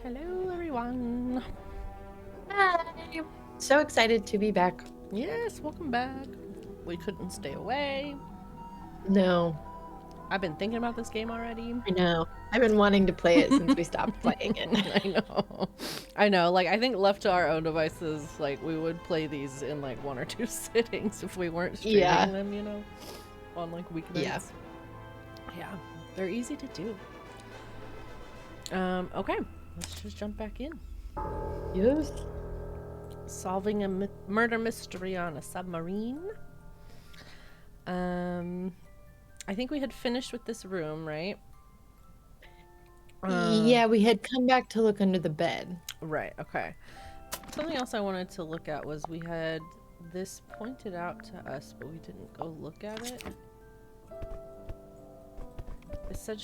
Hello, everyone. Hi. So excited to be back. Yes, welcome back. We couldn't stay away. No, I've been thinking about this game already. I know. I've been wanting to play it since we stopped playing it. I know. I know. Like, I think left to our own devices, like, we would play these in, like, 1 or 2 sittings if we weren't streaming them, you know, on, like, weeknights. Yeah. They're easy to do. Okay. Let's just jump back in. Yes. Solving a murder mystery on a submarine. I think we had finished with this room, right? Yeah, we had come back to look under the bed. Right, okay. Something else I wanted to look at was we had this pointed out to us, but we didn't go look at it. It said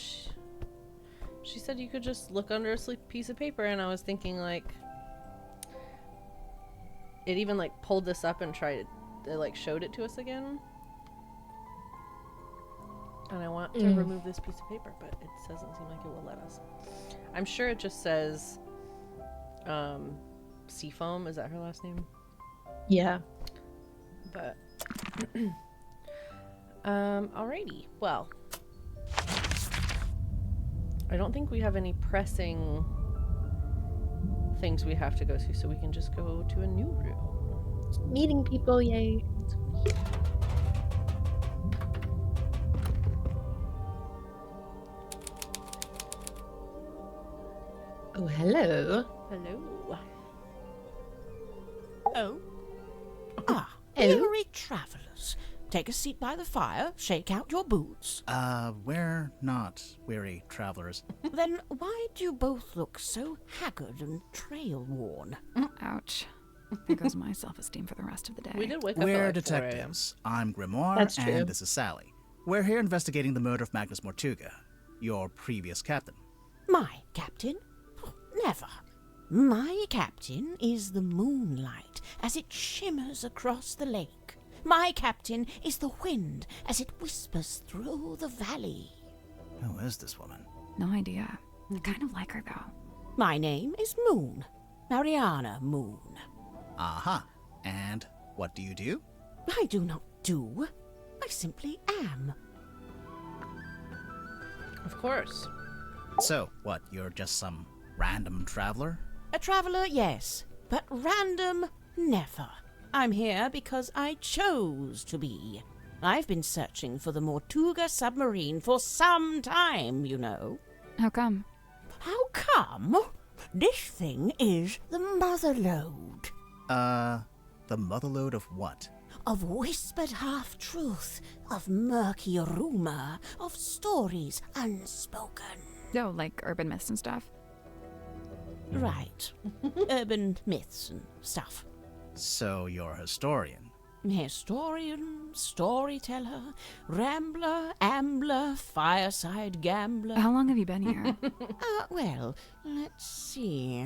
she said you could just look under a piece of paper, and I was thinking, like, it even, like, pulled this up and tried it, like, showed it to us again. And I want to remove this piece of paper, but it doesn't seem like it will let us. I'm sure it just says Seafoam. Is that her last name? Yeah. But alrighty. Well, I don't think we have any pressing things we have to go to, so we can just go to a new room. Meeting people, yay. Oh, hello. Hello. Oh. Ah, Hello. weary travellers. Take a seat by the fire, shake out your boots. We're not weary travelers. Then why do you both look so haggard and trail-worn? Ouch. There goes my self-esteem for the rest of the day. We did wake up We're at like 4 a.m. detectives. I'm Grimoire, That's true. and this is Sally. We're here investigating the murder of Magnus Mortuga, your previous captain. My captain? Never. My captain is the moonlight as it shimmers across the lake. My captain is the wind as it whispers through the valley. Who is this woman? No idea. I kind of like her, though. My name is Moon. Mariana Moon. Aha. And what do you do? I do not do. I simply am. Of course. So, what, you're just some random traveler? A traveller, yes, but random, never. I'm here because I chose to be. I've been searching for the Mortuga submarine for some time, you know. How come? How come? This thing is the motherlode. The motherlode of what? Of whispered half-truth, of murky rumour, of stories unspoken. Oh, like urban myths and stuff? Right. Urban myths and stuff. So, you're a historian. Historian, storyteller, rambler, ambler, fireside gambler. How long have you been here? Well, let's see.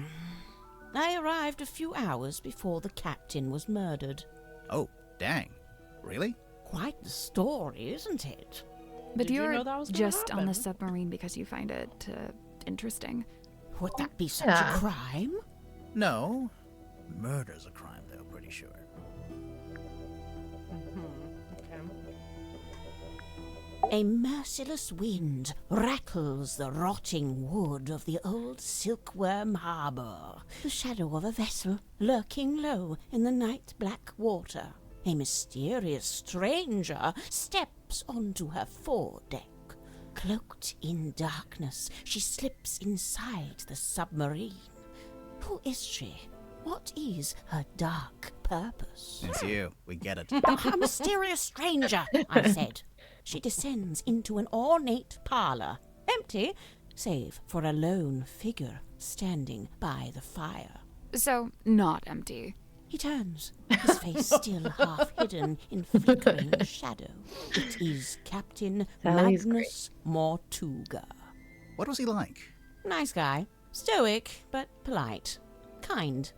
I arrived a few hours before the captain was murdered. Oh, dang. Really? Quite the story, isn't it? But Did you you're know that was gonna just on the happen? submarine because you find it interesting. Would that be such Yeah. a crime? No. Murder's a crime, though, pretty sure. Okay. A merciless wind rattles the rotting wood of the old silkworm harbour. The shadow of a vessel lurking low in the night-black water. A mysterious stranger steps onto her foredeck. Cloaked in darkness, she slips inside the submarine. Who is she? What is her dark purpose? It's you. We get it. A mysterious stranger, I said. She descends into an ornate parlour, empty, save for a lone figure standing by the fire. So, not empty. He turns, his face still half hidden in flickering shadow. It is Captain Sally's Magnus Mortuga. What was he like? Nice guy. Stoic, but polite. Kind.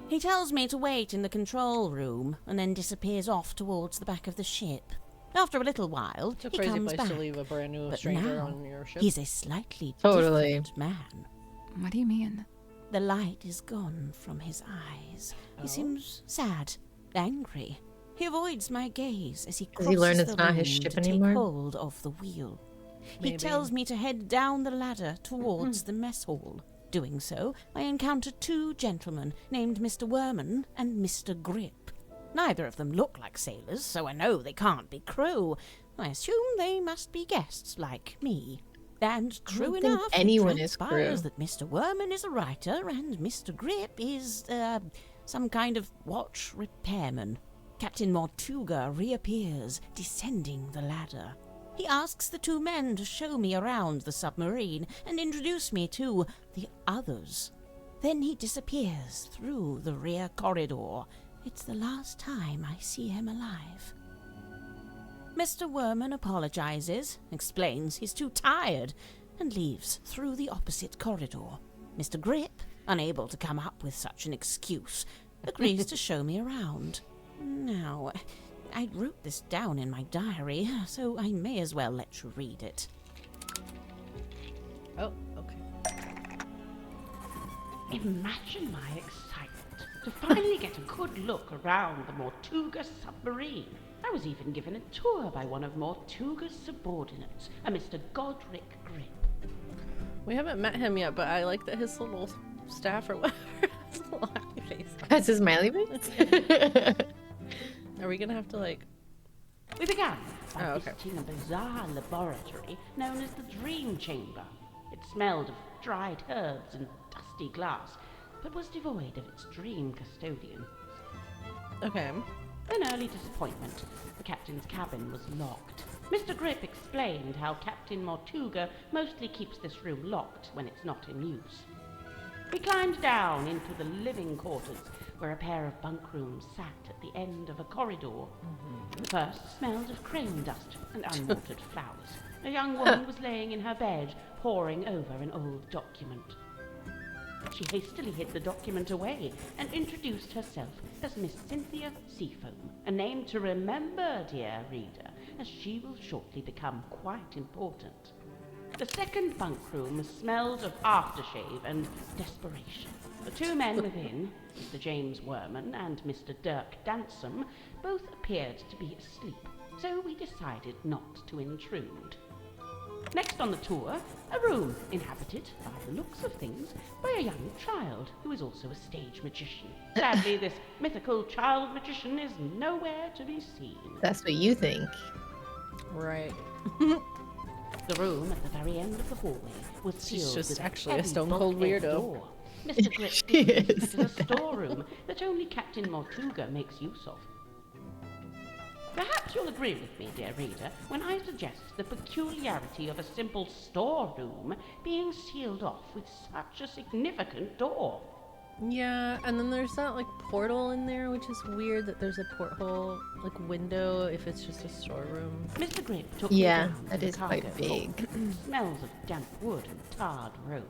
He tells me to wait in the control room and then disappears off towards the back of the ship. After a little while, It's a he crazy comes place back. to leave a brand new But stranger now, on your ship. he's a slightly Totally. different man. What do you mean? The light is gone from his eyes. He seems sad, angry. He avoids my gaze as he Does he learn crosses it's the not his room ship to take anymore? hold of the wheel. Maybe. He tells me to head down the ladder towards the mess hall. Doing so, I encounter two gentlemen named Mr. Worman and Mr. Grip. Neither of them look like sailors, so I know they can't be crew. I assume they must be guests like me. And true think enough, anyone it is transpires crew. that Mr. Worman is a writer and Mr. Grip is, some kind of watch repairman. Captain Mortuga reappears, descending the ladder. He asks the two men to show me around the submarine and introduce me to the others. Then he disappears through the rear corridor. It's the last time I see him alive. Mr. Worman apologizes, explains he's too tired, and leaves through the opposite corridor. Mr. Grip, unable to come up with such an excuse, agrees to show me around. Now, I wrote this down in my diary, so I may as well let you read it. Oh, okay. Imagine my excitement to finally get a good look around the Mortuga submarine. I was even given a tour by one of Mortuga's subordinates, a Mr. Godric Grip. We haven't met him yet, but I like that his little staff or whatever has a little happy face. That's his smiley face? Are we gonna have to like? We began by Oh, okay. visiting a bizarre laboratory known as the Dream Chamber. It smelled of dried herbs and dusty glass, but was devoid of its dream custodian. Okay. An early disappointment. The captain's cabin was locked. Mr. Grip explained how Captain Mortuga mostly keeps this room locked when it's not in use. We climbed down into the living quarters, where a pair of bunk rooms sat at the end of a corridor. The first smelled of crane dust and unwatered flowers. A young woman was laying in her bed, poring over an old document. She hastily hid the document away and introduced herself as Miss Cynthia Seafoam, a name to remember, dear reader, as she will shortly become quite important. The second bunk room smelled of aftershave and desperation. The two men within, Mr. James Worman and Mr. Dirk Dansom, both appeared to be asleep, so we decided not to intrude. Next on the tour, a room inhabited, by the looks of things, by a young child who is also a stage magician. Sadly, this mythical child magician is nowhere to be seen. That's what you think. Right. The room at the very end of the hallway was She's sealed just with actually a heavy stone cold bulkhead weirdo. door. Mr. Grip She thinks is. it is a storeroom that only Captain Mortuga makes use of. Perhaps you'll agree with me, dear reader, when I suggest the peculiarity of a simple storeroom being sealed off with such a significant door. Yeah, and then there's that like portal in there, which is weird that there's a porthole like window if it's just a storeroom. Mr. Grip took Yeah, me down to that the is quite cargo big. hold. Smells of damp wood and tarred rope.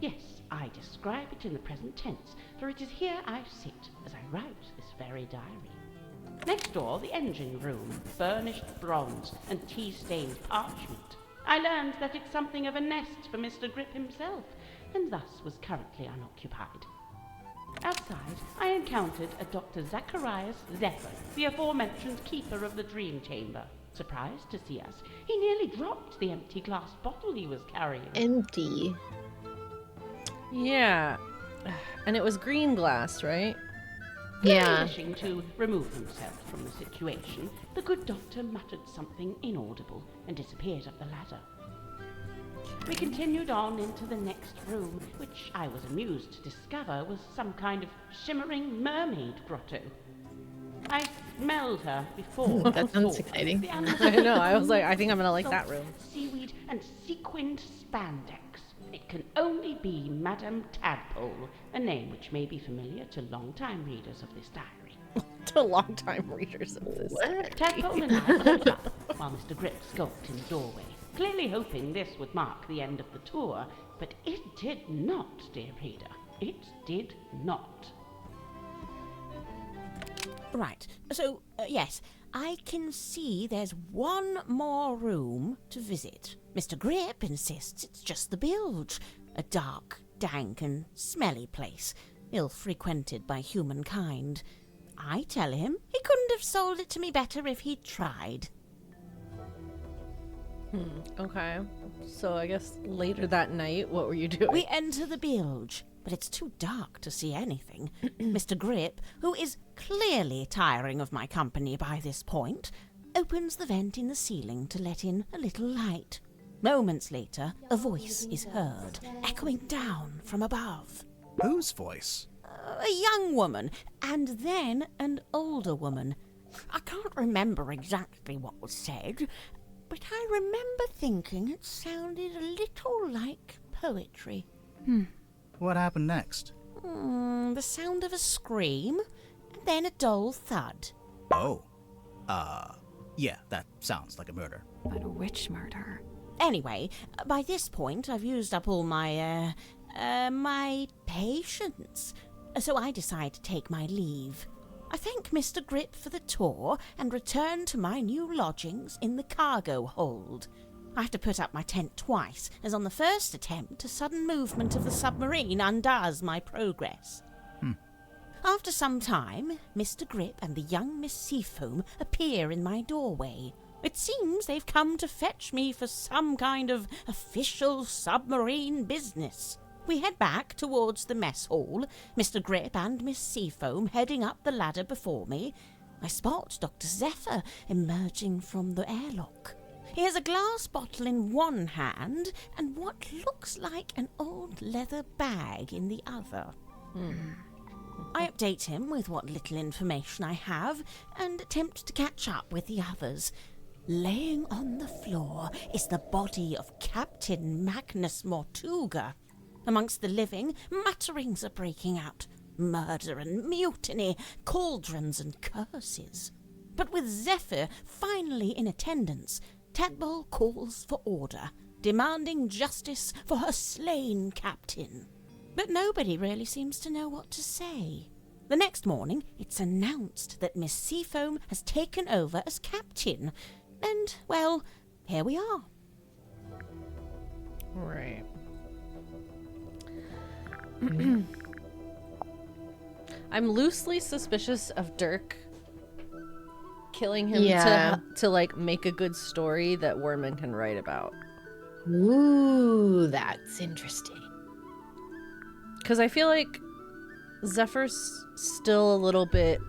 Yes, I describe it in the present tense, for it is here I sit as I write this very diary. Next door, the engine room, burnished bronze and tea-stained parchment. I learned that it's something of a nest for Mr. Grip himself, and thus was currently unoccupied. Outside, I encountered a Dr. Zacharias Zephyr, the aforementioned keeper of the Dream Chamber. Surprised to see us, he nearly dropped the empty glass bottle he was carrying. Empty. Yeah, and it was green glass, right? Yeah. Wishing to remove himself from the situation, the good doctor muttered something inaudible and disappeared up the ladder. We continued on into the next room, which I was amused to discover was some kind of shimmering mermaid grotto. I smelled her before. That I sounds saw exciting. the animal I know, I was like, I think I'm gonna like that room. Seaweed and sequined spandex. It can only be Madame Tadpole, a name which may be familiar to long-time readers of this diary. To long-time readers of this. What? Tadpole and I stood up while Mr. Grip skulked in the doorway, clearly hoping this would mark the end of the tour, but it did not, dear reader. It did not. Right, so, yes, I can see there's one more room to visit. Mr. Grip insists it's just the bilge. A dark, dank and smelly place, ill-frequented by humankind. I tell him he couldn't have sold it to me better if he'd tried. Okay. So I guess later that night, what were you doing? We enter the bilge, but it's too dark to see anything. Mr. Grip, who is clearly tiring of my company by this point, opens the vent in the ceiling to let in a little light. Moments later, a voice is heard, echoing down from above. Whose voice? A young woman, and then an older woman. I can't remember exactly what was said, but I remember thinking it sounded a little like poetry. What happened next? The sound of a scream, and then a dull thud. Oh. Yeah, that sounds like a murder. But a witch murder. Anyway, by this point I've used up all my patience, so I decide to take my leave. I thank Mr. Grip for the tour and return to my new lodgings in the cargo hold. I have to put up my tent twice, as on the first attempt a sudden movement of the submarine undoes my progress. After some time, Mr. Grip and the young Miss Seafoam appear in my doorway. It seems they've come to fetch me for some kind of official submarine business. We head back towards the mess hall, Mr. Grip and Miss Seafoam heading up the ladder before me. I spot Dr. Zephyr emerging from the airlock. He has a glass bottle in one hand and what looks like an old leather bag in the other. I update him with what little information I have and attempt to catch up with the others. Laying on the floor is the body of Captain Magnus Mortuga. Amongst the living, mutterings are breaking out. Murder and mutiny, cauldrons and curses. But with Zephyr finally in attendance, Tadpole calls for order, demanding justice for her slain captain. But nobody really seems to know what to say. The next morning, it's announced that Miss Seafoam has taken over as captain. And, well, here we are. Right. I'm loosely suspicious of Dirk killing him to like make a good story that Worman can write about. Ooh, that's interesting. Because I feel like Zephyr's still a little bit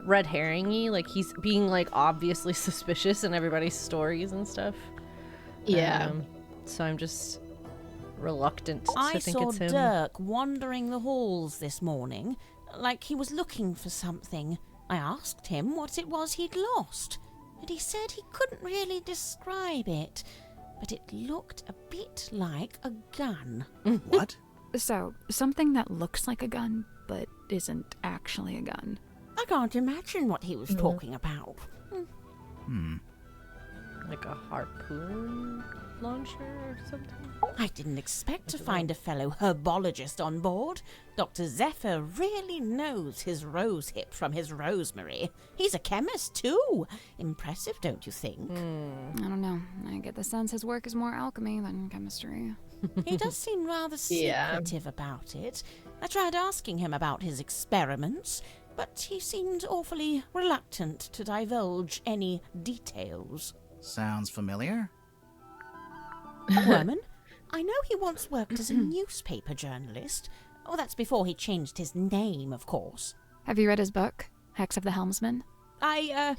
red herring-y. Like he's being like obviously suspicious in everybody's stories and stuff. Yeah. So I'm just reluctant to I think saw it's him. Dirk wandering the halls this morning, like he was looking for something. I asked him what it was he'd lost, and he said he couldn't really describe it, but it looked a bit like a gun. What? So, something that looks like a gun, but isn't actually a gun. I can't imagine what he was talking about. Like a harpoon launcher or something? I didn't expect to find a fellow herbologist on board. Dr. Zephyr really knows his rosehip from his rosemary. He's a chemist, too. Impressive, don't you think? I don't know. I get the sense his work is more alchemy than chemistry. He does seem rather secretive about it. I tried asking him about his experiments, but he seemed awfully reluctant to divulge any details. Sounds familiar? Worman, I know he once worked as a newspaper journalist. Oh, that's before he changed his name, of course. Have you read his book, Hex of the Helmsman? I,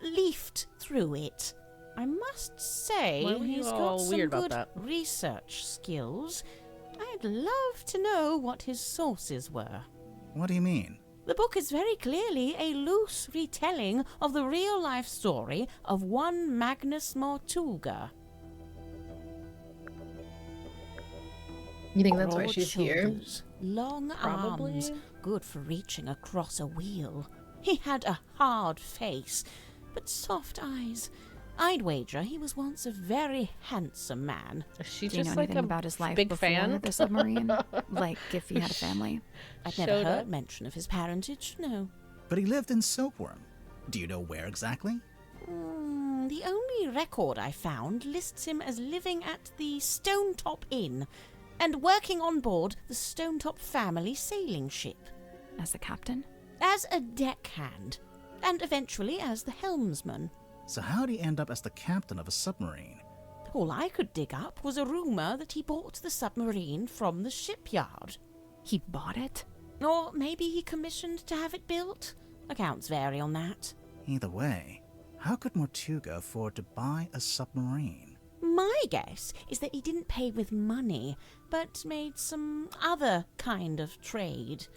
leafed through it. I must say Why were you he's all got weird some about good that? research skills. I'd love to know what his sources were. What do you mean? The book is very clearly a loose retelling of the real-life story of one Magnus Mortuga. You think that's why Broad she's here? shoulders, long Probably. arms, good for reaching across a wheel. He had a hard face, but soft eyes. I'd wager he was once a very handsome man. Is she Do you know just like anything a about his life big before fan? the submarine? Like, if he had a family? I'd never Showed heard up. mention of his parentage, no. But he lived in Silkworm. Do you know where exactly? The only record I found lists him as living at the Stone Top Inn. and working on board the Stonetop family sailing ship. As the captain? As a deckhand, and eventually as the helmsman. So how'd he end up as the captain of a submarine? All I could dig up was a rumour that he bought the submarine from the shipyard. He bought it? Or maybe he commissioned to have it built? Accounts vary on that. Either way, how could Mortuga afford to buy a submarine? My guess is that he didn't pay with money, but made some other kind of trade.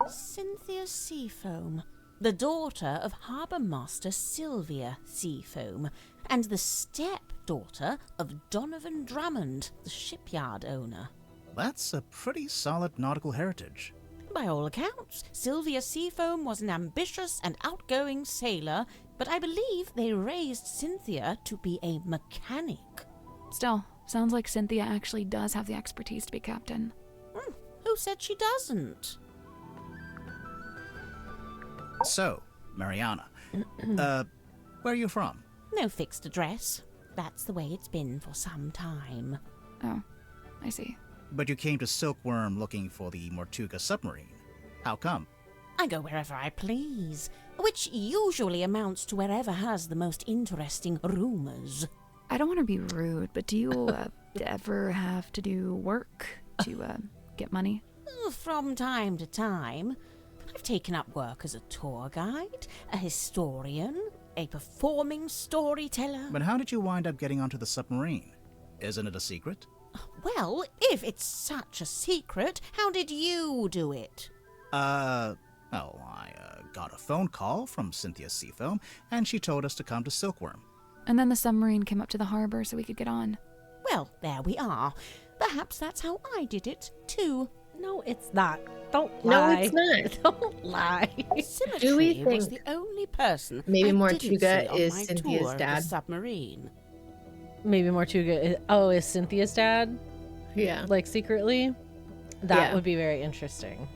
Cynthia Seafoam, the daughter of Harbour Master Sylvia Seafoam, and the stepdaughter of Donovan Drummond, the shipyard owner. That's a pretty solid nautical heritage. By all accounts, Sylvia Seafoam was an ambitious and outgoing sailor, but I believe they raised Cynthia to be a mechanic. Still, sounds like Cynthia actually does have the expertise to be captain. Who said she doesn't? So, Mariana, where are you from? No fixed address. That's the way it's been for some time. Oh, I see. But you came to Silkworm looking for the Mortuga submarine. How come? I go wherever I please, which usually amounts to wherever has the most interesting rumours. I don't want to be rude, but do you ever have to do work to get money? From time to time. I've taken up work as a tour guide, a historian, a performing storyteller. But how did you wind up getting onto the submarine? Isn't it a secret? Well, if it's such a secret, how did you do it? I got a phone call from Cynthia Seafoam, and she told us to come to Silkworm. And then the submarine came up to the harbor so we could get on. Well, there we are. Perhaps that's how I did it, too. No, it's not. Don't No, lie. it's not. Don't lie. Symmetry Do we was think the only person maybe I Mortuga didn't see on is my Cynthia's tour of the dad? submarine. Maybe Mortuga is Cynthia's dad? Yeah. Like, secretly? That Yeah. would be very interesting.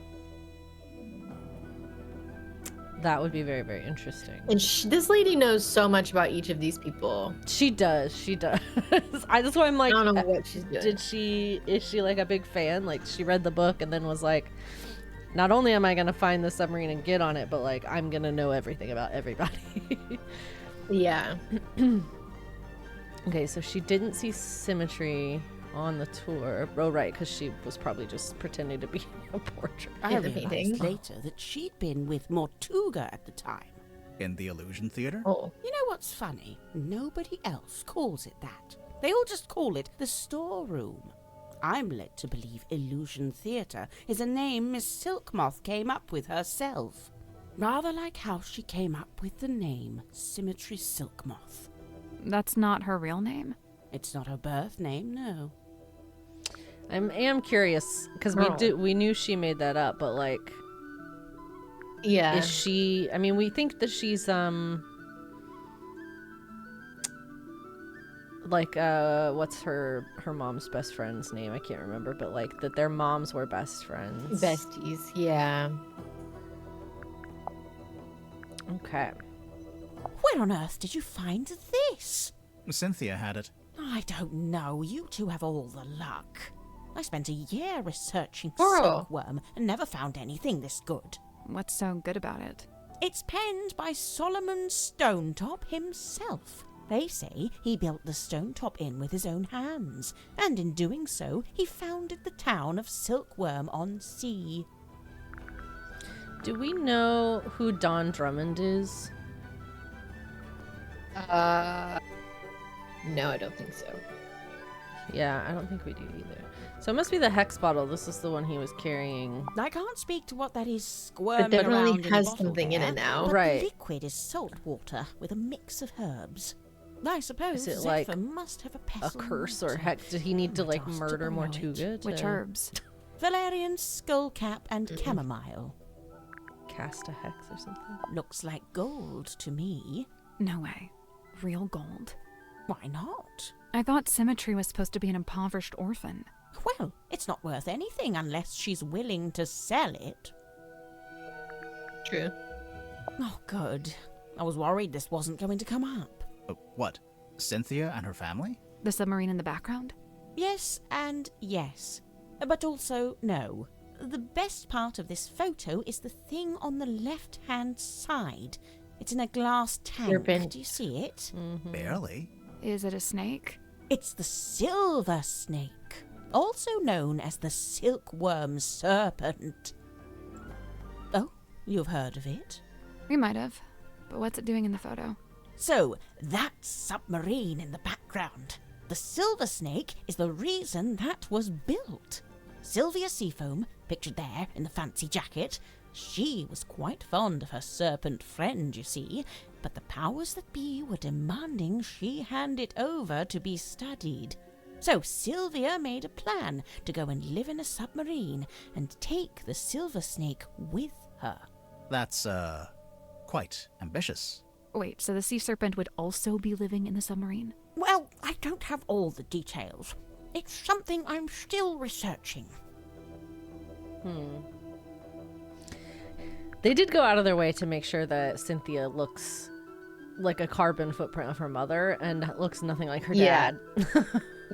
That would be very, very interesting. And this lady knows so much about each of these people. She does. She does. That's why I'm like, I don't know what she's doing. is she like a big fan? Like, she read the book and then was like, not only am I going to find the submarine and get on it, but like, I'm going to know everything about everybody. Yeah. Okay, so she didn't see Symmetry on the tour. Oh, right, because she was probably just pretending to be a portrait. I In the realized meeting. later that she'd been with Mortuga at the time. In the Illusion Theater? Oh. You know what's funny? Nobody else calls it that. They all just call it the storeroom. I'm led to believe Illusion Theatre is a name Miss Silkmoth came up with herself. Rather like how she came up with the name Symmetry Silkmoth. That's not her real name? It's not her birth name, no. I am curious because we knew she made that up, but like, Yeah. is she? I mean, we think that she's like what's her mom's best friend's name? I can't remember, but like that their moms were best friends. Besties. Yeah. Okay. Where on earth did you find this? Cynthia had it. I don't know. You two have all the luck. I spent a year researching Girl. Silkworm and never found anything this good. What's so good about it? It's penned by Solomon Stonetop himself. They say he built the Stonetop Inn with his own hands, and in doing so, he founded the town of Silkworm on Sea. Do we know who Don Drummond is? No, I don't think so. Yeah, I don't think we do either. So it must be the hex bottle. This is the one he was carrying. I can't speak to what that is squirming definitely around in has the bottle something in there, it now. but Right. The liquid is salt water with a mix of herbs. I suppose Is it like Zephyr must have a A pestle. curse or hex? Did he need to like Just murder know it. Mortuga Which to herbs? Valerian skullcap and chamomile. cast a hex or something? Looks like gold to me. No way. Real gold? Why not? I thought Symmetry was supposed to be an impoverished orphan. Well, it's not worth anything unless she's willing to sell it. True. Oh, good. I was worried this wasn't going to come up. What? Cynthia and her family? The submarine in the background? Yes and yes. But also no. The best part of this photo is the thing on the left-hand side. It's in a glass tank. Serpent. Do you see it? Mm-hmm. Barely. Is it a snake? It's the silver snake, also known as the silkworm serpent. Oh, you've heard of it? We might have. But what's it doing in the photo? So, that submarine in the background. The silver snake is the reason that was built. Sylvia Seafoam, pictured there in the fancy jacket, she was quite fond of her serpent friend, you see, but the powers that be were demanding she hand it over to be studied. So Sylvia made a plan to go and live in a submarine and take the silver snake with her. That's, quite ambitious. Wait, so the sea serpent would also be living in the submarine? Well, I don't have all the details. It's something I'm still researching. They did go out of their way to make sure that Cynthia looks like a carbon footprint of her mother and looks nothing like her Yeah. dad.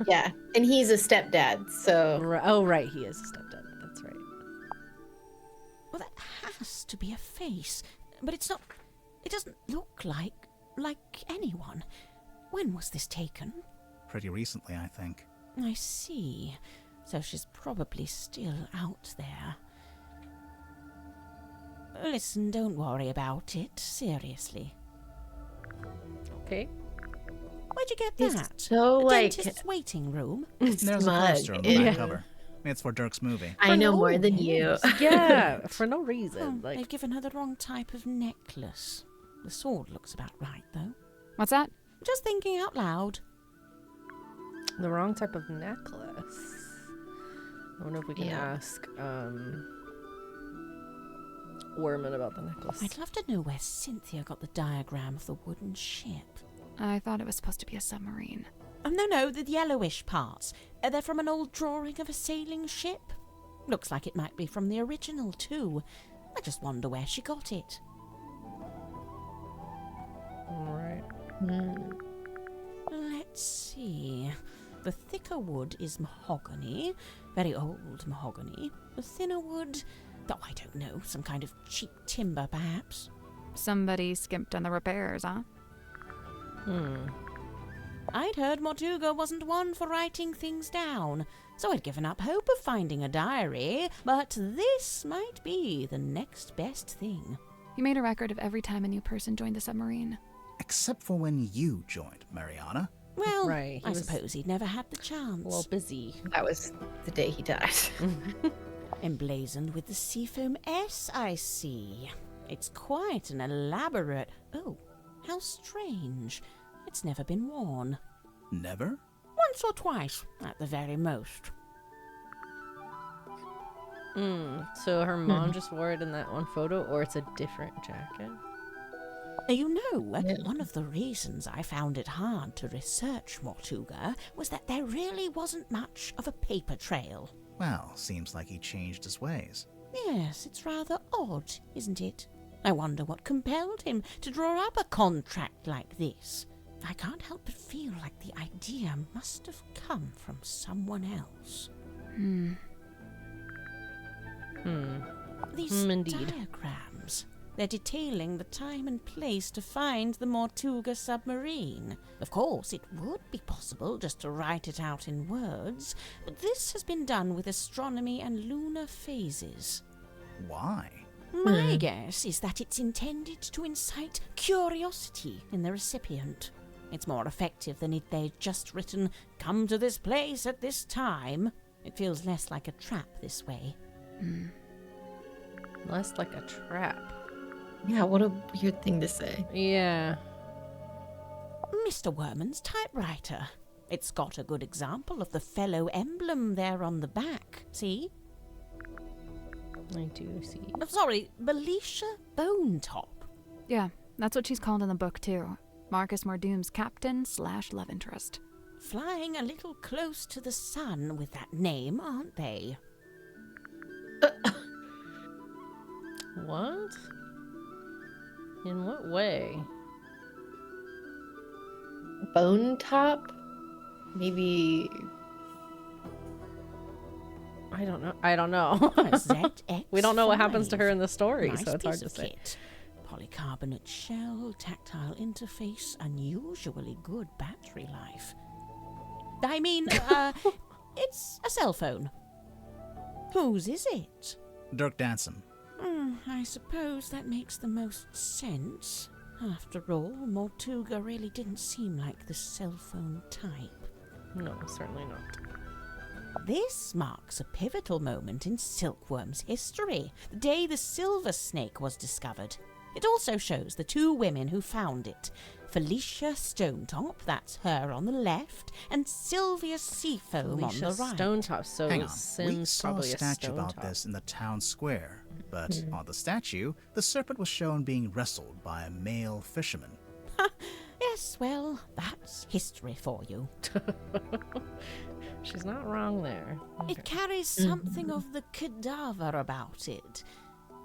Yeah, and he's a stepdad, so Oh, right, he is a stepdad. That's right. Well, that has to be a face, but it's not. It doesn't look like anyone. When was this taken? Pretty recently, I think. I see. So she's probably still out there. Listen, don't worry about it. Seriously. Okay. Where'd you get he's that? so A like dentist's waiting room? There's a smug. poster on the Yeah. back cover. It's for Dirk's movie. I know Oh, more than you. yes. Yeah, for no reason. Oh, Like, they've given her the wrong type of necklace. The sword looks about right, though. What's that? Just thinking out loud. the wrong type of necklace. I wonder if we can Yeah. ask Worman about the necklace. I'd love to know where Cynthia got the diagram of the wooden ship. I thought it was supposed to be a submarine. Oh, no, the yellowish parts. They're from an old drawing of a sailing ship. Looks like it might be from the original, too. I just wonder where she got it. Alright. Let's see. The thicker wood is mahogany, very old mahogany. The thinner wood, oh, I don't know, some kind of cheap timber, perhaps. Somebody skimped on the repairs, huh? I'd heard Mortuga wasn't one for writing things down, so I'd given up hope of finding a diary, but this might be the next best thing. You made a record of every time a new person joined the submarine. Except for when you joined, Mariana. Well, Right, he I was suppose he'd never had the chance. A little busy. That was the day he died. Emblazoned with the seafoam S, I see. It's quite an elaborate... Oh, how strange. It's never been worn. Never? Once or twice, at the very most. So her mom just wore it in that one photo, or it's a different jacket? You know, one of the reasons I found it hard to research Mortuga was that there really wasn't much of a paper trail. Well, seems like he changed his ways. Yes, it's rather odd, isn't it? I wonder what compelled him to draw up a contract like this. I can't help but feel like the idea must have come from someone else. These Indeed. diagrams, they're detailing the time and place to find the Mortuga submarine. Of course, it would be possible just to write it out in words, but this has been done with astronomy and lunar phases. Why? My guess is that it's intended to incite curiosity in the recipient. It's more effective than if they'd just written, "Come to this place at this time." It feels less like a trap this way. Less like a trap. Yeah, what a weird thing to say. Yeah. Mr. Worman's typewriter. It's got a good example of the fellow emblem there on the back. See? I do see. Oh, sorry, Belisha Bonetop. Yeah, that's what she's called in the book, too. Marcus Mordoom's captain/love interest. Flying a little close to the sun with that name, aren't they? What? In what way? bone top? Maybe. I don't know. We don't know what happens to her in the story, Nice so it's hard piece to of say. kit. Polycarbonate shell, tactile interface, unusually good battery life. I mean, it's a cell phone. Whose is it? Dirk Danson. I suppose that makes the most sense. After all, Mortuga really didn't seem like the cell phone type. No, certainly not. This marks a pivotal moment in Silkworm's history, the day the silver snake was discovered. It also shows the two women who found it, Felicia Stonetop, that's her on the left, and Sylvia Seafoam on the right. Stonetop, so Hang on, Sim's we saw a probably statue about Stonetop. this in the town square, but on the statue, the serpent was shown being wrestled by a male fisherman. Yes, well, that's history for you. She's not wrong there. Okay. It carries something of the cadaver about it.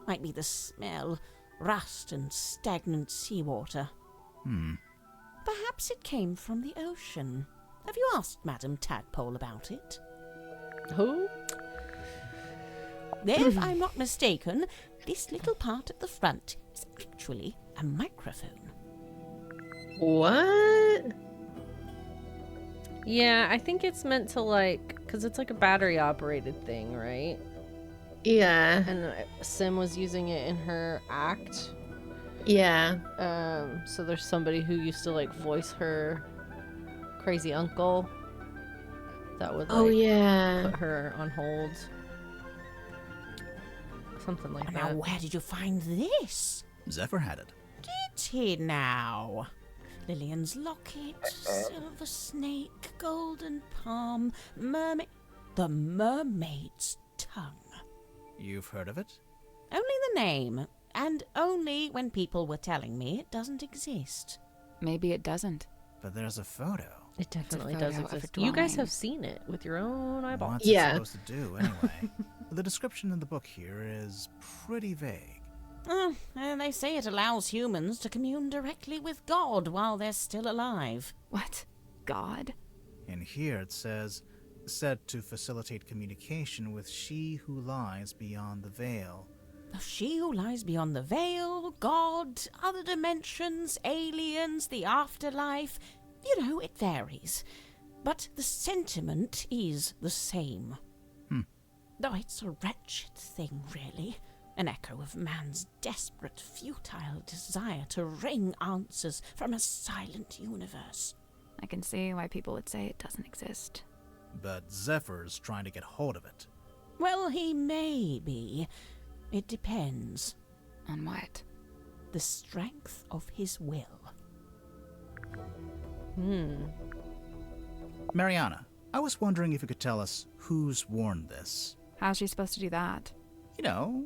Might be the smell, rust and stagnant seawater. Perhaps it came from the ocean. Have you asked Madame Tadpole about it? Who? If I'm not mistaken, this little part at the front is actually a microphone. What? Yeah, I think it's meant to because it's like a battery operated thing, right? Yeah. And Sim was using it in her act. Yeah. So there's somebody who used to voice her crazy uncle that would yeah. put her on hold. Something like Now, that. where did you find this? Zephyr had it. Did he now? Lillian's locket, silver snake, golden palm, mermaid... The mermaid's tongue. You've heard of it? Only the name, and only when people were telling me it doesn't exist. Maybe it doesn't. But there's a photo. It definitely photo does of a exist. You guys dwelling. have seen it with your own eyeballs. What's Yeah. it supposed to do, anyway? The description in the book here is pretty vague. And they say it allows humans to commune directly with God while they're still alive. What? God? In here it says, said to facilitate communication with she who lies beyond the veil. She who lies beyond the veil, God, other dimensions, aliens, the afterlife. You know, it varies. But the sentiment is the same. Though it's a wretched thing, really. An echo of man's desperate, futile desire to wring answers from a silent universe. I can see why people would say it doesn't exist. But Zephyr's trying to get hold of it. Well, he may be. It depends. On what? The strength of his will. Mariana, I was wondering if you could tell us who's worn this. How's she supposed to do that? You know,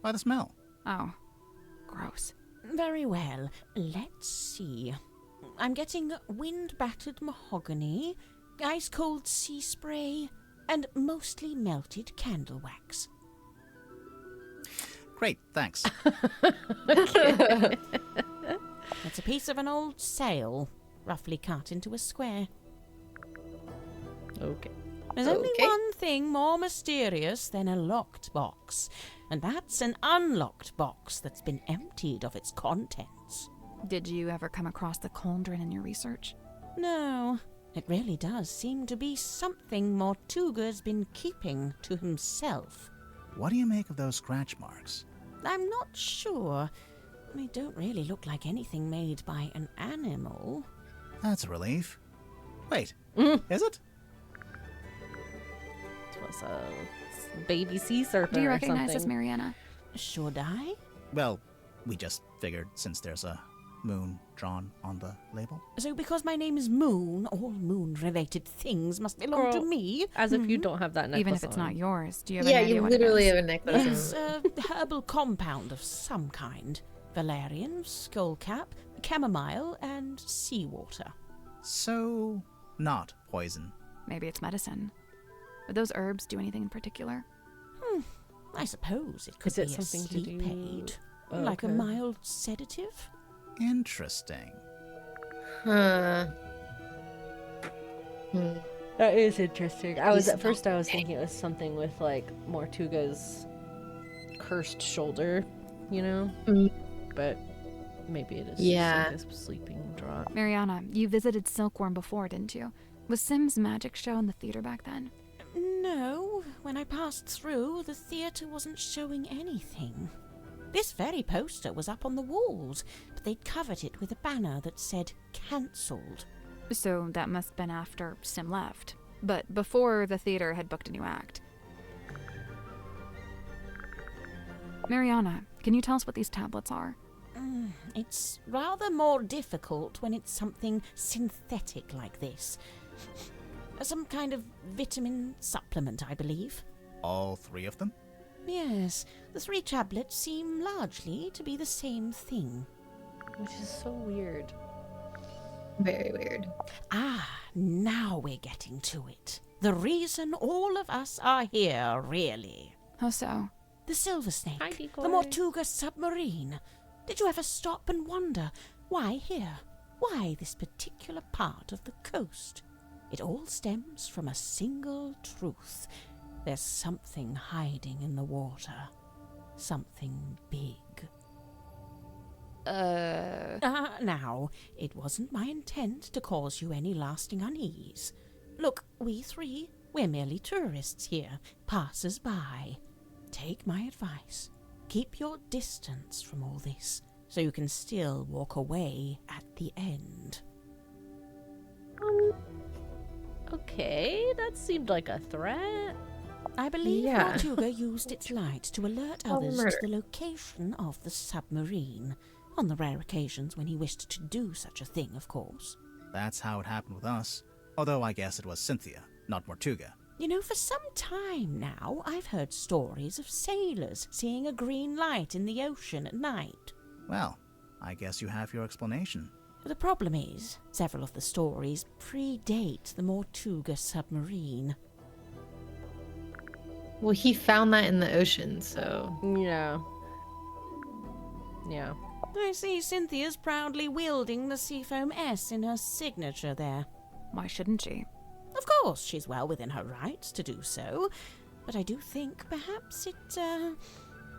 by the smell. Oh. Gross. Very well. Let's see. I'm getting wind-battered mahogany, ice-cold sea spray, and mostly melted candle wax. Great, thanks. It's a piece of an old sail, roughly cut into a square. Okay. There's only Okay. one thing more mysterious than a locked box, and that's an unlocked box that's been emptied of its contents. Did you ever come across the cauldron in your research? No, it really does seem to be something Mortuga's been keeping to himself. What do you make of those scratch marks? I'm not sure. They don't really look like anything made by an animal. That's a relief. Wait, is it? It was a baby sea serpent Do you or recognize this, something. Mariana? Should I? Well, we just figured since there's a moon drawn on the label. So because my name is Moon, all moon-related things must belong to Girl, me? As if you don't have that necklace Even if it's on. not yours. Do you have Yeah, any idea you what literally it have is? a necklace. It's a herbal compound of some kind. Valerian, skullcap, chamomile, and seawater. So, not poison. Maybe it's medicine. Would those herbs do anything in particular? I suppose it could Is it be a something to sleep do- aid. Oh, Like a okay. mild sedative. Interesting. Huh. That is interesting. I was He's at first not I was thinking it was something with like Mortuga's cursed shoulder, you know? Mm. But maybe it is Yeah. just like a sleeping draught. Mariana, you visited Silkworm before, didn't you? Was Sim's magic show in the theater back then? No, when I passed through, the theatre wasn't showing anything. This very poster was up on the walls, but they'd covered it with a banner that said cancelled. So that must have been after Sim left. But before the theater had booked a new act. Mariana, can you tell us what these tablets are? It's rather more difficult when it's something synthetic like this. Some kind of vitamin supplement, I believe. All 3 of them? Yes, the 3 tablets seem largely to be the same thing. Which is so weird. Very weird. Ah, now we're getting to it. The reason all of us are here, really. How so? The Silver Snake, Hi, the Decoy. Mortuga submarine. Did you ever stop and wonder, why here? Why this particular part of the coast? It all stems from a single truth. There's something hiding in the water. Something big. Now, it wasn't my intent to cause you any lasting unease. Look, we 3, we're merely tourists here, passers-by. Take my advice. Keep your distance from all this, so you can still walk away at the end. Okay, that seemed like a threat. I believe Yeah. Mortuga used its light to alert others to the location of the submarine, on the rare occasions when he wished to do such a thing, of course. That's how it happened with us. Although I guess it was Cynthia, not Mortuga. You know, for some time now, I've heard stories of sailors seeing a green light in the ocean at night. Well, I guess you have your explanation. The problem is, several of the stories predate the Mortuga submarine. Well, he found that in the ocean, so... Yeah. Yeah. I see Cynthia's proudly wielding the Seafoam S in her signature there. Why shouldn't she? Of course, she's well within her rights to do so, but I do think perhaps it,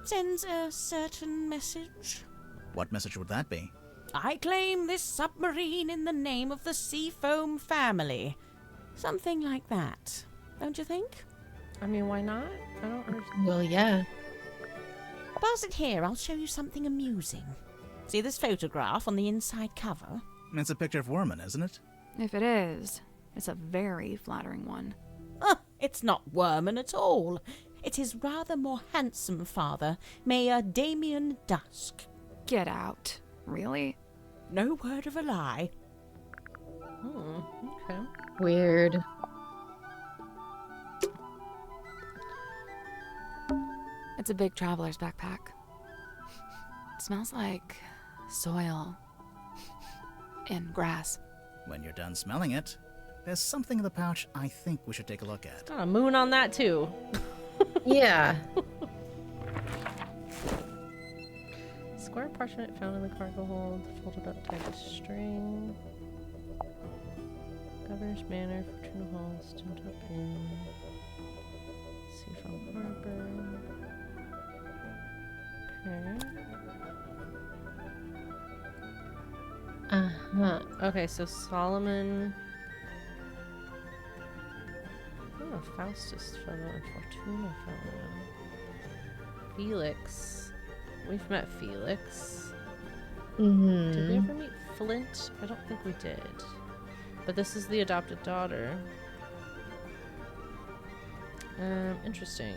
sends a certain message. What message would that be? I claim this submarine in the name of the Seafoam family. Something like that, don't you think? I mean, why not? I don't understand. Well, yeah. Pass it here, I'll show you something amusing. See this photograph on the inside cover? It's a picture of Worman, isn't it? If it is, it's a very flattering one. It's not Worman at all. It's his rather more handsome father, Mayor Damien Dusk. Get out. Really? No word of a lie. Okay. Weird. It's a big traveler's backpack. It smells like soil and grass. When you're done smelling it, there's something in the pouch I think we should take a look at. Got a moon on that too. Yeah. Square parchment found in the cargo hold, folded up tied with string. Governor's Manor, Fortuna Hall, steamed up in Seafoam Harbor. Okay. Uh-huh. Okay, so Solomon. Oh, Faustus fellow and Fortuna fellow. Felix. We've met Felix. Mm-hmm. Did we ever meet Flint? I don't think we did. But this is the adopted daughter. Interesting.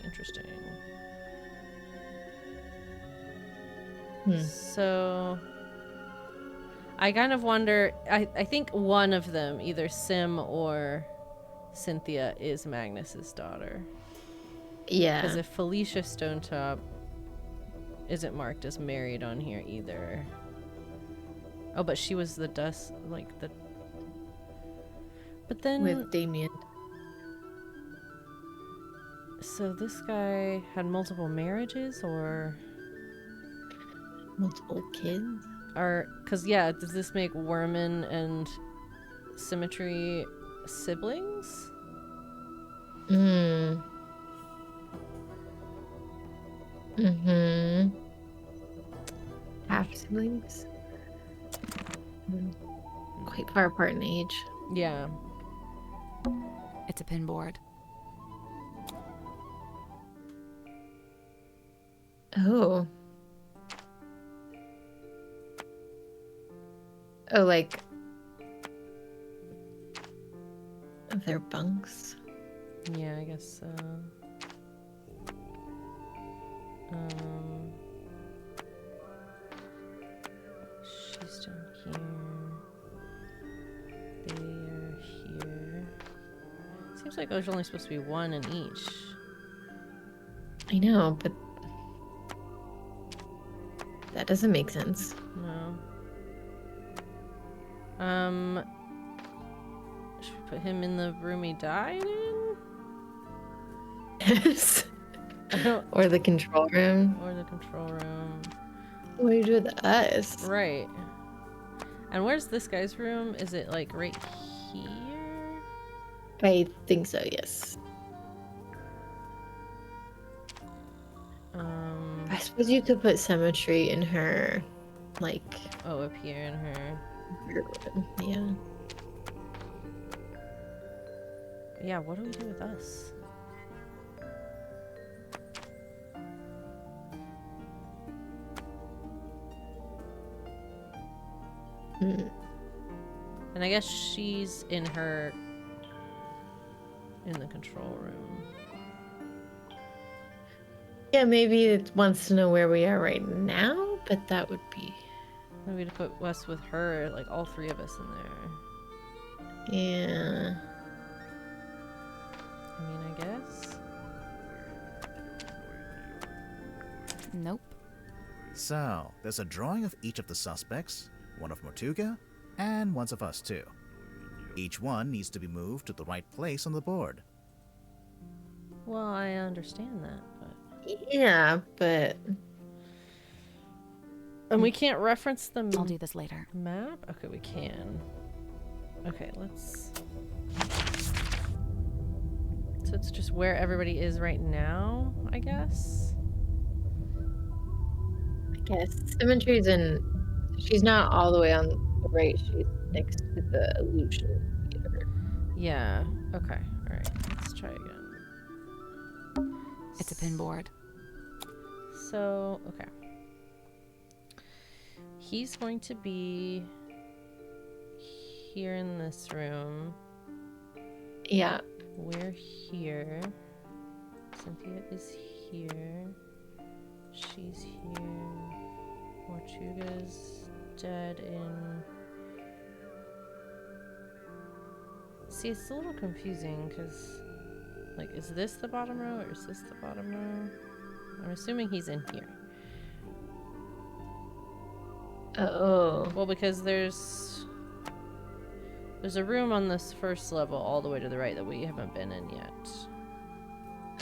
So I kind of wonder, I think one of them, either Sim or Cynthia, is Magnus's daughter. Yeah. Because if Felicia Stonetop isn't marked as married on here either. Oh, but she was the dust, like the... But then... With Damien. So this guy had multiple marriages, or... Multiple kids. Or, because, yeah, does this make Worman and Symmetry siblings? Half siblings. Quite far apart in age. Yeah. It's a pinboard. Oh. Oh, like of their bunks. Yeah, I guess so. She's down here. They are here. Seems like there's only supposed to be one in each. I know, but that doesn't make sense. No. Should we put him in the room he died in? Yes. Or the control room. Or the control room. What do you do with us? Right. And where's this guy's room? Is it like right here? I think so, yes. I suppose you could put symmetry in her, like... Oh, up here in her... Yeah. Yeah, what do we do with us? And I guess she's in her... in the control room. Yeah, maybe it wants to know where we are right now, but that would be... Maybe to put Wes with her, like all three of us in there. Yeah. I mean, I guess. Nope. So, there's a drawing of each of the suspects, one of Mortuga, and one of us too. Each one needs to be moved to the right place on the board. Well, I understand that, but... Yeah, but... And we can't reference the I'll do this later. map? Okay, we can. Okay, let's... So it's just where everybody is right now, I guess? I guess symmetry's in... She's not all the way on the right. She's next to the illusion theater. Yeah. Okay. Alright. Let's try again. It's a pinboard. So, okay. He's going to be here in this room. Yeah. We're here. Cynthia is here. She's here. Mortuga's dead in... See, it's a little confusing because, like, is this the bottom row or is this the bottom row? I'm assuming he's in here. Oh. Well, because there's a room on this first level all the way to the right that we haven't been in yet.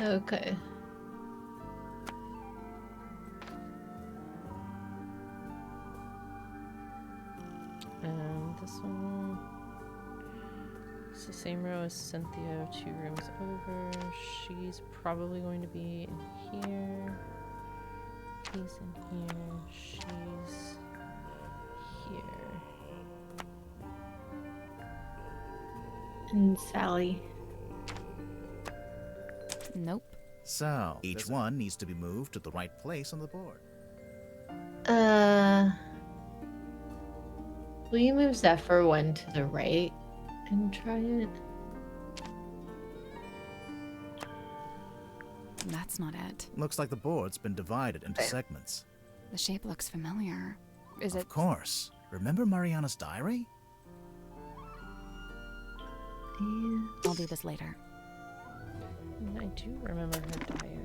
Okay. And this one, it's the same row as Cynthia, 2 rooms over. She's probably going to be in here. He's in here. She's here. And Sally. Nope. So, each one needs to be moved to the right place on the board. Will you move Zephyr 1 to the right and try it? That's not it. Looks like the board's been divided into segments. The shape looks familiar. Is Of it? course. Remember Mariana's diary? Yeah. I'll do this later. I do remember her diary.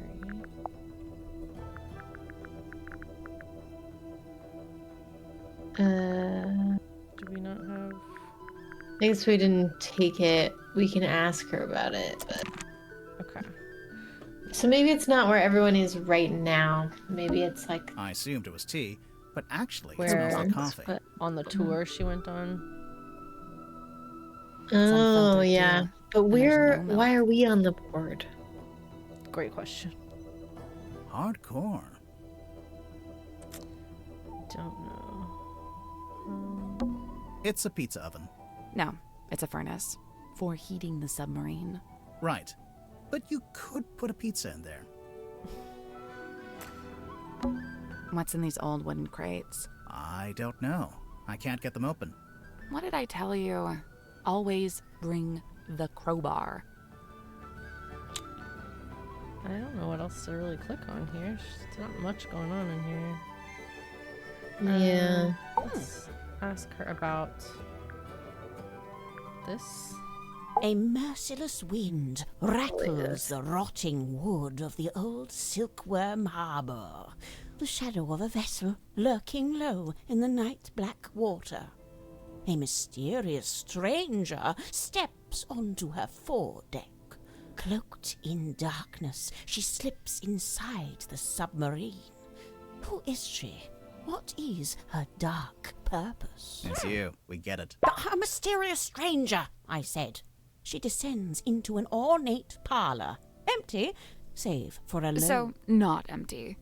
Do we not have... I guess we didn't take it. We can ask her about it, but... Okay. So maybe it's not where everyone is right now. Maybe it's like... I assumed it was tea, but actually Where- it smells like coffee. But On the tour she went on? Oh, yeah. But why are we on the board? Great question. Hardcore. Don't know. It's a pizza oven. No, it's a furnace for heating the submarine. Right. But you could put a pizza in there. What's in these old wooden crates? I don't know. I can't get them open. What did I tell you? Always bring the crowbar. I don't know what else to really click on here. There's not much going on in here. Yeah. Let's ask her about this. A merciless wind rattles the rotting wood of the old silkworm harbour, the shadow of a vessel lurking low in the night black water. A mysterious stranger steps onto her foredeck. Cloaked in darkness, she slips inside the submarine. Who is she? What is her dark purpose? It's you. We get it. A mysterious stranger, I said. She descends into an ornate parlour, empty, save for a low... So, not empty.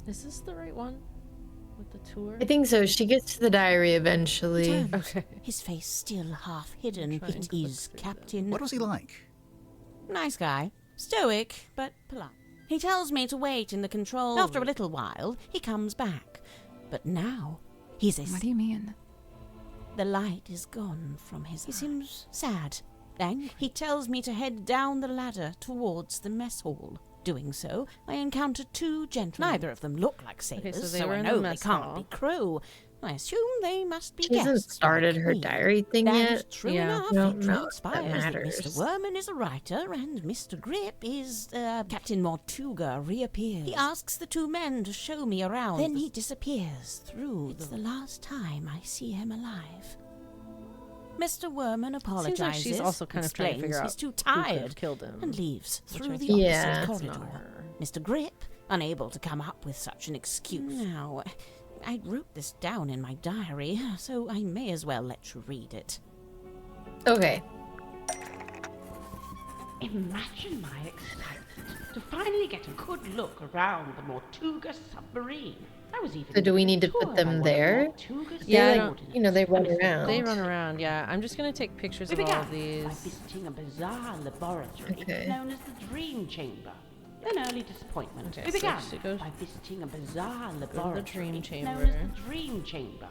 Is this the right one with the tour? I think so. She gets to the diary eventually. Turns, Okay. his face still half hidden. Try and It click is through Captain... What was he like? Nice guy. Stoic, but polite. He tells me to wait in the control. After a little while, he comes back. But now, he's What do you mean? The light is gone from his eyes. He seems sad, angry. He tells me to head down the ladder towards the mess hall. Doing so, I encounter two gentlemen. Neither of them look like sailors, so they so were I in know the they mess can't hall. be crew. I assume they must be She hasn't guests started like her me. diary thing That yet. is true Yeah. enough. I don't It know if transpires that that matters. Mr. Werman is a writer and Mr. Grip is, Captain Mortuga reappears. He asks the two men to show me around. Then he disappears through. It's the last time I see him alive. Mr. Werman apologizes. Seems like she's also kind of trying to explains figure out he's too who could have tired killed him. and leaves Which through makes the me Yeah. opposite think it's not corridor. her. Mr. Grip, unable to come up with such an excuse. Now, I wrote this down in my diary, so I may as well let you read it. Okay. Imagine my excitement to finally get a good look around the Mortuga submarine. I was even So do we need to tour put them by one of there? Mortuga's Yeah, I They, don't- subordinates. you know, they run Mr. around. They run around, yeah. I'm just going to take pictures We of all began of these. by visiting a bizarre laboratory Okay. known as the Dream Chamber. An early disappointment. Okay, We so began she goes- by visiting a bizarre laboratory Dream known Chamber. as the Dream Chamber.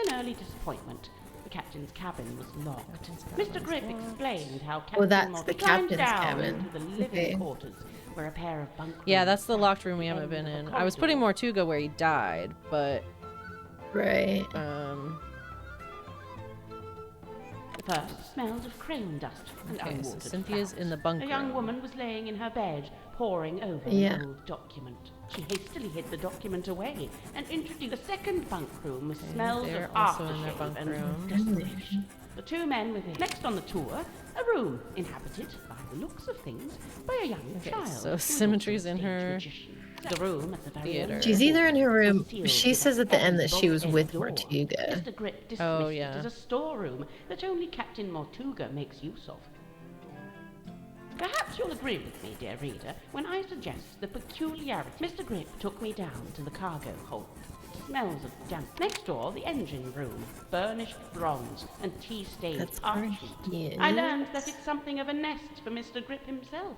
An early disappointment. The captain's cabin was locked. Mr. Grip explained how Captain that's Mortimer the climbed captain's down cabin. into the living Okay. quarters where a pair of bunk Yeah, rooms that's the sat locked room at we the haven't been end of in. the I was putting corridor. Mortuga where he died, but Right. The first smelled of crane dust and okay, so unwatered Cynthia's flowers. in the bunk A young room. woman was laying in her bed, poring over Yeah. an old document. She hastily hid the document away and introduced the second bunk room with smells they're of also in their aftershave bunk and room. desperation. The two men within. Next on the tour, a room inhabited, by the looks of things, by a young Okay, child. so who was also Symmetry's a in stage her magician. The room at the very theater. end. She's either in her room. Sealed She with says a at the end that she was heavy with bolt-headed door. Mortuga. Mr. Grip dismissed Oh, it yeah. as a storeroom that only Captain Mortuga makes use of. Perhaps you'll agree with me, dear reader, when I suggest the peculiarity. Mr. Grip took me down to the cargo hold. It smells of damp. Next door, the engine room, burnished bronze and tea-stained That's where parchment. he is. I learned that it's something of a nest for Mr. Grip himself.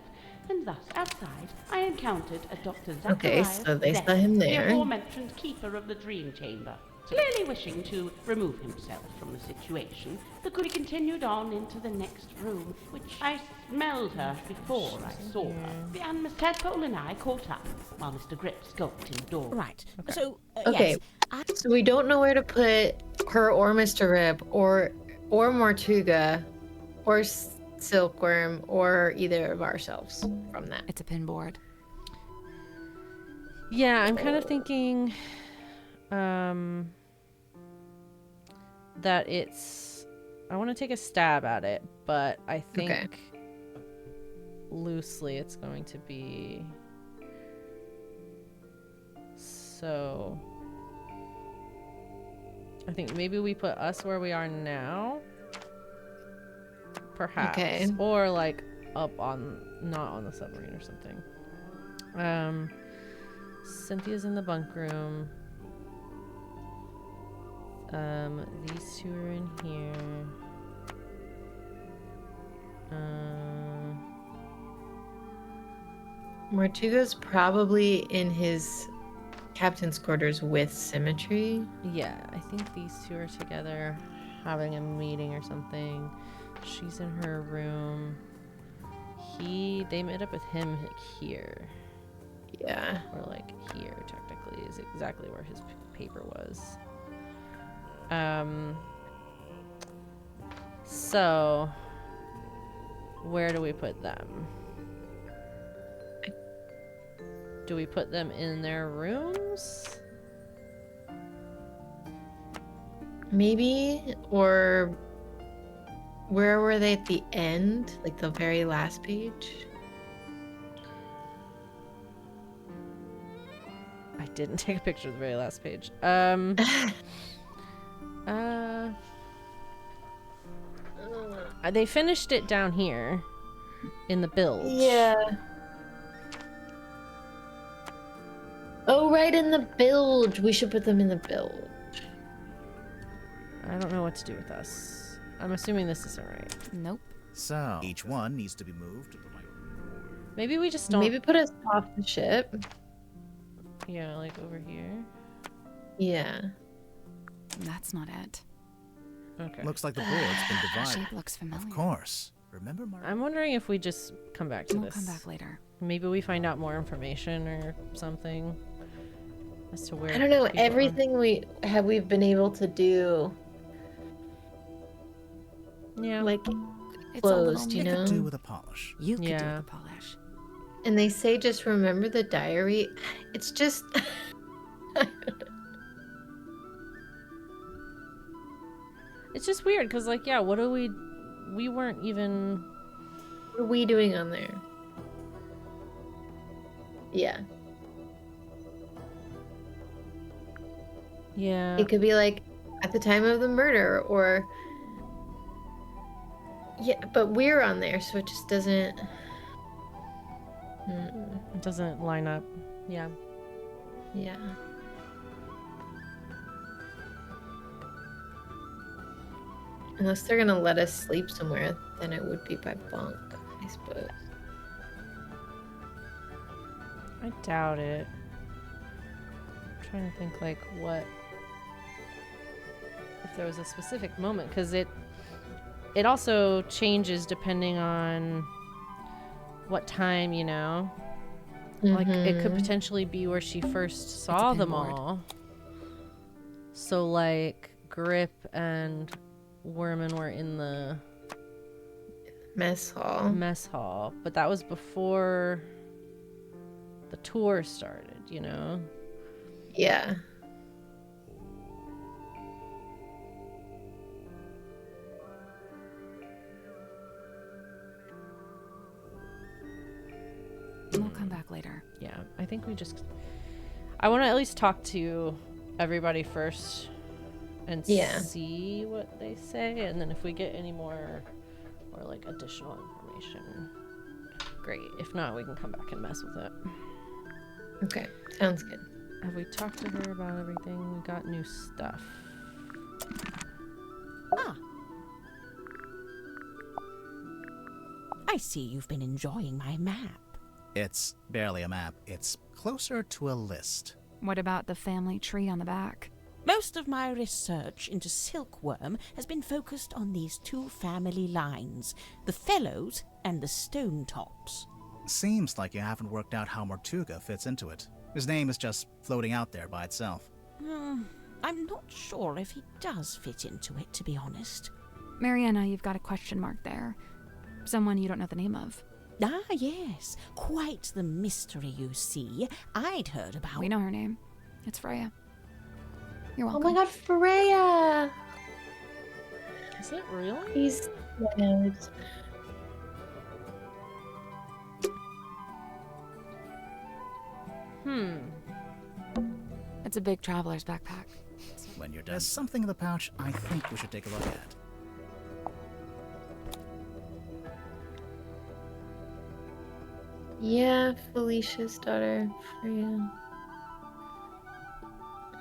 And thus, outside, I encountered a Dr. Okay, Zacharias so they Zek, saw him the there. aforementioned keeper of the Dream Chamber. Clearly wishing to remove himself from the situation, the goody continued on into the next room, which I smelled her before I saw her. The Tadpole and I caught up, while Mr. Grip skulked in the door. Right. So, Okay. yes, So we don't know where to put her or Mr. Rip or Mortuga or Silkworm or either of ourselves from that. It's a pinboard. Yeah, I'm kind of thinking that I want to take a stab at it, but I think Okay. loosely it's going to be so I think maybe we put us where we are now. perhaps. Okay. Or like up on, not on the submarine or something. Cynthia's in the bunk room. These two are in here. Mortuga's probably in his captain's quarters with Symmetry. Yeah, I think these two are together having a meeting or something. She's in her room. They met up with him like here. Yeah. Or like here, technically, is exactly where his paper was. So where do we put them? Do we put them in their rooms? Maybe, or where were they at the end? Like the very last page? I didn't take a picture of the very last page. They finished it down here in the bilge. Yeah. Oh, right, in the bilge. We should put them in the bilge. I don't know what to do with us. I'm assuming this isn't right. Nope. So, each one needs to be moved to the right. Maybe we just don't. Maybe put us off the ship. Yeah, like over here. Yeah. That's not it. Okay. Looks like the board's been The divided. shape looks familiar. Of course. Remember Mark? I'm wondering if we just come back to We'll this. come back later. Maybe we find out more information or something as to where. I don't know. people are. Everything we've been able to do, Yeah. like, It's closed, a you It could know? do with a polish. You could do Yeah. the polish. And they say just remember the diary. It's just. It's just weird because, like, yeah, what do we weren't even. What are we doing on there? Yeah. Yeah. It could be like at the time of the murder or. Yeah, but we're on there, so it just doesn't. It doesn't line up. Yeah. Yeah. Unless they're gonna let us sleep somewhere, then it would be by bunk, I suppose. I doubt it. I'm trying to think, like, what. If there was a specific moment, because it also changes depending on what time, you know? Like, it could potentially be where she first saw them pinboard. all. So, like, Grip and Worman were in the Mess hall. mess hall, but that was before the tour started, you know? Yeah. We'll come back later. Yeah, I think we just. I want to at least talk to everybody first and Yeah. see what they say, and then if we get any more or like additional information, great. If not, we can come back and mess with it. Okay. Sounds good. Have we talked to her about everything? We got new stuff. Ah. I see you've been enjoying my map. It's barely a map. It's closer to a list. What about the family tree on the back? Most of my research into silkworm has been focused on these two family lines, the Fellows and the Stone Tops. Seems like you haven't worked out how Mortuga fits into it. His name is just floating out there by itself. I'm not sure if he does fit into it, to be honest. Mariana, you've got a question mark there. Someone you don't know the name of. Ah, yes. Quite the mystery, you see. I'd heard about... We know her name. It's Freya. You're Oh welcome. my god, Freya! Is it really? He's dead. It's a big traveler's backpack. When you're done, there's something in the pouch I think we should take a look at. Yeah, Felicia's daughter, Freya.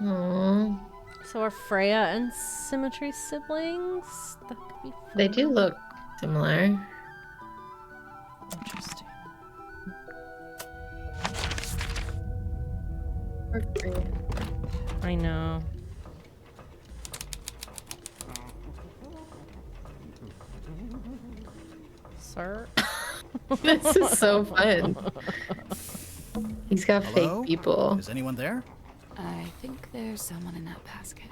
Aww. So are Freya and Symmetry siblings? That could be fun. They do look similar. Interesting. Poor Freya. I know. Sir? This is so fun. He's got Hello? fake people. Is anyone there? I think there's someone in that basket.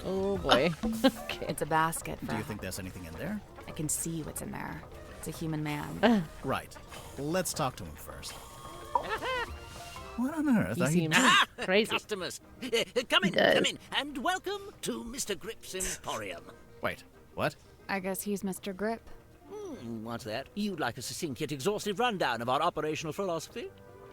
Oh boy. Okay. It's a basket. Do you think there's anything in there? I can see what's in there. It's a human man. Right. Let's talk to him first. What on earth He are you seems doing? crazy. Customers, come in, does. come in, and welcome to Mr. Grip's Emporium. Wait, what? I guess he's Mr. Grip. What's that? You'd like a succinct yet exhaustive rundown of our operational philosophy?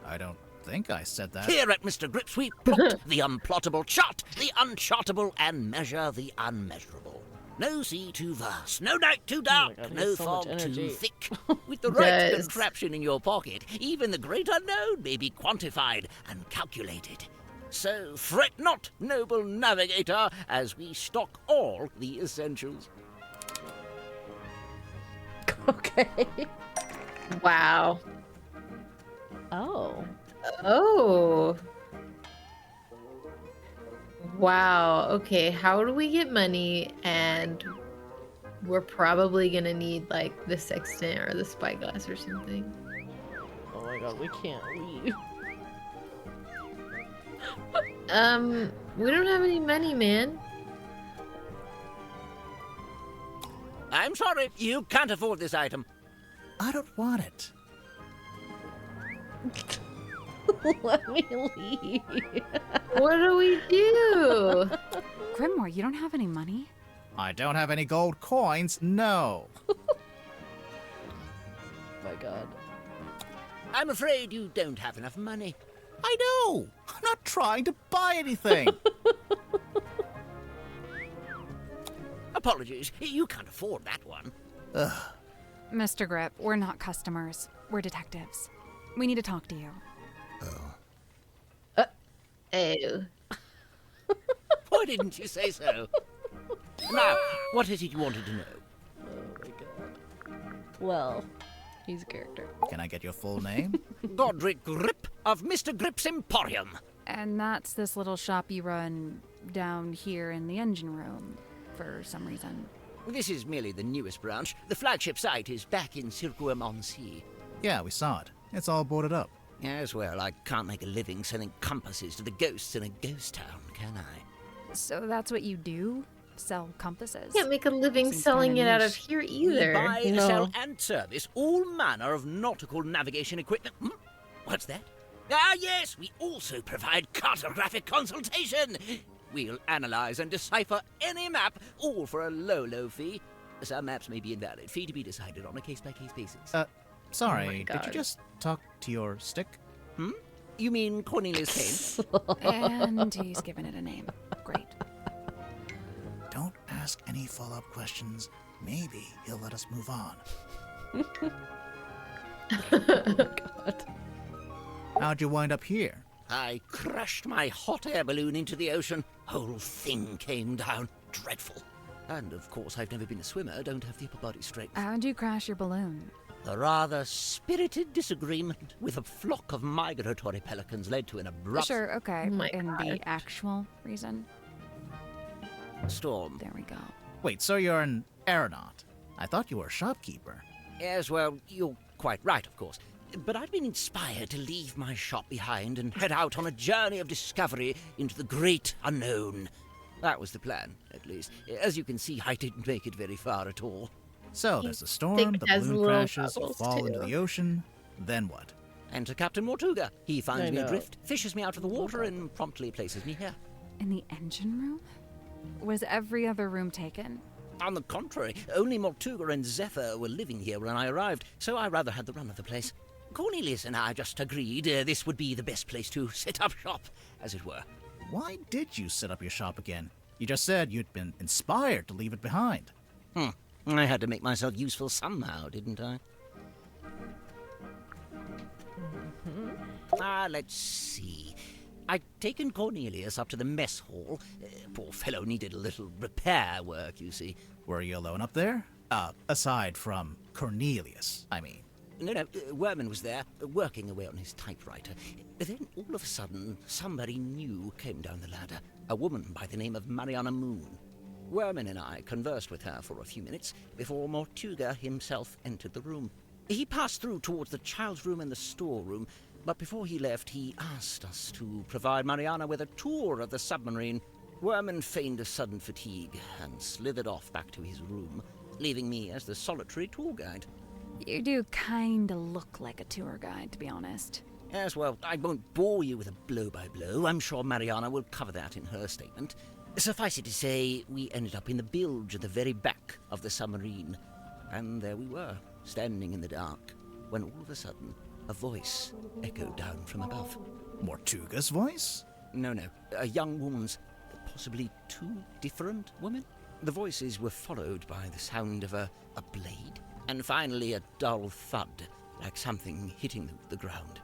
I don't think I said that. Here at Mr. Grip's, we plot the unplottable, chart the unchartable, and measure the unmeasurable. No sea too vast, no night too dark, God, he no has so much fog too energy. thick. With the right Yes. contraption in your pocket, even the great unknown may be quantified and calculated. So fret not, noble navigator, as we stock all the essentials. Okay. Wow. Oh. Oh. Wow. Okay, how do we get money? And we're probably gonna need like the sextant or the spyglass or something. Oh my god, we can't leave. We don't have any money, man. I'm sorry, you can't afford this item. I don't want it. Let me leave. What do we do? Grimoire, you don't have any money? I don't have any gold coins, no. My god. I'm afraid you don't have enough money. I know. I'm not trying to buy anything. Apologies, you can't afford that one. Mr. Grip, we're not customers. We're detectives. We need to talk to you. Oh. Why didn't you say so? Now, what is it you wanted to know? Oh my god. Well, he's a character. Can I get your full name? Godric Grip of Mr. Grip's Emporium. And that's this little shop you run down here in the engine room for some reason. This is merely the newest branch. The flagship site is back in Circuum-on-Sea. Yeah, we saw it. It's all boarded up. As well, I can't make a living selling compasses to the ghosts in a ghost town, can I? So that's what you do? Sell compasses? Can't make a living Seems selling kinda it out of niche. here We either. buy, No. sell, and service all manner of nautical navigation equipment. What's that? Ah, yes, we also provide cartographic consultation. We'll analyze and decipher any map, all for a low, low fee. Some maps may be invalid. Fee to be decided on a case-by-case basis. Sorry, Oh my did God. you just talk to your stick? You mean Cornelius Kane? And he's given it a name. Great. Don't ask any follow-up questions. Maybe he'll let us move on. God. How'd you wind up here? I crashed my hot air balloon into the ocean. Whole thing came down. Dreadful. And of course, I've never been a swimmer, don't have the upper body strength. How'd you crash your balloon? A rather spirited disagreement with a flock of migratory pelicans led to an abrupt Sure, okay. Oh my And God. the actual reason? storm. There we go. Wait, so you're an aeronaut? I thought you were a shopkeeper. Yes, well, you're quite right, of course. But I've been inspired to leave my shop behind and head out on a journey of discovery into the great unknown. That was the plan, at least. As you can see, I didn't make it very far at all. So there's a storm, Stick the has balloon little crashes, you bubbles, fall into too. the ocean. Then what? Enter Captain Mortuga. He finds I me know. adrift, fishes me out of the water, and promptly places me here. In the engine room? Was every other room taken? On the contrary, only Mortuga and Zephyr were living here when I arrived, so I rather had the run of the place. Cornelius and I just agreed this would be the best place to set up shop, as it were. Why did you set up your shop again? You just said you'd been inspired to leave it behind. I had to make myself useful somehow, didn't I? Let's see. I'd taken Cornelius up to the mess hall. Poor fellow needed a little repair work, you see. Were you alone up there? Aside from Cornelius, I mean. No, Worman was there, working away on his typewriter. Then, all of a sudden, somebody new came down the ladder. A woman by the name of Mariana Moon. Worman and I conversed with her for a few minutes before Mortuga himself entered the room. He passed through towards the child's room and the storeroom, but before he left, he asked us to provide Mariana with a tour of the submarine. Worman feigned a sudden fatigue and slithered off back to his room, leaving me as the solitary tour guide. You do kinda look like a tour guide, to be honest. Yes, well, I won't bore you with a blow-by-blow. I'm sure Mariana will cover that in her statement. Suffice it to say, we ended up in the bilge at the very back of the submarine. And there we were, standing in the dark, when all of a sudden, a voice echoed down from above. Mortuga's voice? No, a young woman's, possibly two different women. The voices were followed by the sound of a blade, and finally a dull thud, like something hitting the ground.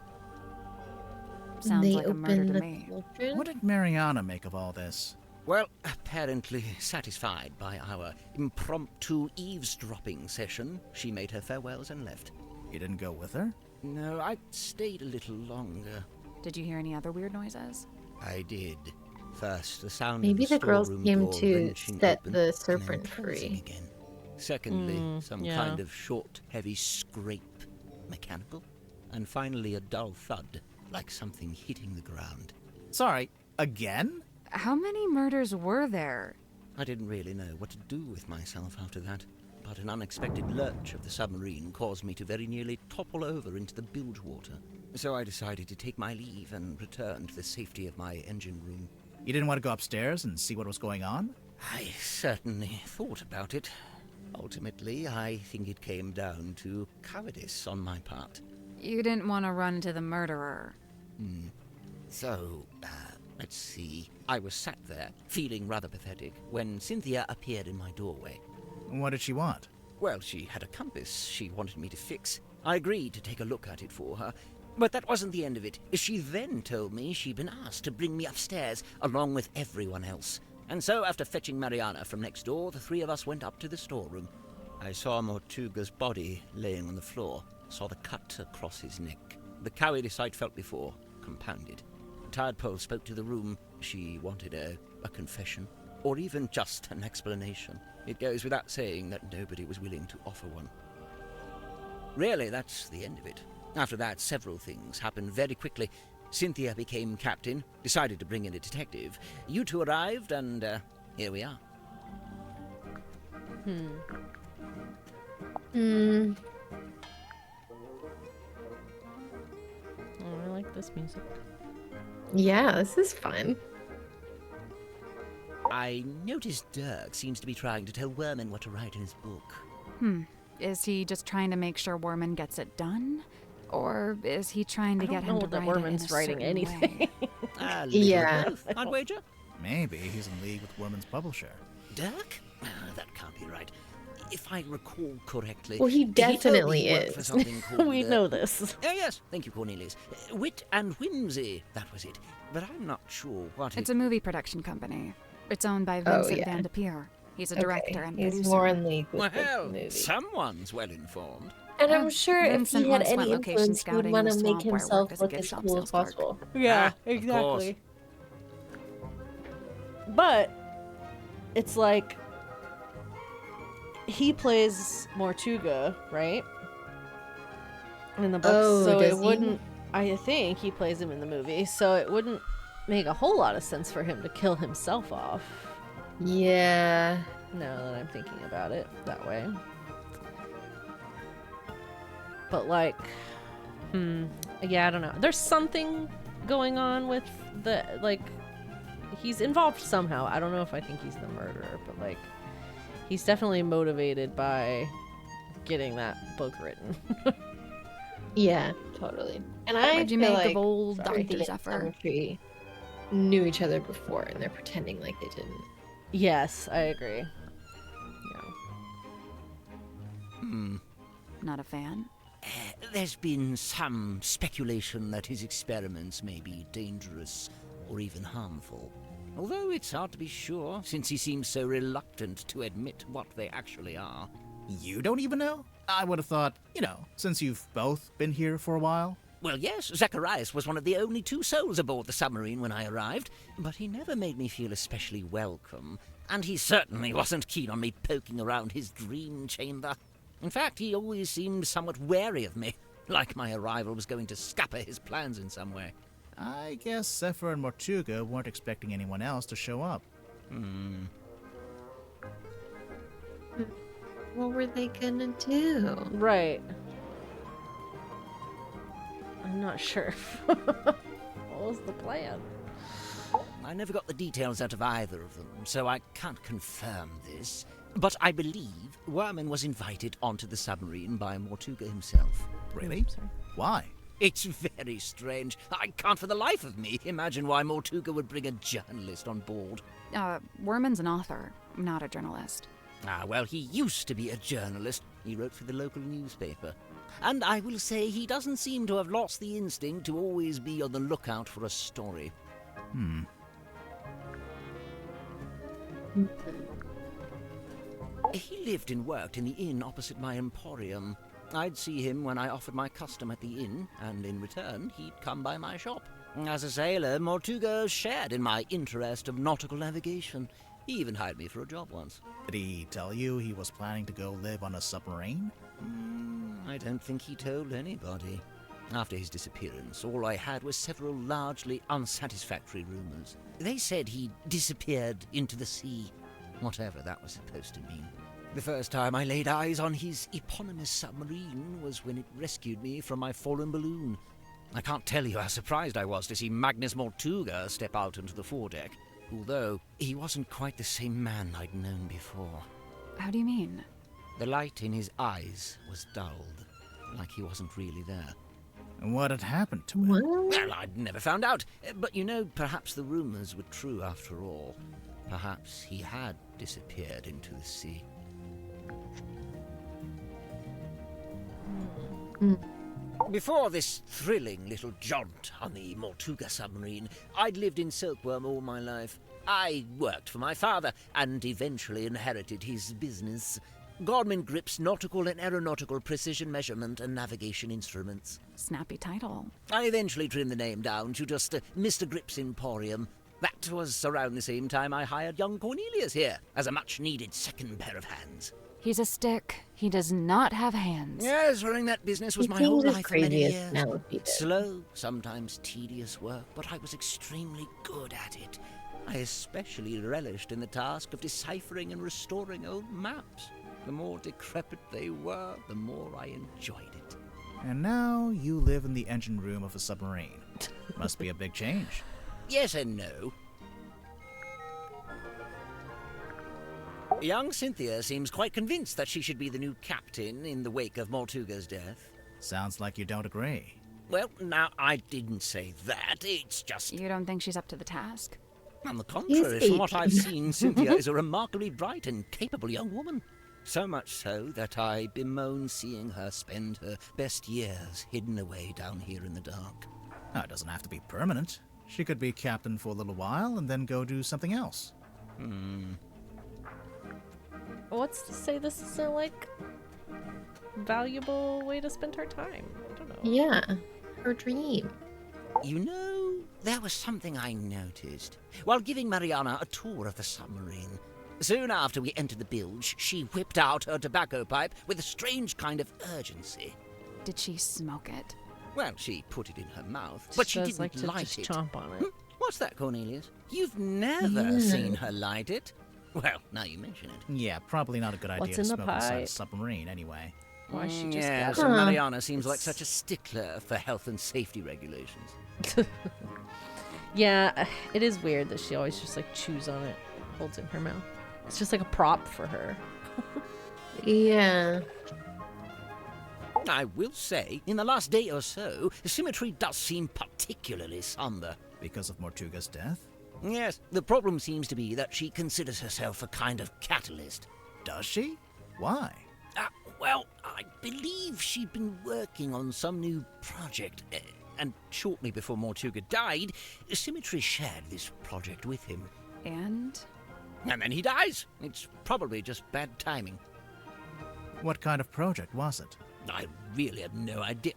Sounds like a murder to me. What did Mariana make of all this? Well, apparently satisfied by our impromptu eavesdropping session, she made her farewells and left. You didn't go with her? No, I stayed a little longer. Did you hear any other weird noises? I did. First, the sound Maybe of the the girls storeroom came door to wrenching set open the and serpent then closing free. again. Secondly, some yeah. kind of short, heavy scrape, mechanical. And finally, a dull thud, like something hitting the ground. Sorry, again? How many murders were there? I didn't really know what to do with myself after that, but an unexpected lurch of the submarine caused me to very nearly topple over into the bilge water. So I decided to take my leave and return to the safety of my engine room. You didn't want to go upstairs and see what was going on? I certainly thought about it. Ultimately, I think it came down to cowardice on my part. You didn't want to run into the murderer. So, let's see. I was sat there, feeling rather pathetic, when Cynthia appeared in my doorway. What did she want? Well, she had a compass she wanted me to fix. I agreed to take a look at it for her. But that wasn't the end of it. She then told me she'd been asked to bring me upstairs, along with everyone else. And so, after fetching Mariana from next door, the three of us went up to the storeroom. I saw Mortuga's body laying on the floor, saw the cut across his neck. The cowardice I'd felt before, compounded. Tadpole spoke to the room. She wanted a confession, or even just an explanation. It goes without saying that nobody was willing to offer one. Really, that's the end of it. After that, several things happened very quickly. Cynthia became captain, decided to bring in a detective. You two arrived, and here we are. Oh, I like this music. Yeah, this is fun. I noticed Dirk seems to be trying to tell Worman what to write in his book. Is he just trying to make sure Worman gets it done? Or is he trying to get him to that write it in Worman's a writing certain anything. way? A little Yeah. of both, I'd wager. Maybe he's in league with Worman's publisher. Dirk? That can't be right. If I recall correctly... Well, he told me definitely he worked for is. something called, We know this. Oh, yes. Thank you, Cornelius. Wit and Whimsy. That was it. But I'm not sure what It's it... a movie production company. It's owned by Oh, Vincent yeah. Van de Peer. He's a director and He's producer. more in league with Well, the movie. someone's well-informed. And I'm sure if Vincent he had once went any location influence, he would scouting want in to the make swamp where I himself worked as a look gift as shop cool as sales clerk. possible. Yeah, Ah, of course. But it's like he plays Mortuga, right? In the book, Oh, so does it he? wouldn't. I think he plays him in the movie, so it wouldn't make a whole lot of sense for him to kill himself off. Yeah. Now that I'm thinking about it that way. But like, yeah, I don't know. There's something going on with the, like, he's involved somehow. I don't know if I think he's the murderer, but like, he's definitely motivated by getting that book written. Yeah, totally. And I What'd you feel make like of old Cynthia Dr. and Zephyr? Summertree knew each other before, and they're pretending like they didn't. Yes, I agree. Yeah. Not a fan? There's been some speculation that his experiments may be dangerous or even harmful. Although it's hard to be sure, since he seems so reluctant to admit what they actually are. You don't even know? I would have thought, since you've both been here for a while. Well, yes, Zacharias was one of the only 2 souls aboard the submarine when I arrived, but he never made me feel especially welcome, and he certainly wasn't keen on me poking around his dream chamber. In fact, he always seemed somewhat wary of me, like my arrival was going to scupper his plans in some way. I guess Zephyr and Mortuga weren't expecting anyone else to show up. What were they gonna do? Right. I'm not sure. What was the plan? I never got the details out of either of them, so I can't confirm this. But I believe Werman was invited onto the submarine by Mortuga himself. Really? Sorry. Why? It's very strange. I can't for the life of me imagine why Mortuga would bring a journalist on board. Werman's an author, not a journalist. Well, he used to be a journalist. He wrote for the local newspaper. And I will say he doesn't seem to have lost the instinct to always be on the lookout for a story. He lived and worked in the inn opposite my emporium. I'd see him when I offered my custom at the inn, and in return, he'd come by my shop. As a sailor, Mortuga shared in my interest of nautical navigation. He even hired me for a job once. Did he tell you he was planning to go live on a submarine? I don't think he told anybody. After his disappearance, all I had was several largely unsatisfactory rumors. They said he disappeared into the sea, whatever that was supposed to mean. The first time I laid eyes on his eponymous submarine was when it rescued me from my fallen balloon. I can't tell you how surprised I was to see Magnus Mortuga step out into the foredeck, although he wasn't quite the same man I'd known before. How do you mean? The light in his eyes was dulled, like he wasn't really there. And what had happened to him? Well, I'd never found out, but perhaps the rumors were true after all. Perhaps he had disappeared into the sea. Before this thrilling little jaunt on the Mortuga submarine, I'd lived in Silkworm all my life. I worked for my father and eventually inherited his business. Godman Grip's nautical and aeronautical precision measurement and navigation instruments. Snappy title. I eventually trimmed the name down to just Mr. Grip's Emporium. That was around the same time I hired young Cornelius here as a much-needed second pair of hands. He's a stick. He does not have hands. Yes, running that business was my whole life for many years. Slow, sometimes tedious work, but I was extremely good at it. I especially relished in the task of deciphering and restoring old maps. The more decrepit they were, the more I enjoyed it. And now you live in the engine room of a submarine. Must be a big change. Yes and no. Young Cynthia seems quite convinced that she should be the new captain in the wake of Mortuga's death. Sounds like you don't agree. Well, now, I didn't say that. It's just... You don't think she's up to the task? On the contrary, from what I've seen, Cynthia is a remarkably bright and capable young woman. So much so that I bemoan seeing her spend her best years hidden away down here in the dark. Oh, it doesn't have to be permanent. She could be captain for a little while and then go do something else. What's to say this isn't like valuable way to spend her time? I don't know. Yeah, her dream. There was something I noticed while giving Mariana a tour of the submarine. Soon after we entered the bilge, she whipped out her tobacco pipe with a strange kind of urgency. Did she smoke it? Well, she put it in her mouth, but she didn't like to light just it. chomp on it. What's that, Cornelius? You've never seen her light it? Well, now you mention it. Yeah, probably not a good idea What's to in the smoke inside a pipe? submarine anyway. Why she just Yeah, got so it? Mariana seems like such a stickler for health and safety regulations. Yeah, it is weird that she always just like chews on it, holds it in her mouth. It's just like a prop for her. Yeah. I will say, in the last day or so, the symmetry does seem particularly somber. Because of Mortuga's death? Yes, the problem seems to be that she considers herself a kind of catalyst. Does she? Why? Well, I believe she'd been working on some new project, and shortly before Mortuga died, Symmetry shared this project with him. And? And then he dies. It's probably just bad timing. What kind of project was it? I really have no idea.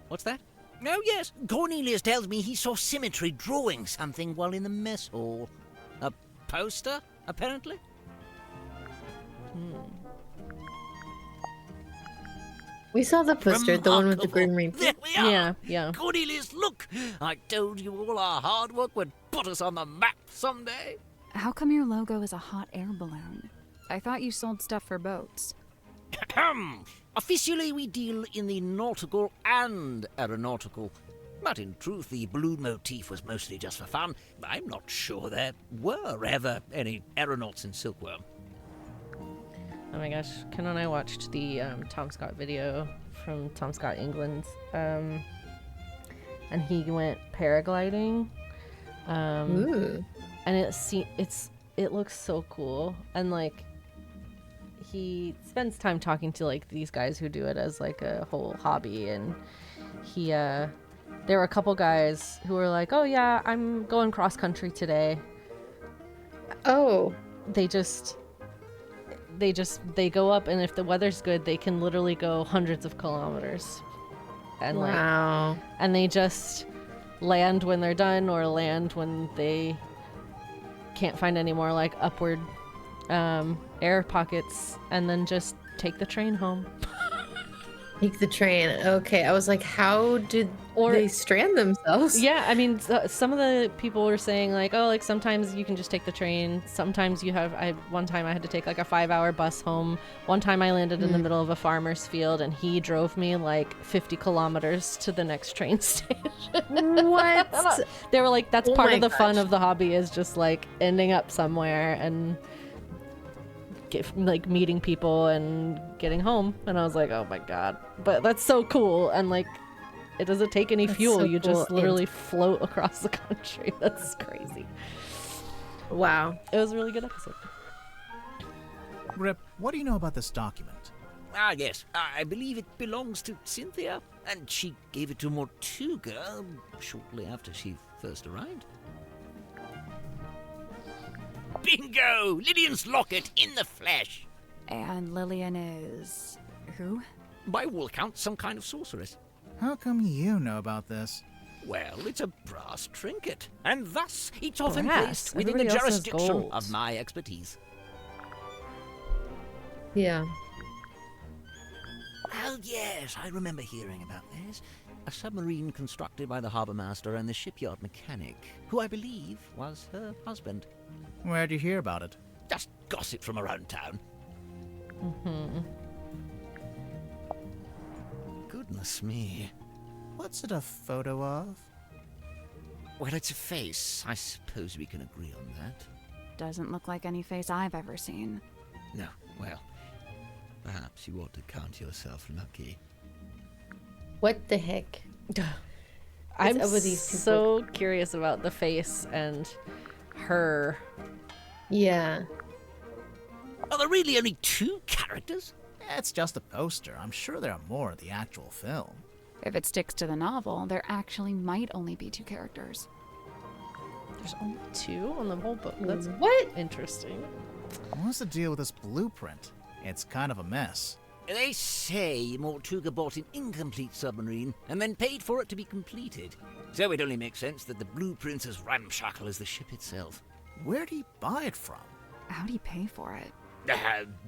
What's that? Oh, yes. Cornelius tells me he saw Symmetry drawing something while in the mess hall. A poster, apparently? We saw the poster, the one with the Grim Reaper. There we are. Yeah, yeah. Cornelius, look! I told you all our hard work would put us on the map someday. How come your logo is a hot air balloon? I thought you sold stuff for boats. Officially, we deal in the nautical and aeronautical. But in truth, the balloon motif was mostly just for fun. I'm not sure there were ever any aeronauts in Silkworm. Oh my gosh, Ken and I watched the Tom Scott video from Tom Scott England, and he went paragliding, Ooh. and it looks so cool, and like he spends time talking to like these guys who do it as like a whole hobby, and he there were a couple guys who were like, oh yeah, I'm going cross country today. Oh. They go up, and if the weather's good, they can literally go hundreds of kilometers. And Wow. and they just land when they're done, or land when they can't find any more like upward air pockets, and then just take the train home. Take the train. Okay, I was like, how did they strand themselves? Yeah, I mean, some of the people were saying like, oh, like sometimes you can just take the train. Sometimes you have. One time I had to take like a 5-hour bus home. One time I landed in the middle of a farmer's field, and he drove me like 50 kilometers to the next train station. What? They were like, that's Oh part my of the fun gosh. of the hobby, is just like ending up somewhere and like meeting people and getting home. And I was like, oh my god, but that's so cool. And like, it doesn't take any That's fuel. so You cool. just literally float across the country. That's crazy. Wow. It was a really good episode. Rip, what do you know about this document? Ah, yes. I believe it belongs to Cynthia, and she gave it to Mortuga shortly after she first arrived. Bingo! Lillian's locket in the flesh! And Lillian is... who? By all accounts, some kind of sorceress. How come you know about this? Well, it's a brass trinket, and thus it's often Brass? placed within the Everybody else has jurisdiction gold. of my expertise. Yeah. Well, yes, I remember hearing about this. A submarine constructed by the harbour master and the shipyard mechanic, who I believe was her husband. Where'd you hear about it? Just gossip from around town. Goodness me. What's it a photo of? Well, it's a face. I suppose we can agree on that. Doesn't look like any face I've ever seen. No, well, perhaps you ought to count yourself lucky. What the heck? I'm up with these people? so curious about the face and her. Yeah. Are there really only 2 characters? It's just a poster. I'm sure there are more in the actual film. If it sticks to the novel, there actually might only be 2 characters. There's only 2 on the whole book. That's What? interesting. What's the deal with this blueprint? It's kind of a mess. They say Mortuga bought an incomplete submarine and then paid for it to be completed. So it only makes sense that the blueprint's as ramshackle as the ship itself. Where'd he buy it from? How'd he pay for it?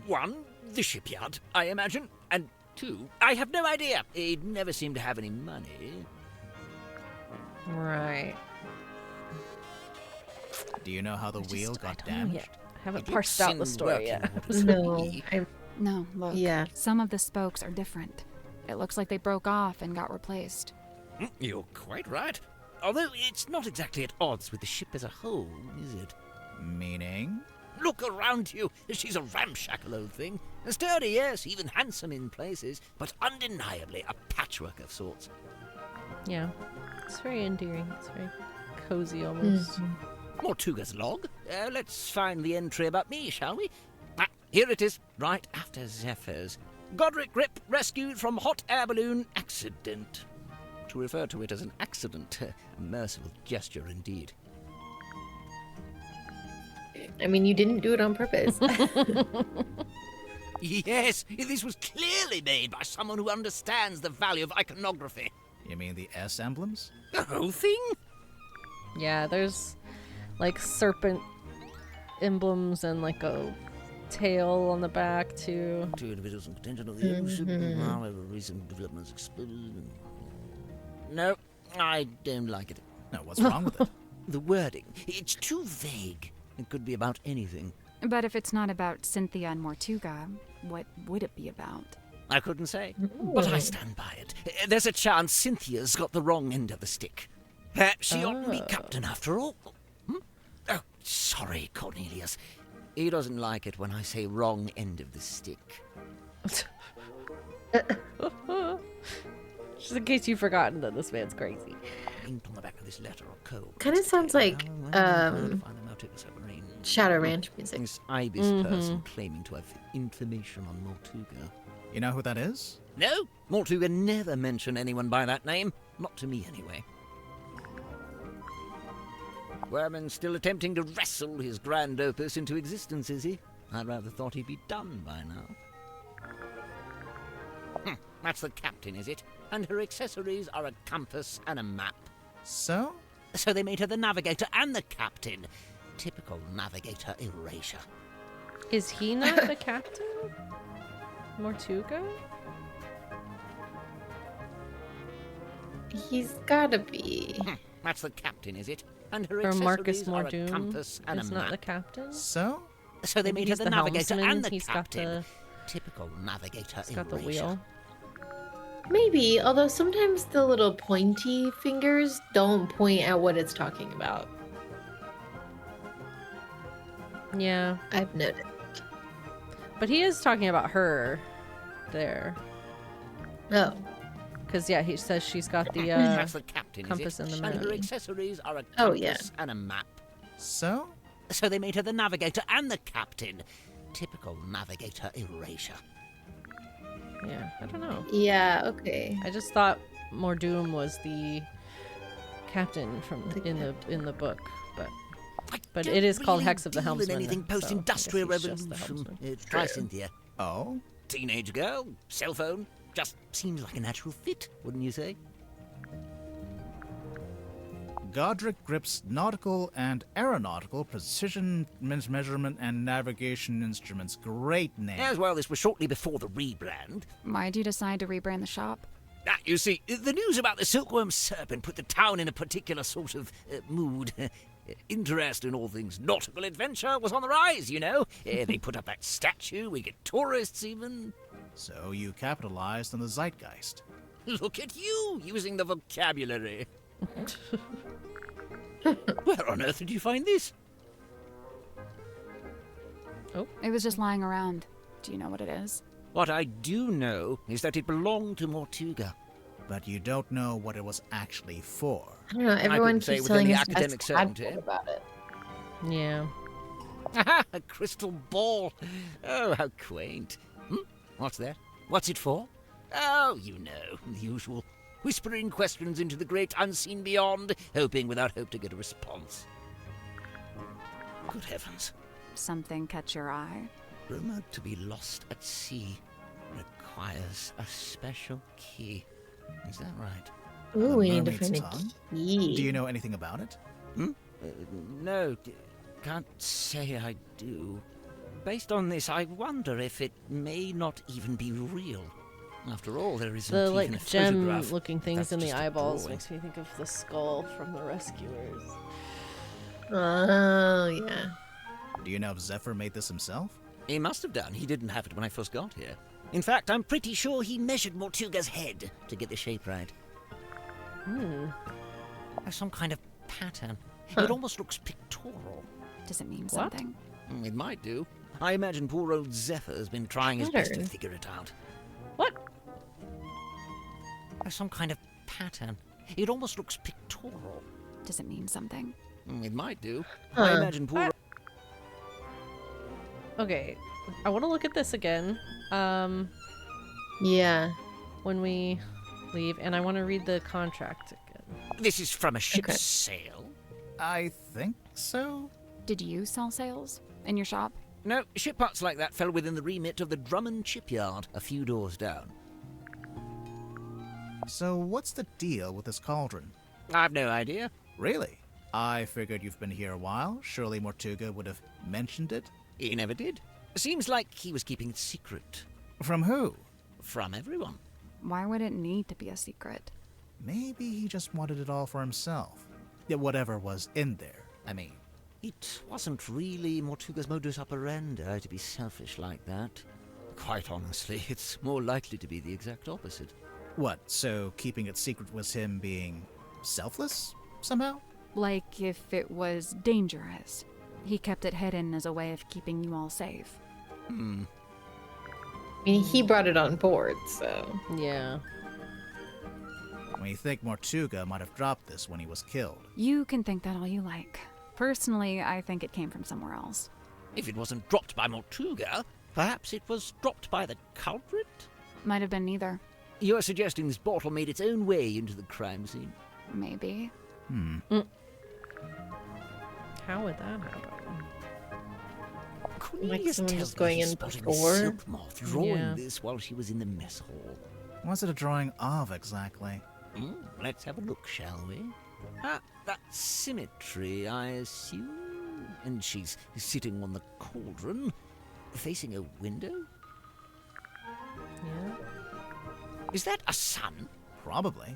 1, the shipyard, I imagine. And 2, I have no idea. He'd never seemed to have any money. Right. Do you know how the wheel got I don't know damaged? yet. I haven't It parsed looks out the in story working yet. order. No. I'm, No, look. Yeah. Some of the spokes are different. It looks like they broke off and got replaced. You're quite right. Although it's not exactly at odds with the ship as a whole, is it? Meaning? Look around you. She's a ramshackle old thing. Sturdy, yes, even handsome in places, but undeniably a patchwork of sorts. Yeah. It's very endearing. It's very cozy almost. Mortuga's log. Let's find the entry about me, shall we? Ah, here it is, right after Zephyr's. Godric Grip rescued from hot air balloon accident. To refer to it as an accident, a merciful gesture indeed. I mean, you didn't do it on purpose. Yes, this was clearly made by someone who understands the value of iconography. You mean the S emblems? The whole thing? Yeah, there's like serpent emblems and like a tail on the back too. Two individuals in contention of the ownership, however, recent developments exposed. No, I don't like it. No, what's wrong with it? The wording, it's too vague. It could be about anything. But if it's not about Cynthia and Mortuga, what would it be about? I couldn't say, but I stand by it. There's a chance Cynthia's got the wrong end of the stick. Perhaps she ought to be captain after all. Oh, sorry, Cornelius. He doesn't like it when I say wrong end of the stick. Just in case you've forgotten that this man's crazy. Ink on the back of this letter or cold. Kind of sounds like Shadow Ranch music. This ibis person claiming to have information on Mortuga. You know who that is? No, Mortuga never mentioned anyone by that name. Not to me, anyway. Werman's still attempting to wrestle his grand opus into existence, is he? I rather thought he'd be done by now. That's the captain, is it? And her accessories are a compass and a map. So? So they made her the navigator and the captain. Typical navigator erasure. Is he not the captain? Mortuga? He's gotta be. That's the captain, is it? And her Or Marcus accessories are a Mordoon compass and is a not map. the captain? So? So they made her He's the navigator helmsman, and the he's captain. got Typical navigator he's got the erasure. wheel. Maybe, although sometimes the little pointy fingers don't point at what it's talking about. Yeah. I've noticed. But he is talking about her there. Oh. Because, yeah, he says she's got the That's the captain, compass is it? and the And her map. accessories are a compass Oh, yeah. and a map. So? So they made her the navigator and the captain. Typical navigator erasure. Yeah, I don't know. Yeah, okay. I just thought Mordoon was the captain from in the book, but it is called Hex of the Helmsman. Anything so I post-industrial guess he's just the revolution. helmsman. Try Cynthia. Oh? Teenage girl, cell phone. Just seems like a natural fit, wouldn't you say? Godric Grip's nautical and aeronautical precision measurement and navigation instruments. Great name. As well, this was shortly before the rebrand. Why'd you decide to rebrand the shop? You see, the news about the silkworm serpent put the town in a particular sort of mood. Interest in all things nautical adventure was on the rise, you know. They put up that statue, we get tourists even. So you capitalized on the zeitgeist. Look at you, using the vocabulary. Where on earth did you find this? It was just lying around. Do you know what it is? What I do know is that it belonged to Mortuga. But you don't know what it was actually for. I don't know, everyone couldn't say keeps with telling any us academic that's certainty. bad about it. Yeah. A crystal ball. Oh, how quaint. What's that? What's it for? Oh, you know, the usual. Whispering questions into the great unseen beyond, hoping without hope to get a response. Good heavens. Something catch your eye? Rumored to be lost at sea requires a special key. Is that right? Ooh, The we need to mermaid's find a tongue? key. Do you know anything about it? No, can't say I do. Based on this, I wonder if it may not even be real. After all, there isn't The even a like photograph. gem-looking things That's in the just a eyeballs drawing. makes me think of the skull from the Rescuers. Oh, yeah. Do you know if Zephyr made this himself? He must have done. He didn't have it when I first got here. In fact, I'm pretty sure he measured Mortuga's head to get the shape right. There's some kind of pattern. It almost looks pictorial. Does it mean something? It might do. I imagine poor old Zephyr's been trying his best to Pattern? figure it out. What? There's some kind of pattern. It almost looks pictorial. Does it mean something? It might do. I imagine poor... Okay, I want to look at this again. Yeah. when we leave, and I want to read the contract again. This is from a ship's Okay. sail? I think so? Did you sell sails in your shop? No, ship parts like that fell within the remit of the Drummond shipyard, a few doors down. So what's the deal with this cauldron? I've no idea. Really? I figured you've been here a while. Surely Mortuga would have mentioned it? He never did. Seems like he was keeping it secret. From who? From everyone. Why would it need to be a secret? Maybe he just wanted it all for himself. Yeah, whatever was in there, I mean. It wasn't really Mortuga's modus operandi to be selfish like that. Quite honestly, it's more likely to be the exact opposite. What, so keeping it secret was him being selfless, somehow? Like if it was dangerous. He kept it hidden as a way of keeping you all safe. I mean, he brought it on board, so. Yeah. We think Mortuga might have dropped this when he was killed. You can think that all you like. Personally, I think it came from somewhere else. If it wasn't dropped by Mortuga, perhaps it was dropped by the culprit? Might have been neither. You're suggesting this bottle made its own way into the crime scene? Maybe. How would that happen? Cornelius someone tells just going me he in spotted a before? silk moth drawing Yeah. this while she was in the mess hall. What's it a drawing of, exactly? Let's have a look, shall we? Ah, that symmetry, I assume. And she's sitting on the cauldron, facing a window? Yeah. Is that a sun? Probably.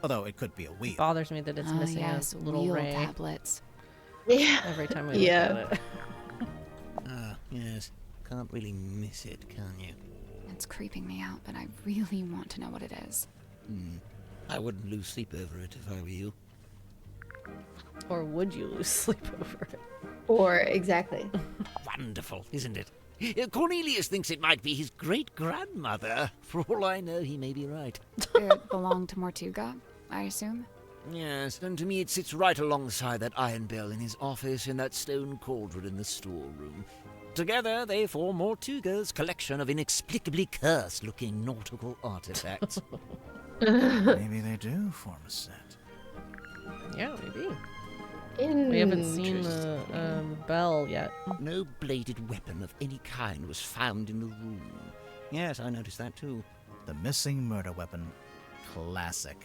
Although it could be a wheel. Bothers me that it's missing yes, a little wheel ray tablets. Yeah. every time we look Yeah. at it. Ah, yes. Can't really miss it, can you? It's creeping me out, but I really want to know what it is. I wouldn't lose sleep over it if I were you. Or would you lose sleep over it? Or, exactly. Wonderful, isn't it? Cornelius thinks it might be his great-grandmother. For all I know, he may be right. It belonged to Mortuga, I assume? Yes, and to me it sits right alongside that iron bell in his office and that stone cauldron in the storeroom. Together, they form Mortuga's collection of inexplicably cursed-looking nautical artifacts. Maybe they do form a set. Yeah, maybe. We haven't seen Interesting. the bell yet. No bladed weapon of any kind was found in the room. Yes, I noticed that too. The missing murder weapon. Classic.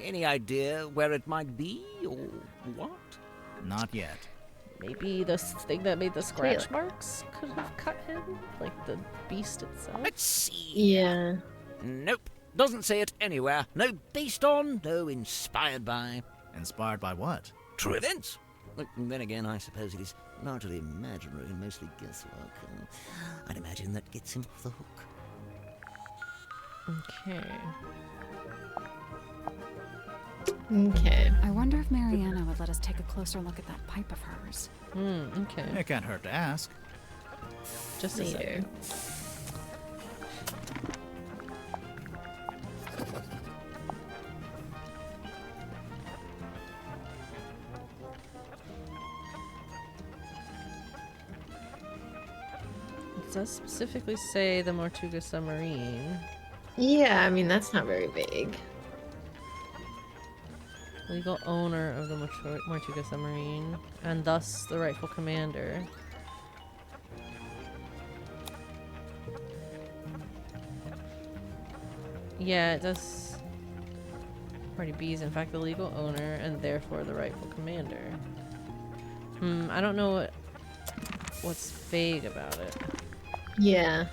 Any idea where it might be, or what? Not yet. Maybe this thing that made the scratch marks could have cut him? Like the beast itself? Let's see. Yeah. Nope. Doesn't say it anywhere. No based on, no inspired by. Inspired by what? True events. Look, then again, I suppose it is largely imaginary and mostly guesswork. I'd imagine that gets him off the hook. Okay. Okay. I wonder if Mariana would let us take a closer look at that pipe of hers. Okay. It can't hurt to ask. Just a Later. second. It does specifically say the Mortuga submarine. Yeah, I mean, that's not very vague. Legal owner of the Mortuga submarine, and thus the rightful commander. Yeah, it does. Party B is in fact the legal owner, and therefore the rightful commander. I don't know what's vague about it. Yeah.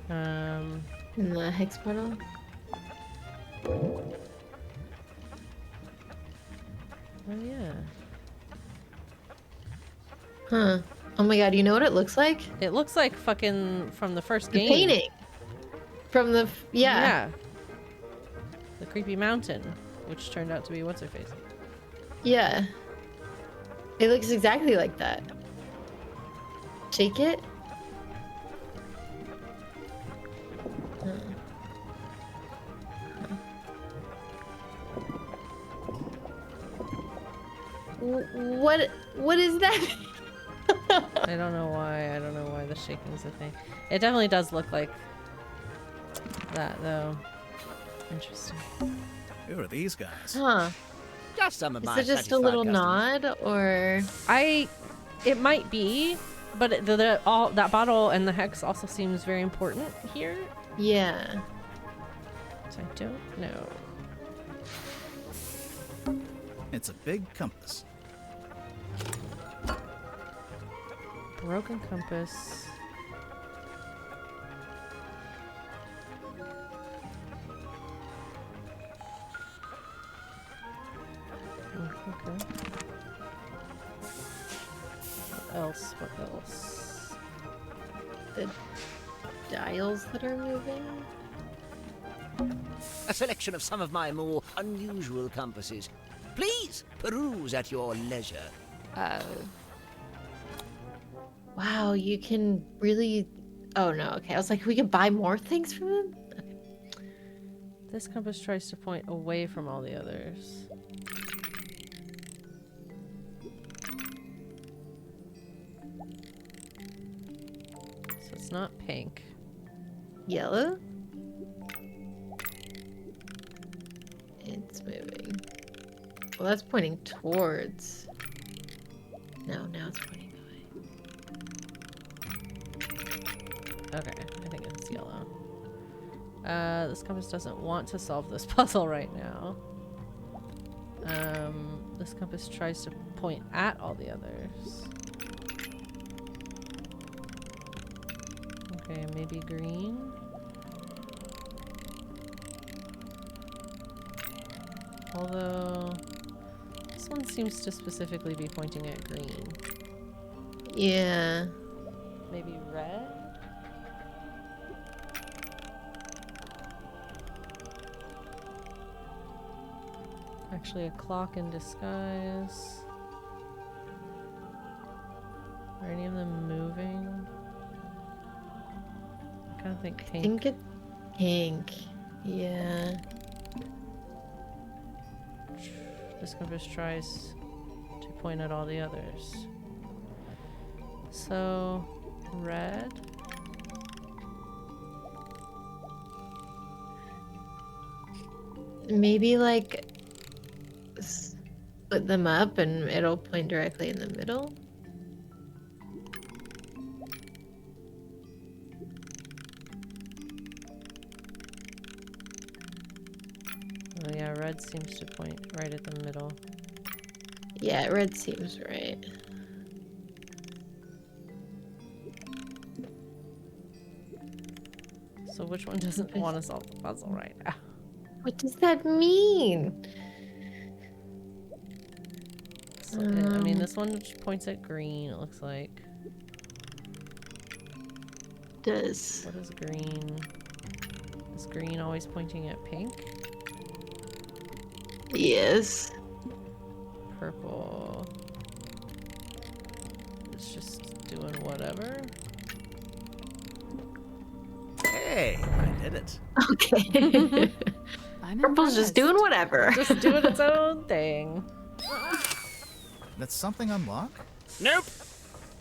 Um, In the hex portal? oh yeah. Huh. Oh my god, you know what it looks like? It looks like fucking from the first The game. painting. From the... Yeah. The creepy mountain, which turned out to be what's her face. Yeah. It looks exactly like that. Shake it. What is that? I don't know why. I don't know why the shaking's a thing. It definitely does look like that, though. Interesting. Who are these guys? Huh. Just some of Is my it just a satisfied little customers. nod, or It might be, but all that bottle and the hex also seems very important here. yeah? So I don't know. It's a big compass. Broken compass. Okay. What else? What else? The dials that are moving. A selection of some of my more unusual compasses. Please peruse at your leisure. Wow, you can really. Oh no. Okay, I was like, we can buy more things from him. This compass tries to point away from all the others. So it's not pink. Yellow. It's moving. Well, that's pointing towards. No, now it's pointing away. Okay, I think it's yellow. This compass doesn't want to solve this puzzle right now. This compass tries to point at all the others. Okay, maybe green. Although, this one seems to specifically be pointing at green. Yeah. Maybe red? Actually, a clock in disguise. Are any of them moving? I kind of think I pink. think it's pink. Yeah. This compass tries to point at all the others. So, red. Maybe like split them up and it'll point directly in the middle. Oh yeah, red seems to point right at the middle. Yeah, red seems right. So which one doesn't want to solve the puzzle right now? What does that mean? So, I mean, this one points at green, it looks like. Does. What is green? Is green always pointing at pink? Yes. Purple. It's just doing whatever. Hey, I did it. Okay. I'm Purple's just doing whatever. Just doing its own thing. Did something unlock? Nope.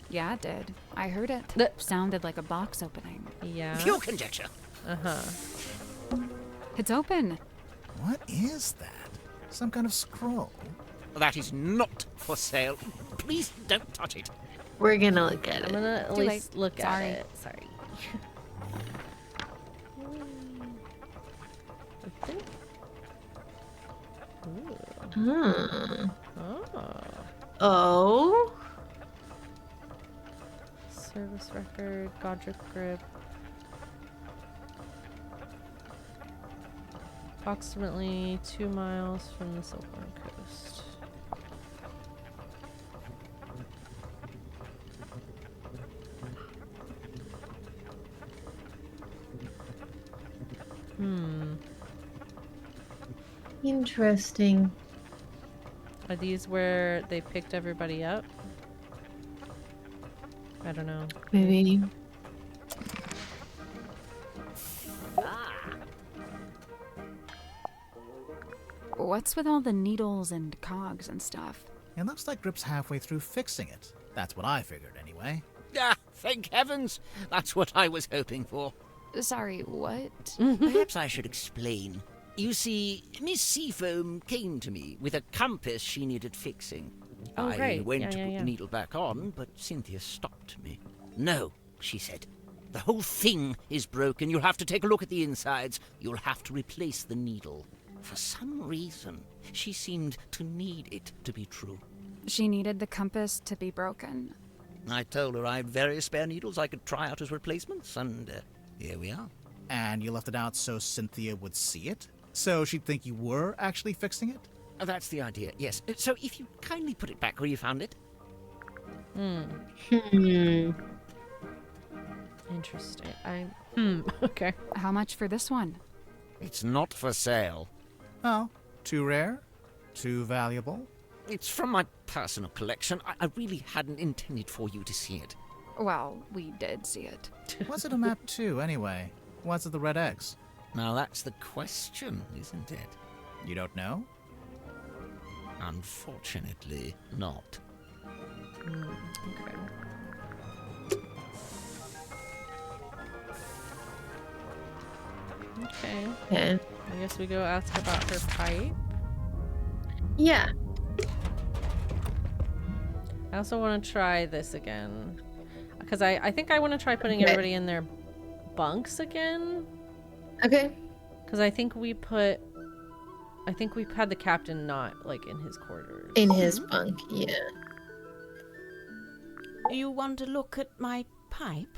Yeah, it did. I heard it. Sounded like a box opening. Yeah. Pure conjecture. Uh-huh. It's open. What is that? Some kind of scroll? That is not for sale. Please don't touch it. We're gonna look at I'm it. gonna at Too least late. look Sorry. at it. Sorry. I think. Ooh. Hmm. Oh. Oh. Service record, Godric grip. Approximately 2 miles from the Silkworm Coast. Interesting. Are these where they picked everybody up? I don't know. Maybe. What's with all the needles and cogs and stuff? It looks like Grip's halfway through fixing it. That's what I figured, anyway. Ah, thank heavens. That's what I was hoping for. Sorry, what? Perhaps I should explain. You see, Miss Seafoam came to me with a compass she needed fixing. Oh, I great. went Yeah, to yeah, put yeah. the needle back on, but Cynthia stopped me. No, she said. The whole thing is broken. You'll have to take a look at the insides. You'll have to replace the needle. For some reason, she seemed to need it to be true. She needed the compass to be broken. I told her I had various spare needles I could try out as replacements, and here we are. And you left it out so Cynthia would see it? So she'd think you were actually fixing it? That's the idea, yes. So if you kindly put it back where you found it. Interesting. Okay. How much for this one? It's not for sale. Oh, too rare? Too valuable? It's from my personal collection. I really hadn't intended for you to see it. Well, we did see it. What's it a map to, anyway? What's it the red eggs? Now that's the question, isn't it? You don't know? Unfortunately, not. Okay. Okay. Okay. I guess we go ask about her pipe. Yeah. I also want to try this again. Because I think I want to try putting Okay. everybody in their bunks again. Okay. Because I think we had the captain not, like, in his quarters. In his bunk, yeah. You want to look at my pipe?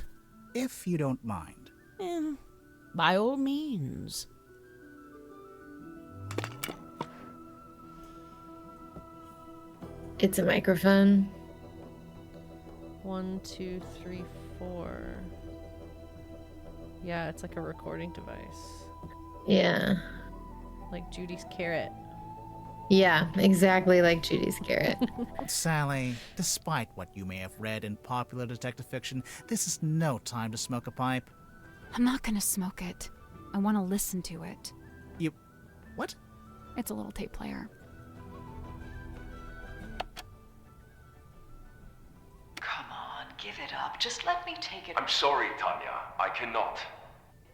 If you don't mind. By all means. It's a microphone. 1, 2, 3, 4. Yeah, it's like a recording device. Yeah. Like Judy's carrot. Yeah, exactly like Judy's carrot. Sally, despite what you may have read in popular detective fiction, this is no time to smoke a pipe. I'm not gonna smoke it. I want to listen to it. You... what? It's a little tape player. Come on, give it up. Just let me take it. I'm sorry, Tanya. I cannot.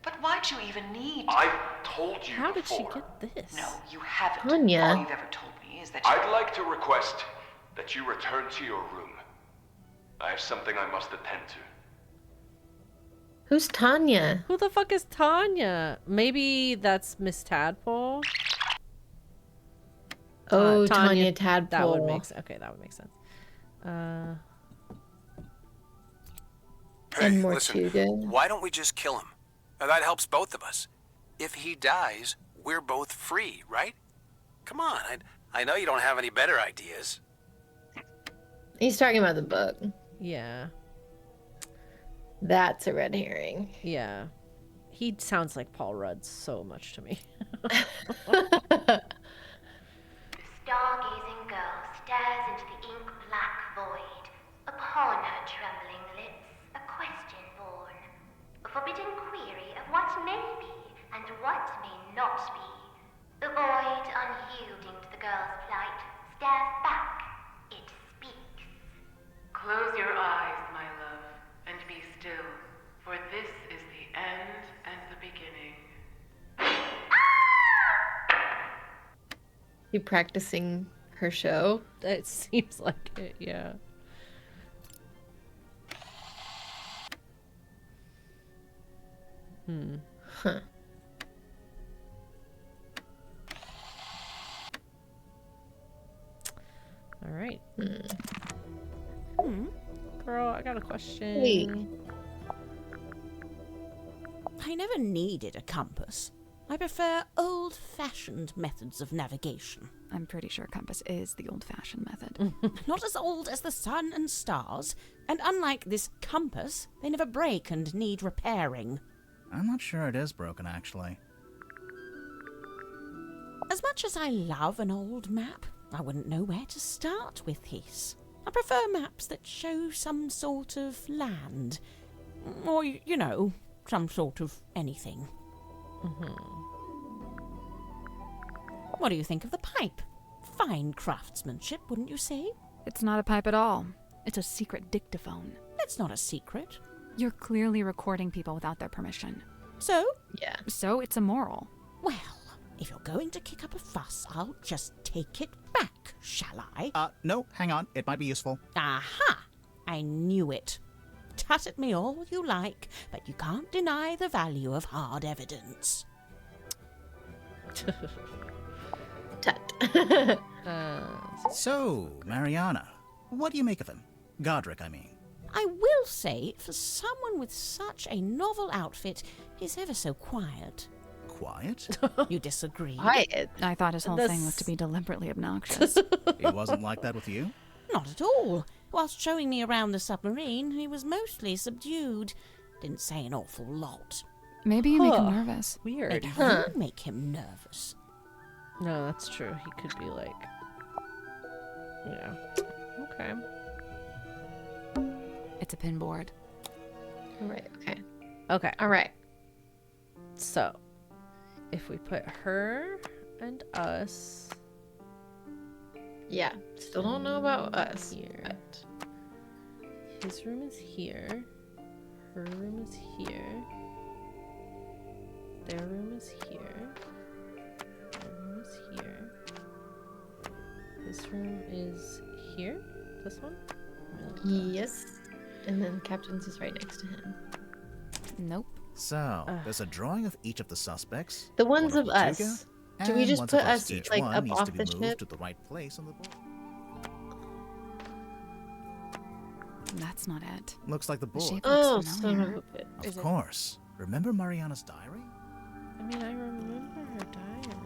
But why'd you even need? I've told you How did she before. get this? No, you haven't. Tanya. All you've ever told me is that you... I'd like to request that you return to your room. I have something I must attend to. Who's Tanya? Who the fuck is Tanya? Maybe that's Miss Tadpole? Oh, Tanya Tadpole. That would make sense. Okay, that would make sense. And more listen, too good. why don't we just kill him? Now, that helps both of us. If he dies, we're both free, right? Come on, I know you don't have any better ideas. He's talking about the book. Yeah. That's a red herring. Yeah. He sounds like Paul Rudd so much to me. The stargazing girl stares into the ink-black void. Upon her trembling lips, a question born. A forbidden query of what may be and what may not be. The void, unyielding to the girl's plight, stares back. It speaks. Close your eyes, my love, and be still, for this is the end and the beginning. You practicing her show? It seems like it, yeah. Huh. All right. Girl, I got a question. Hey. I never needed a compass. I prefer old-fashioned methods of navigation. I'm pretty sure compass is the old-fashioned method. Not as old as the sun and stars, and unlike this compass, they never break and need repairing. I'm not sure it is broken, actually. As much as I love an old map, I wouldn't know where to start with this. I prefer maps that show some sort of land. Or, you know, some sort of anything. What do you think of the pipe? Fine craftsmanship, wouldn't you say? It's not a pipe at all. It's a secret dictaphone. It's not a secret. You're clearly recording people without their permission. So? Yeah. So it's immoral. Well, if you're going to kick up a fuss, I'll just take it back, shall I? No, hang on. It might be useful. Aha! I knew it. Tut at me all you like, but you can't deny the value of hard evidence. Tut. So, Mariana, what do you make of him? Godric, I mean. I will say, for someone with such a novel outfit, he's ever so quiet. Quiet? You disagree? Quiet. I thought his whole thing was to be deliberately obnoxious. He wasn't like that with you? Not at all. Whilst showing me around the submarine, he was mostly subdued. Didn't say an awful lot. Maybe you make him nervous. Weird. Maybe you make him nervous. No, that's true. He could be like... Yeah. Okay. It's a pin board. Right, okay. Okay. All right. So, if we put her and us... Yeah. Still don't know about us. Here. But... His room is here. Her room is here. Their room is here. Their room is here. This room is here? This one? Yes. And then Captain's is right next to him. Nope. So, there's a drawing of each of the suspects. The ones one of Ortega, us. Do we and just ones put of us Each like one up needs off to be the moved ship? to the right place on the board. That's not it. Looks like the The board. shape Oh, looks son familiar. of a bitch. Of course. Remember Mariana's diary? I mean, I remember her diary.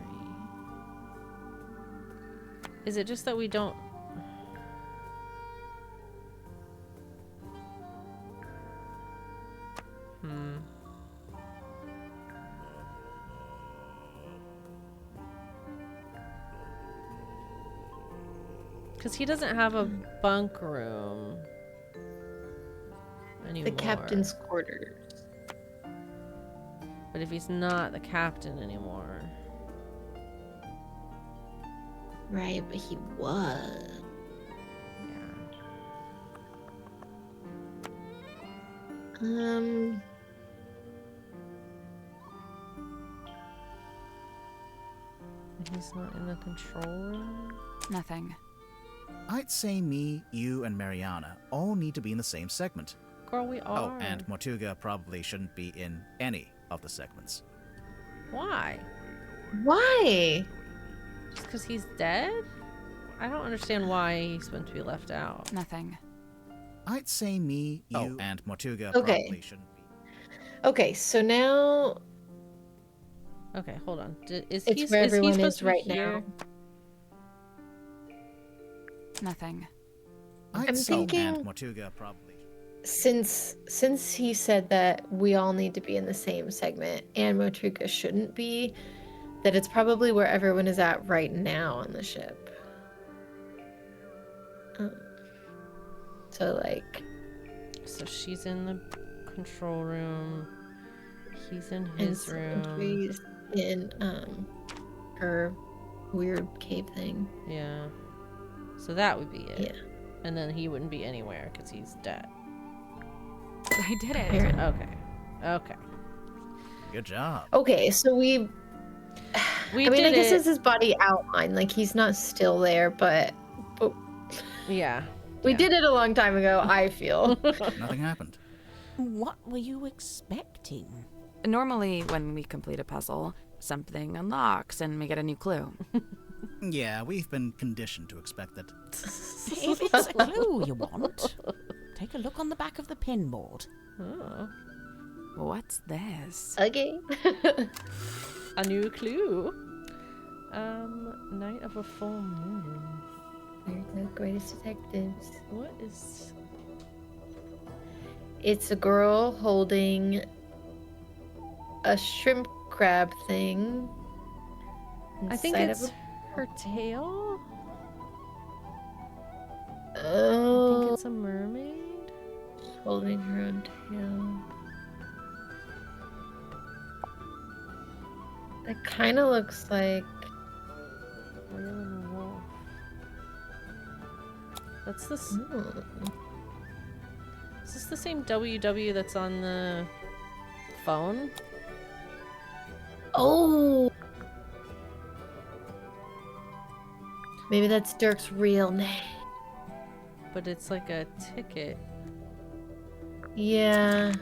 Is it just that we don't... Because he doesn't have a bunk room anymore. The captain's quarters. But if he's not the captain anymore... Right, but he was. Yeah. He's not in the control room? Nothing. I'd say me, you, and Mariana all need to be in the same segment. Girl, we are. Oh, and Mortuga probably shouldn't be in any of the segments. Why? Why? Just because he's dead? I don't understand why he's supposed to be left out. Nothing. I'd say me, you, and Mortuga Okay. probably shouldn't be. Okay, so now Okay, hold on. Is it's he, where is he everyone supposed is to be right here? now. Nothing. I'd I'm say thinking- and Mortuga probably. Since he said that we all need to be in the same segment and Motuga shouldn't be, that it's probably where everyone is at right now on the ship. So like, So she's in the control room. He's in and his room. he's in her weird cave thing. Yeah. So that would be it. Yeah. And then he wouldn't be anywhere because he's dead. I did it. Apparently. Okay. Okay. Good job. Okay, so we I mean, I guess it. it's his body outline. Like he's not still there, but Yeah. we did it a long time ago. I feel. Nothing happened. What were you expecting? Normally, when we complete a puzzle, something unlocks and we get a new clue. Yeah, we've been conditioned to expect that. If it's a clue you want, take a look on the back of the pinboard. Oh. What's this? Okay. A new clue. Night of a full moon. We're the greatest detectives. What is... It's a girl holding a shrimp crab thing. I think inside it's of her tail? a... I Oh, think it's a mermaid? she's holding her own tail. It kind of looks like. Whale and a wolf. That's this. Hmm. Is this the same WW that's on the phone? Oh! Maybe that's Dirk's real name. But it's like a ticket. Yeah.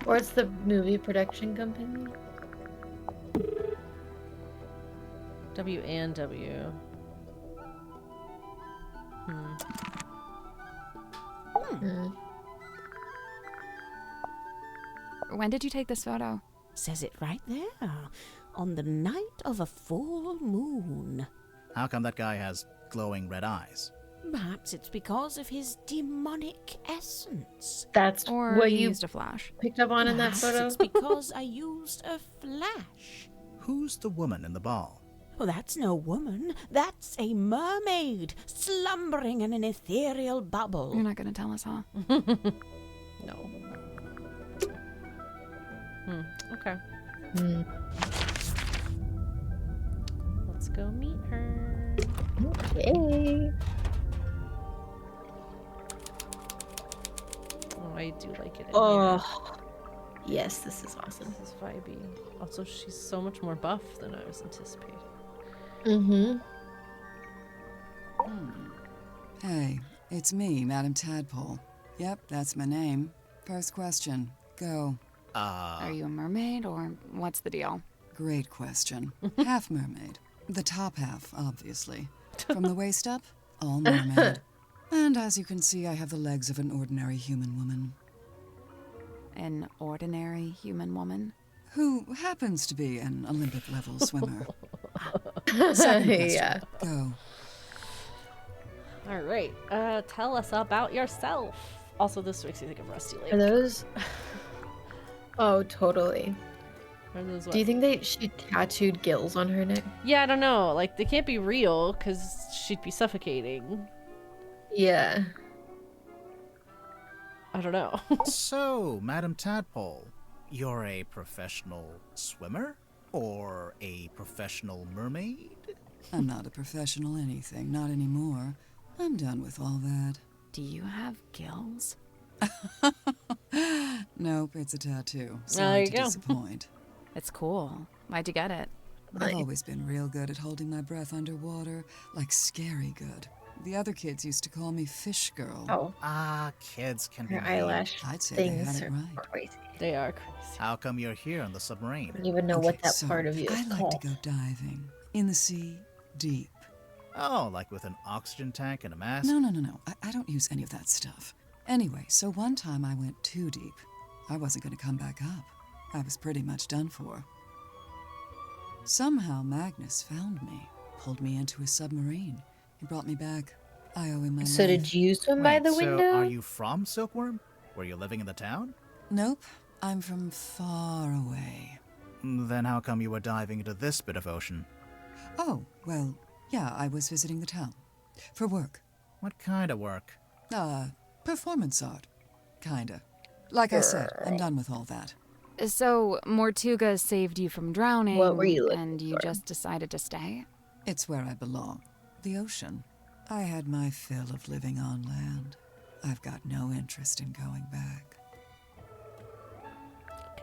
Or it's the movie production company. W and W. When did you take this photo? Says it right there. On the night of a full moon. How come that guy has glowing red eyes? Perhaps it's because of his demonic essence. That's Or what you you used a flash. picked up on in that Perhaps photo? it's because I used a flash. Who's the woman in the ball? Well, that's no woman. That's a mermaid slumbering in an ethereal bubble. You're not gonna tell us, huh? No. Okay. Let's go meet her. Okay. Oh, I do like it in here. Oh. Yes, this is awesome. This is vibey. Also, she's so much more buff than I was anticipating. Hey, it's me, Madam Tadpole. Yep, that's my name. First question. Go. Are you a mermaid, or what's the deal? Great question. Half mermaid. The top half, obviously. From the waist up, all mermaid. And as you can see, I have the legs of an ordinary human woman. An ordinary human woman? Who happens to be an Olympic-level swimmer. Second question. Yeah. Go. All right. Tell us about yourself. Also, this makes me think of Rusty Lake. Are those? Oh, totally. Are those Do you think she tattooed gills on her neck? Yeah, I don't know. Like, they can't be real because she'd be suffocating. Yeah. I don't know. So, Madam Tadpole, you're a professional swimmer? Or a professional mermaid? I'm not a professional anything, not anymore. I'm done with all that. Do you have gills? Nope, it's a tattoo. There Sorry you to go. disappoint. It's cool. Why'd you get it? I've always been real good at holding my breath underwater, like scary good. The other kids used to call me Fish Girl. Oh. Kids can be Her mean. eyelash I'd say they had things it are right. crazy. They are crazy. How come you're here on the submarine? I don't even know Okay, what that so part of you is I like called. to go diving. In the sea, deep. Oh, like with an oxygen tank and a mask? No. I don't use any of that stuff. Anyway, so one time I went too deep. I wasn't going to come back up. I was pretty much done for. Somehow Magnus found me, pulled me into a submarine. He brought me back. I owe him my So life. did you swim by Wait, the so window? are you from Silkworm? Were you living in the town? Nope, I'm from far away. Then how come you were diving into this bit of ocean? Oh, well, yeah, I was visiting the town. For work. What kind of work? Performance art. Kinda. Like I said, I'm done with all that. So, Mortuga saved you from drowning, What were you looking and you for? just decided to stay? It's where I belong. The ocean. I had my fill of living on land. I've got no interest in going back.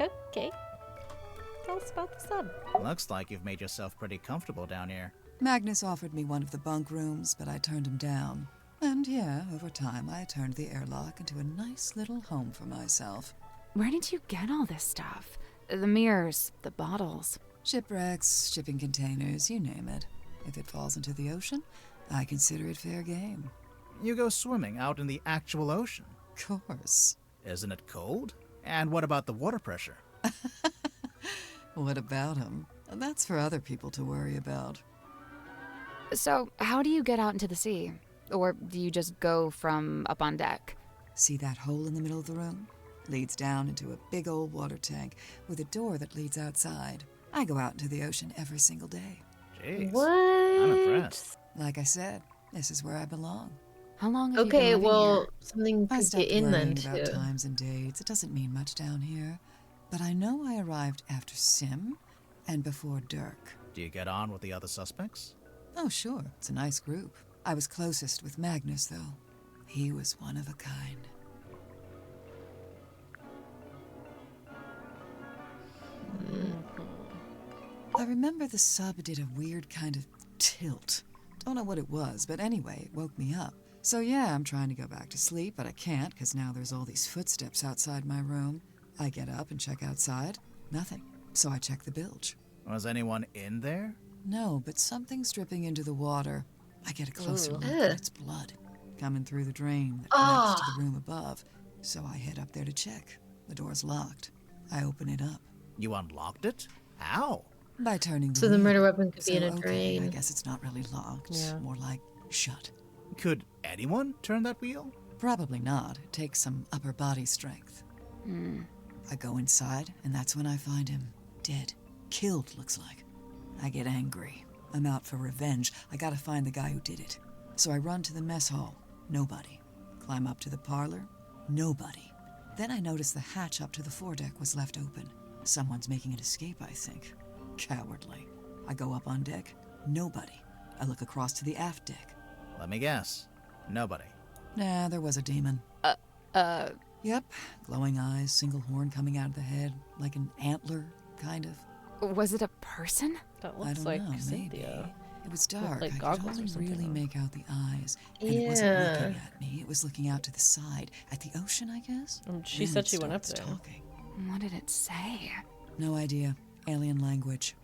Okay. Tell us about the sub. Looks like you've made yourself pretty comfortable down here. Magnus offered me one of the bunk rooms, but I turned him down. And yeah, over time I turned the airlock into a nice little home for myself. Where did you get all this stuff? The mirrors, the bottles. Shipwrecks, shipping containers, you name it. If it falls into the ocean, I consider it fair game. You go swimming out in the actual ocean. Course. Isn't it cold? And what about the water pressure? What about him? That's for other people to worry about. So, how do you get out into the sea? Or do you just go from up on deck? See that hole in the middle of the room? Leads down into a big old water tank with a door that leads outside. I go out into the ocean every single day. Jeez. What? I'm impressed. Like I said, this is where I belong. How long have you been Okay, living well, here? something I could stopped get in then worrying about too. times and dates. It doesn't mean much down here. But I know I arrived after Sim and before Dirk. Do you get on with the other suspects? Oh, sure. It's a nice group. I was closest with Magnus, though. He was one of a kind. I remember the sub did a weird kind of tilt. Don't know what it was, but anyway, it woke me up. So yeah, I'm trying to go back to sleep, but I can't because now there's all these footsteps outside my room. I get up and check outside. Nothing. So I check the bilge. Was anyone in there? No, but something's dripping into the water. I get a closer look and it's blood coming through the drain that connects to the room above. So I head up there to check. The door's locked. I open it up. You unlocked it? How? By turning the So the wheel. murder weapon could be in a Okay, drain. I guess it's not really locked. Yeah. More like shut. Could anyone turn that wheel? Probably not. It takes some upper body strength. I go inside, and that's when I find him. Dead. Killed, looks like. I get angry. I'm out for revenge. I gotta find the guy who did it. So I run to the mess hall. Nobody. Climb up to the parlor. Nobody. Then I notice the hatch up to the foredeck was left open. Someone's making an escape, I think. Cowardly. I go up on deck. Nobody. I look across to the aft deck. Let me guess. Nobody. Nah, there was a demon. Yep. Glowing eyes, single horn coming out of the head, like an antler, kind of. Was it a person? That I looks don't like know, maybe. Cynthia. It was dark. like I goggles could or only something really on. make out the eyes. And it wasn't looking at me. It was looking out to the side, at the ocean, I guess. She Then said it she went up starts there. talking. What did it say? No idea. Alien language.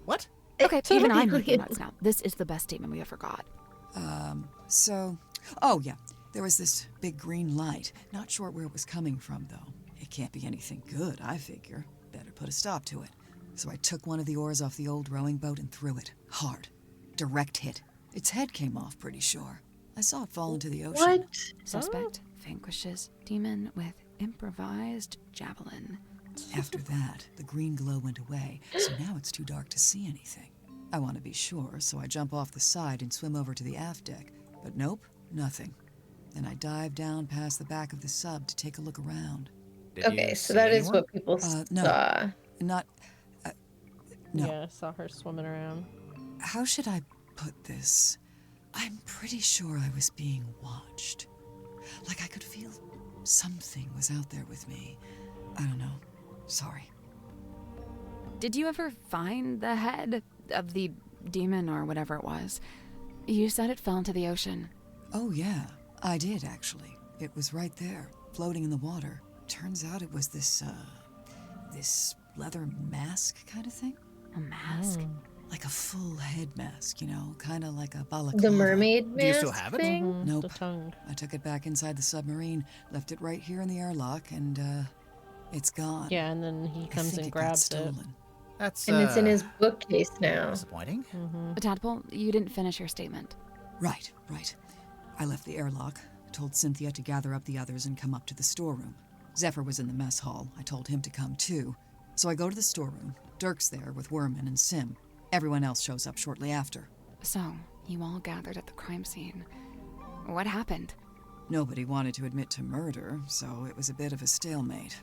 What? Okay, Totally even I'm making alien. nuts now. This is the best statement we ever got. Oh yeah, there was this big green light. Not sure where it was coming from, though. It can't be anything good, I figure. Better put a stop to it. So I took one of the oars off the old rowing boat and threw it. Hard. Direct hit. Its head came off, pretty sure. I saw it fall into the ocean. What? Suspect vanquishes demon with improvised javelin. After that, the green glow went away, so now it's too dark to see anything. I want to be sure, so I jump off the side and swim over to the aft deck. But nope, nothing. Then I dive down past the back of the sub to take a look around. Did Okay, you so see that is anyone? what people No. saw. Not... no. Yeah, I saw her swimming around. How should I put this? I'm pretty sure I was being watched. Like I could feel something was out there with me. I don't know. Sorry. Did you ever find the head of the demon or whatever it was? You said it fell into the ocean. Oh yeah, I did actually. It was right there, floating in the water. Turns out it was this leather mask kind of thing. A mask? Like a full head mask, you know, kind of like a balaclava. The mermaid mask Do you still have it? thing? Nope. The tongue. I took it back inside the submarine, left it right here in the airlock, and it's gone. Yeah, and then he I comes think and it got grabs it. stolen. That's And it's in his bookcase now. disappointing. Tadpole, you didn't finish your statement. Right. I left the airlock, told Cynthia to gather up the others and come up to the storeroom. Zephyr was in the mess hall. I told him to come too. So I go to the storeroom. Dirk's there with Werman and Sim. Everyone else shows up shortly after. So, you all gathered at the crime scene. What happened? Nobody wanted to admit to murder, so it was a bit of a stalemate.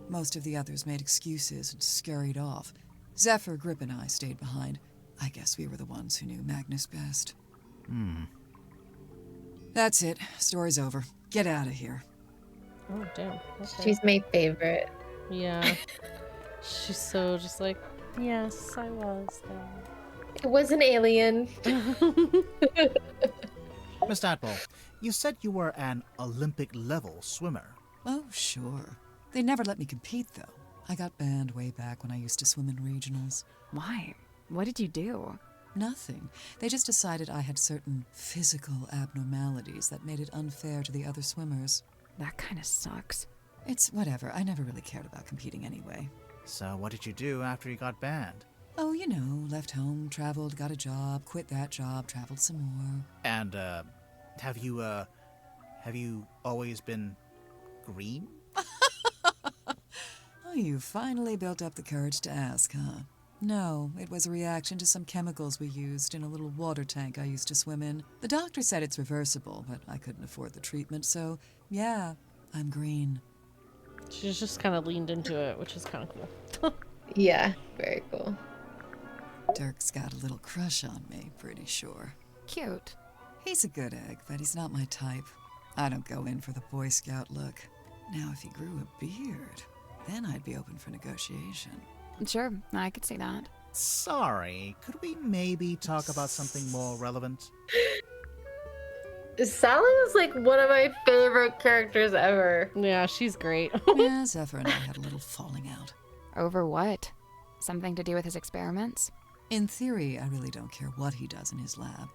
Most of the others made excuses and scurried off. Zephyr, Grip, and I stayed behind. I guess we were the ones who knew Magnus best. That's it. Story's over. Get out of here. Oh, damn. Okay. She's my favorite. Yeah. She's so just like, yes, I was there. It was an alien. Miss Tadpole, you said you were an Olympic-level swimmer. Oh, sure. They never let me compete, though. I got banned way back when I used to swim in regionals. Why? What did you do? Nothing. They just decided I had certain physical abnormalities that made it unfair to the other swimmers. That kind of sucks. It's whatever. I never really cared about competing anyway. So what did you do after you got banned? Oh, you know, left home, traveled, got a job, quit that job, traveled some more. And, have you always been green? Oh, you finally built up the courage to ask, huh? No, it was a reaction to some chemicals we used in a little water tank I used to swim in. The doctor said it's reversible, but I couldn't afford the treatment, so yeah, I'm green. She's just kind of leaned into it, which is kind of cool. Yeah, very cool. Dirk's got a little crush on me, pretty sure. Cute. He's a good egg, but he's not my type. I don't go in for the Boy Scout look. Now, if he grew a beard, then I'd be open for negotiation. Sure, I could see that. Sorry, could we maybe talk about something more relevant? Sally is like one of my favorite characters ever. Yeah, she's great. Yeah, Zephyr and I had a little falling out. Over what? Something to do with his experiments? In theory, I really don't care what he does in his lab.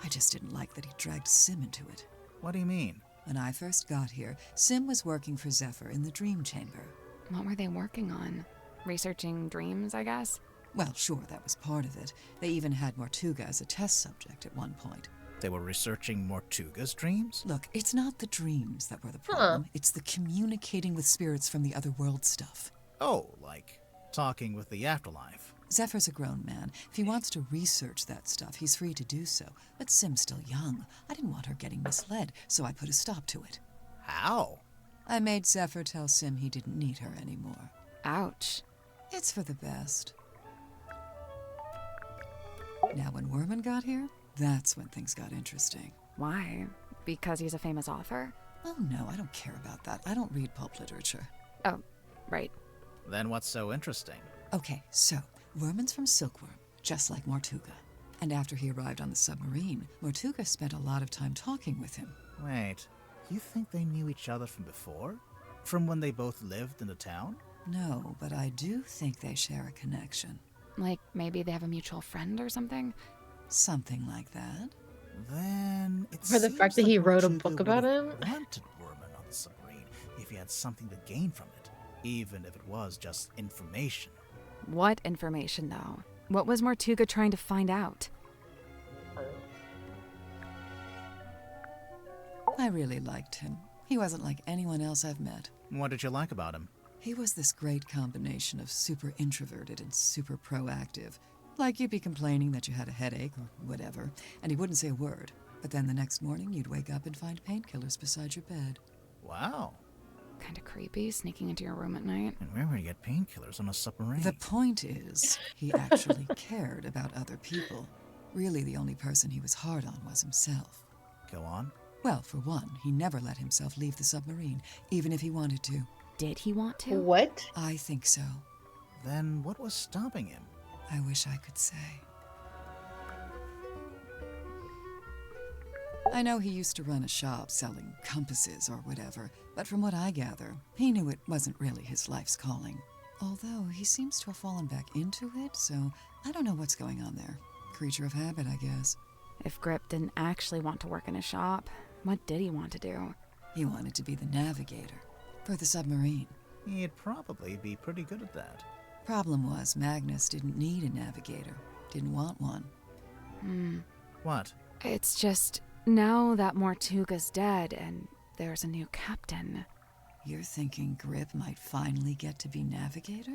I just didn't like that he dragged Sim into it. What do you mean? When I first got here, Sim was working for Zephyr in the Dream Chamber. What were they working on? Researching dreams, I guess? Well, sure, that was part of it. They even had Mortuga as a test subject at one point. They were researching Mortuga's dreams? Look, it's not the dreams that were the problem. It's the communicating with spirits from the other world stuff. Oh, like talking with the afterlife. Zephyr's a grown man. If he wants to research that stuff, he's free to do so. But Sim's still young. I didn't want her getting misled, so I put a stop to it. How? I made Zephyr tell Sim he didn't need her anymore. Ouch. It's for the best. Now, when Werman got here, that's when things got interesting. Why? Because he's a famous author? Oh, no, I don't care about that. I don't read pulp literature. Oh, right. Then what's so interesting? Okay, so, Werman's from Silkworm, just like Mortuga. And after he arrived on the submarine, Mortuga spent a lot of time talking with him. Wait, you think they knew each other from before? From when they both lived in the town? No, but I do think they share a connection. Like, maybe they have a mutual friend or something? Something like that. Then it For the fact that he wrote a book about him? Wanted Werman on the submarine if he had something to gain from it, even if it was just information. What information, though? What was Mortuga trying to find out? I really liked him. He wasn't like anyone else I've met. What did you like about him? He was this great combination of super introverted and super proactive. Like you'd be complaining that you had a headache or whatever, and he wouldn't say a word. But then the next morning, you'd wake up and find painkillers beside your bed. Wow. Kind of creepy, sneaking into your room at night. And where would you get painkillers on a submarine? The point is, he actually cared about other people. Really, the only person he was hard on was himself. Go on. Well, for one, he never let himself leave the submarine, even if he wanted to. Did he want to? What? I think so. Then what was stopping him? I wish I could say. I know he used to run a shop selling compasses or whatever, but from what I gather, he knew it wasn't really his life's calling. Although he seems to have fallen back into it, so I don't know what's going on there. Creature of habit, I guess. If Grip didn't actually want to work in a shop, what did he want to do? He wanted to be the navigator for the submarine. He'd probably be pretty good at that. Problem was, Magnus didn't need a navigator. Didn't want one. What? It's just, now that Mortuga's dead and there's a new captain. You're thinking Grip might finally get to be navigator?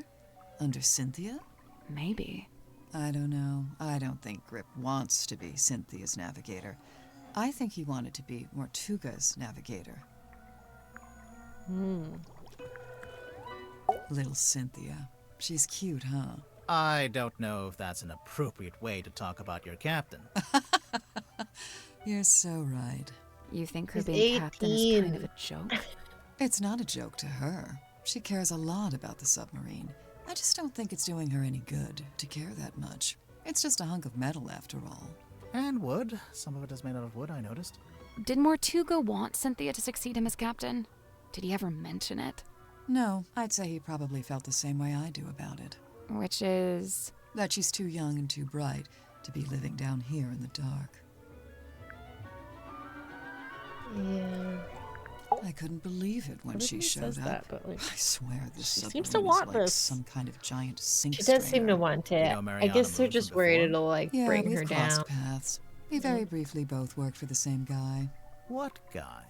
Under Cynthia? Maybe. I don't know. I don't think Grip wants to be Cynthia's navigator. I think he wanted to be Mortuga's navigator. Little Cynthia. She's cute, huh? I don't know if that's an appropriate way to talk about your captain. You're so right. You think her He's being captain is 18. kind of a joke? It's not a joke to her. She cares a lot about the submarine. I just don't think it's doing her any good to care that much. It's just a hunk of metal, after all. And wood. Some of it is made out of wood, I noticed. Did Mortuga want Cynthia to succeed him as captain? Did he ever mention it? No, I'd say he probably felt the same way I do about it. Which is? That she's too young and too bright to be living down here in the dark. Yeah. I couldn't believe it when she showed up. That, but like, I swear this she submarine seems to want is like this. some kind of giant sink She does seem strainer. to want it. You know, I guess they're Mariana just from worried before? it'll like Yeah, bring we've her crossed down. paths. We very briefly both worked for the same guy. What guy?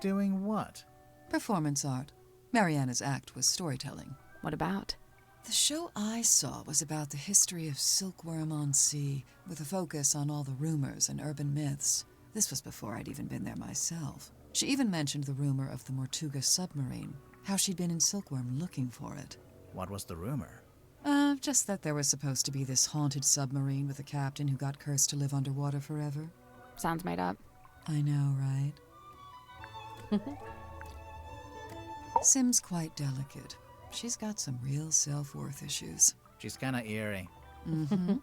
Doing what? Performance art. Mariana's act was storytelling. What about? The show I saw was about the history of Silkworm on Sea, with a focus on all the rumors and urban myths. This was before I'd even been there myself. She even mentioned the rumor of the Mortuga submarine, how she'd been in Silkworm looking for it. What was the rumor? Just that there was supposed to be this haunted submarine with a captain who got cursed to live underwater forever. Sounds made up. I know, right? Sim's quite delicate. She's got some real self-worth issues. She's kinda eerie. Mm-hmm.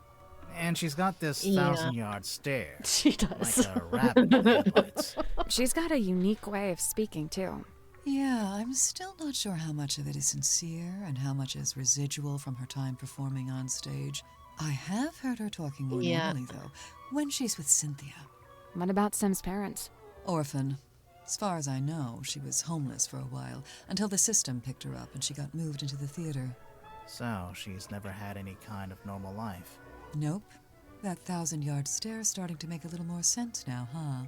And she's got this Yeah. 1,000-yard stare. She does. Like a rabbit in headlights. She's got a unique way of speaking, too. Yeah, I'm still not sure how much of it is sincere and how much is residual from her time performing on stage. I have heard her talking more normally, though, when she's with Cynthia. What about Sim's parents? Orphan. As far as I know, she was homeless for a while, until the system picked her up and she got moved into the theater. So, she's never had any kind of normal life. Nope. That 1,000-yard stare's starting to make a little more sense now, huh?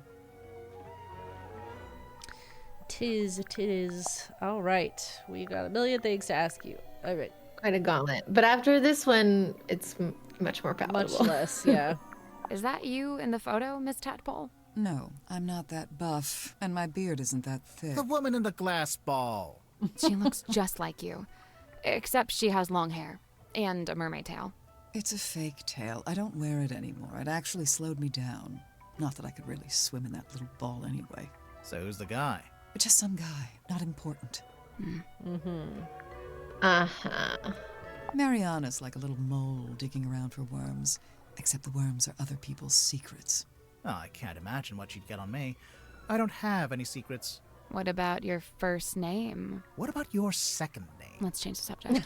It is. All right. We got a million things to ask you. All right. Quite a gauntlet. But after this one, it's much more palatable. Much less, yeah. Is that you in the photo, Miss Tadpole? No, I'm not that buff, and my beard isn't that thick. The woman in the glass ball. She looks just like you. Except she has long hair. And a mermaid tail. It's a fake tail. I don't wear it anymore. It actually slowed me down. Not that I could really swim in that little ball anyway. So who's the guy? But just some guy. Not important. Uh-huh. Mariana's like a little mole digging around for worms. Except the worms are other people's secrets. Oh, I can't imagine what she'd get on me. I don't have any secrets. What about your first name? What about your second name? Let's change the subject.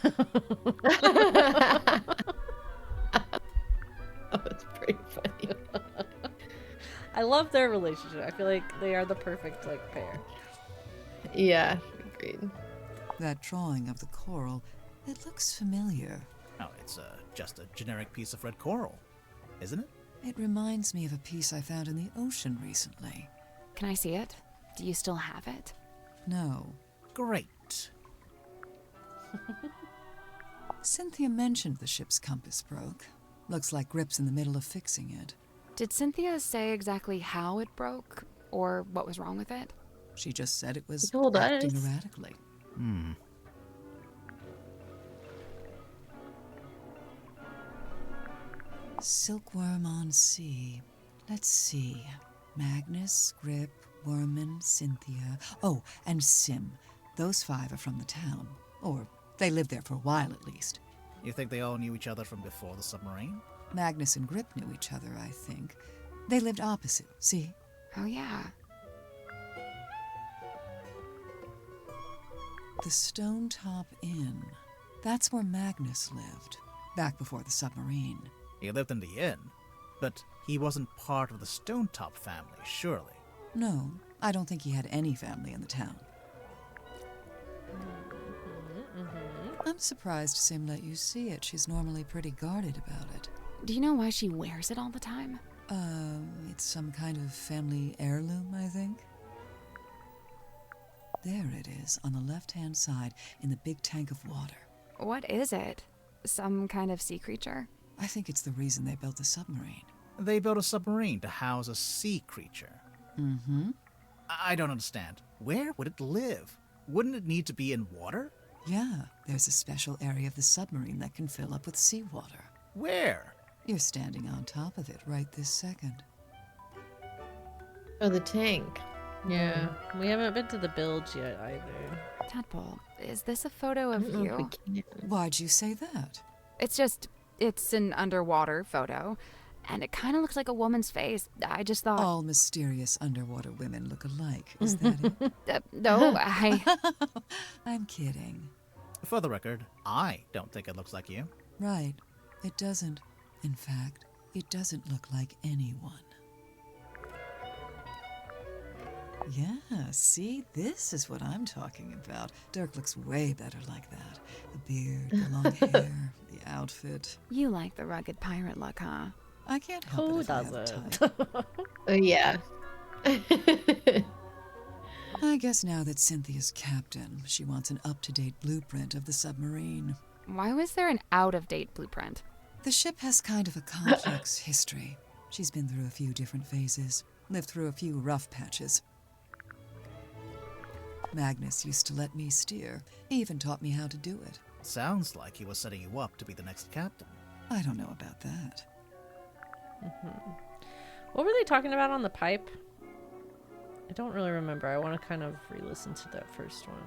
Oh, it's pretty funny. I love their relationship. I feel like they are the perfect pair. Yeah, agreed. That drawing of the coral, it looks familiar. Oh, it's just a generic piece of red coral, isn't it? It reminds me of a piece I found in the ocean recently. Can I see it? Do you still have it? No. Great. Cynthia mentioned the ship's compass broke. Looks like Grip's in the middle of fixing it. Did Cynthia say exactly how it broke? Or what was wrong with it? She just said it was told acting us. erratically. Silkworm on sea. Let's see. Magnus, Grip, Worman, Cynthia. Oh, and Sim. Those 5 are from the town. Or they lived there for a while at least. You think they all knew each other from before the submarine? Magnus and Grip knew each other, I think. They lived opposite, see? Oh, yeah. The Stone Top Inn. That's where Magnus lived, back before the submarine. He lived in the inn, but he wasn't part of the Stonetop family, surely. No, I don't think he had any family in the town. I'm surprised Sim let you see it. She's normally pretty guarded about it. Do you know why she wears it all the time? It's some kind of family heirloom, I think. There it is, on the left-hand side, in the big tank of water. What is it? Some kind of sea creature? I think it's the reason they built the submarine. They built a submarine to house a sea creature. Mm-hmm. I don't understand. Where would it live? Wouldn't it need to be in water? Yeah, there's a special area of the submarine that can fill up with seawater. Where? You're standing on top of it right this second. Oh, the tank. Yeah, we haven't been to the bilge yet either. Tadpole, is this a photo of you? Why'd you say that? It's an underwater photo, and it kind of looks like a woman's face. I just thought... All mysterious underwater women look alike, is that it? No, I'm kidding. For the record, I don't think it looks like you. Right. It doesn't. In fact, it doesn't look like anyone. Yeah, see, this is what I'm talking about. Dirk looks way better like that. The beard, the long hair, the outfit. You like the rugged pirate look, huh? I can't help Who it if I have a doesn't? type. Oh, yeah. I guess now that Cynthia's captain, she wants an up-to-date blueprint of the submarine. Why was there an out-of-date blueprint? The ship has kind of a complex history. She's been through a few different phases, lived through a few rough patches. Magnus used to let me steer. He even taught me how to do it. Sounds like he was setting you up to be the next captain. I don't know about that. What were they talking about on the pipe? I don't really remember. I want to kind of re-listen to that first one.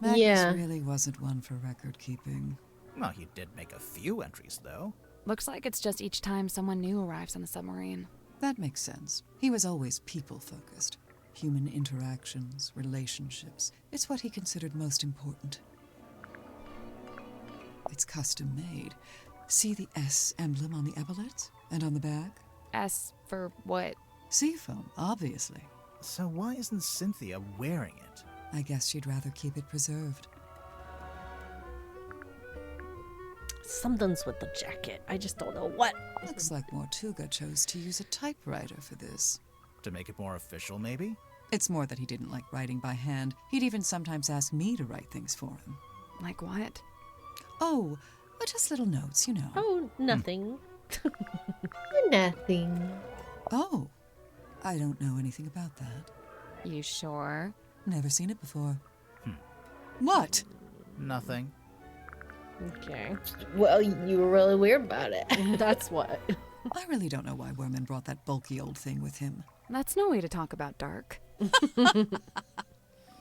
Magnus Yeah. really wasn't one for record keeping. Well, he did make a few entries, though. Looks like it's just each time someone new arrives on the submarine. That makes sense. He was always people-focused. Human interactions, relationships. It's what he considered most important. It's custom made. See the S emblem on the epaulets? And on the back? S for what? Seafoam, obviously. So why isn't Cynthia wearing it? I guess she'd rather keep it preserved. Something's with the jacket. I just don't know what. Looks like Mortuga chose to use a typewriter for this. To make it more official, maybe? It's more that he didn't like writing by hand. He'd even sometimes ask me to write things for him. Like what? Oh, just little notes, you know. Oh, nothing. Nothing. Oh, I don't know anything about that. You sure? Never seen it before. What? Nothing. Okay. Well, you were really weird about it. That's what. I really don't know why Werman brought that bulky old thing with him. That's no way to talk about Dark.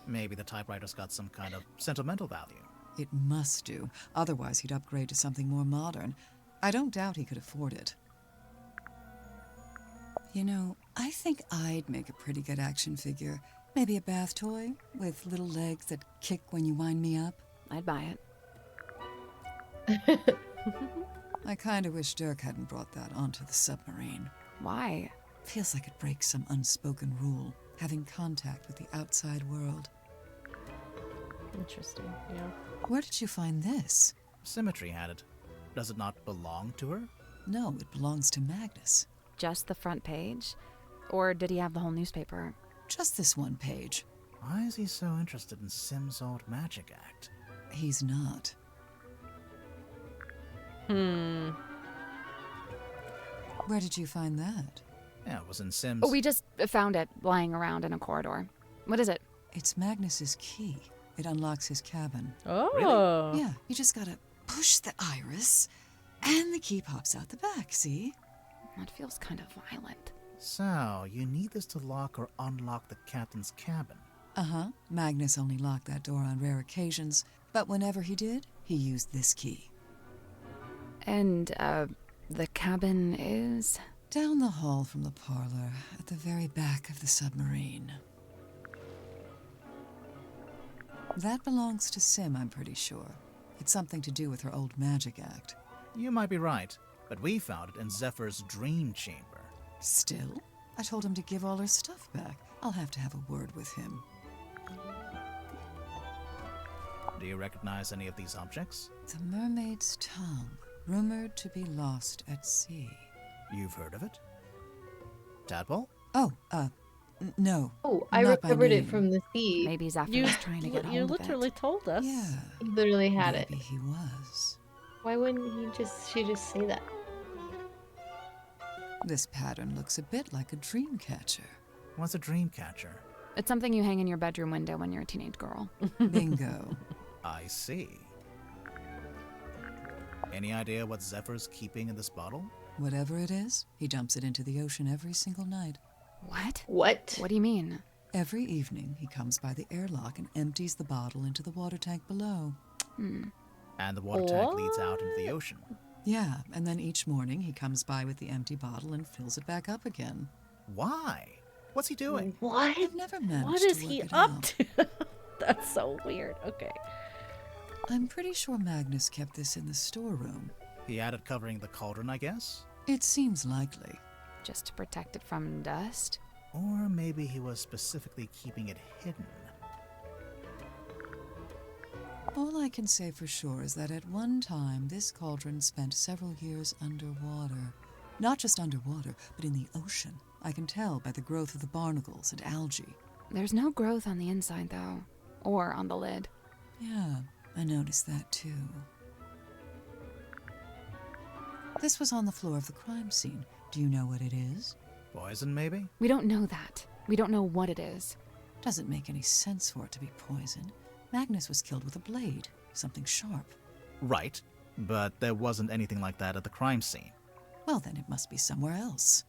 Maybe the typewriter's got some kind of sentimental value. It must do. Otherwise, he'd upgrade to something more modern. I don't doubt he could afford it. You know, I think I'd make a pretty good action figure. Maybe a bath toy with little legs that kick when you wind me up. I'd buy it. I kind of wish Dirk hadn't brought that onto the submarine. Why? Feels like it breaks some unspoken rule, having contact with the outside world. Interesting, yeah. Where did you find this? Symmetry had it. Does it not belong to her? No, it belongs to Magnus. Just the front page? Or did he have the whole newspaper? Just this one page. Why is he so interested in Sim's old magic act? He's not. Hmm. Where did you find that? Yeah, it was in Sim's... Oh, we just found it lying around in a corridor. What is it? It's Magnus's key. It unlocks his cabin. Oh. Really? Yeah, you just gotta push the iris, and the key pops out the back, see? That feels kind of violent. So, you need this to lock or unlock the captain's cabin. Uh-huh. Magnus only locked that door on rare occasions, but whenever he did, he used this key. And, the cabin is? Down the hall from the parlor, at the very back of the submarine. That belongs to Sim, I'm pretty sure. It's something to do with her old magic act. You might be right, but we found it in Zephyr's dream chamber. Still? I told him to give all her stuff back. I'll have to have a word with him. Do you recognize any of these objects? The mermaid's tongue, rumored to be lost at sea. You've heard of it? Tadpole? Oh, no. Oh, I recovered it from the sea. Maybe Zephyr was trying to get hold of it. You literally told us. Yeah. He literally had it. Maybe he was. Why wouldn't she just say that? This pattern looks a bit like a dream catcher. What's a dream catcher? It's something you hang in your bedroom window when you're a teenage girl. Bingo. I see. Any idea what Zephyr's keeping in this bottle? Whatever it is, he dumps it into the ocean every single night. What? What? What do you mean? Every evening, he comes by the airlock and empties the bottle into the water tank below. And the water tank leads out into the ocean. Yeah, and then each morning he comes by with the empty bottle and fills it back up again. Why? What's he doing? What? I've never managed What is to he work it up out. to? That's so weird. Okay. I'm pretty sure Magnus kept this in the storeroom. He had it covering the cauldron, I guess? It seems likely. Just to protect it from dust? Or maybe he was specifically keeping it hidden. All I can say for sure is that at one time, this cauldron spent several years underwater. Not just underwater, but in the ocean. I can tell by the growth of the barnacles and algae. There's no growth on the inside, though. Or on the lid. Yeah, I noticed that too. This was on the floor of the crime scene. Do you know what it is? Poison, maybe? We don't know that. We don't know what it is. Doesn't make any sense for it to be poison. Magnus was killed with a blade, something sharp. Right, but there wasn't anything like that at the crime scene. Well, then it must be somewhere else.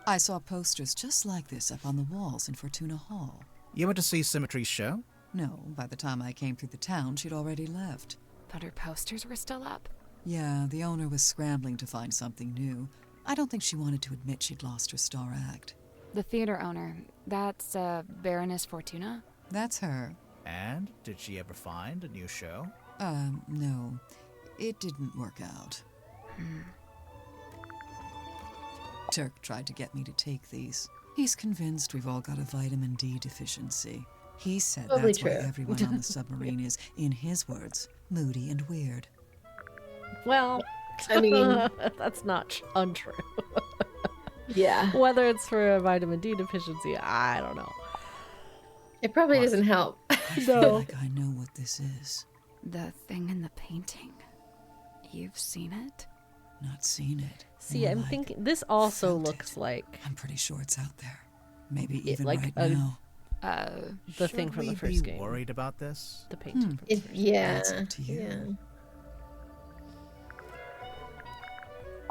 I saw posters just like this up on the walls in Fortuna Hall. You went to see Symmetry's show? No, by the time I came through the town, she'd already left. But her posters were still up? Yeah, the owner was scrambling to find something new. I don't think she wanted to admit she'd lost her star act. The theater owner, that's Baroness Fortuna? That's her. And did she ever find a new show? No. It didn't work out. Turk tried to get me to take these. He's convinced we've all got a vitamin D deficiency. He said Totally that's true. why everyone on the submarine is, in his words, moody and weird. Well, I mean, that's not untrue. yeah. Whether it's for a vitamin D deficiency, I don't know. It probably doesn't help. I feel like I know what this is. The thing in the painting. You've seen it? Not seen it. See, More I'm like thinking this also felt looks it. like I'm pretty sure it's out there. Maybe It- even like right a- now. the thing Should from the we first be game. worried about this? The painting. from the first Yeah. That's up to you. Yeah.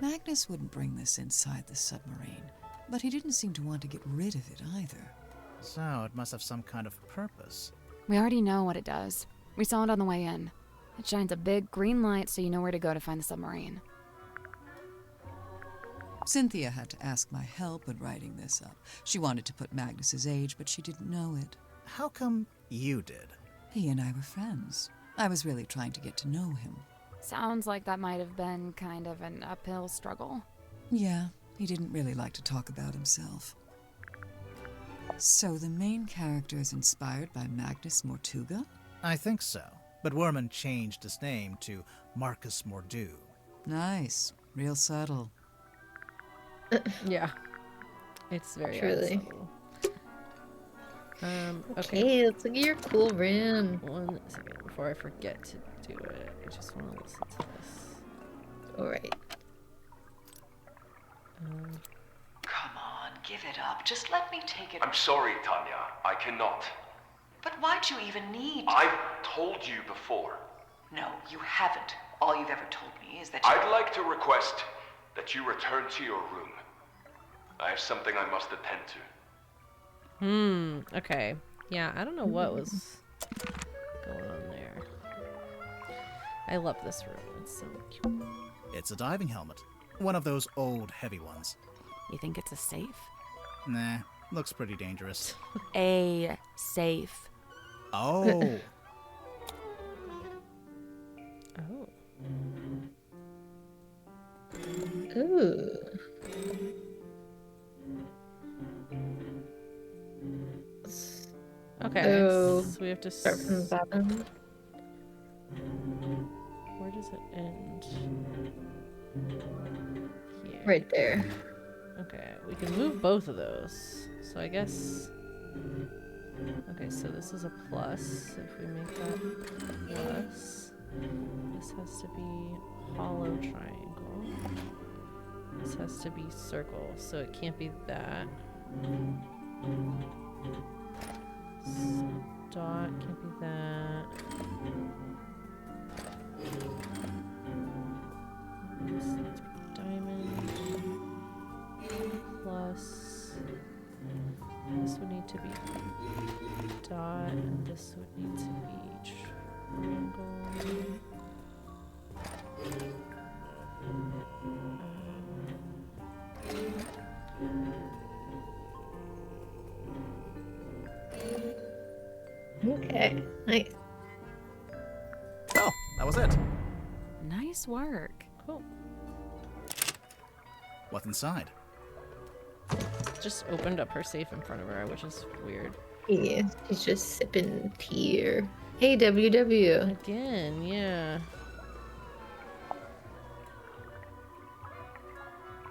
Magnus wouldn't bring this inside the submarine, but he didn't seem to want to get rid of it either. So it must have some kind of purpose. We already know what it does. We saw it on the way in. It shines a big green light so you know where to go to find the submarine. Cynthia had to ask my help in writing this up. She wanted to put Magnus's age, but she didn't know it. How come you did? He and I were friends. I was really trying to get to know him. Sounds like that might have been kind of an uphill struggle. Yeah, he didn't really like to talk about himself. So the main character is inspired by Magnus Mortuga? I think so. But Werman changed his name to Marcus Mordu. Nice. Real subtle. Yeah. It's very Truly. subtle. Okay. Okay, let's look at your cool room. 1 second before I forget to do it. I just want to listen to this. Alright. Come on, give it up. Just let me take it. I'm sorry, Tanya. I cannot. But why'd you even need to? I've told you before. No, you haven't. All you've ever told me is that you... I'd like to request that you return to your room. I have something I must attend to. Okay. Yeah, I don't know what was going on there. I love this room. It's so cute. It's a diving helmet. One of those old, heavy ones. You think it's a safe? Nah, looks pretty dangerous. A safe. Oh! Oh. Ooh. Okay. Oh. So we have to Start from the bottom. Where does it end? Here. Right there. Okay, we can move both of those. So I guess... Okay, so this is a plus. If we make that plus, this has to be hollow triangle. This has to be circle, so it can't be that. Dot can't be that. This needs to be diamond. Plus. This would need to be dot, and this would need to be triangle. Okay, nice. Oh, that was it. Nice work. Cool. What's inside? Just opened up her safe in front of her, which is weird. Yeah, she's just sipping tea here. Hey, WW. Again, yeah.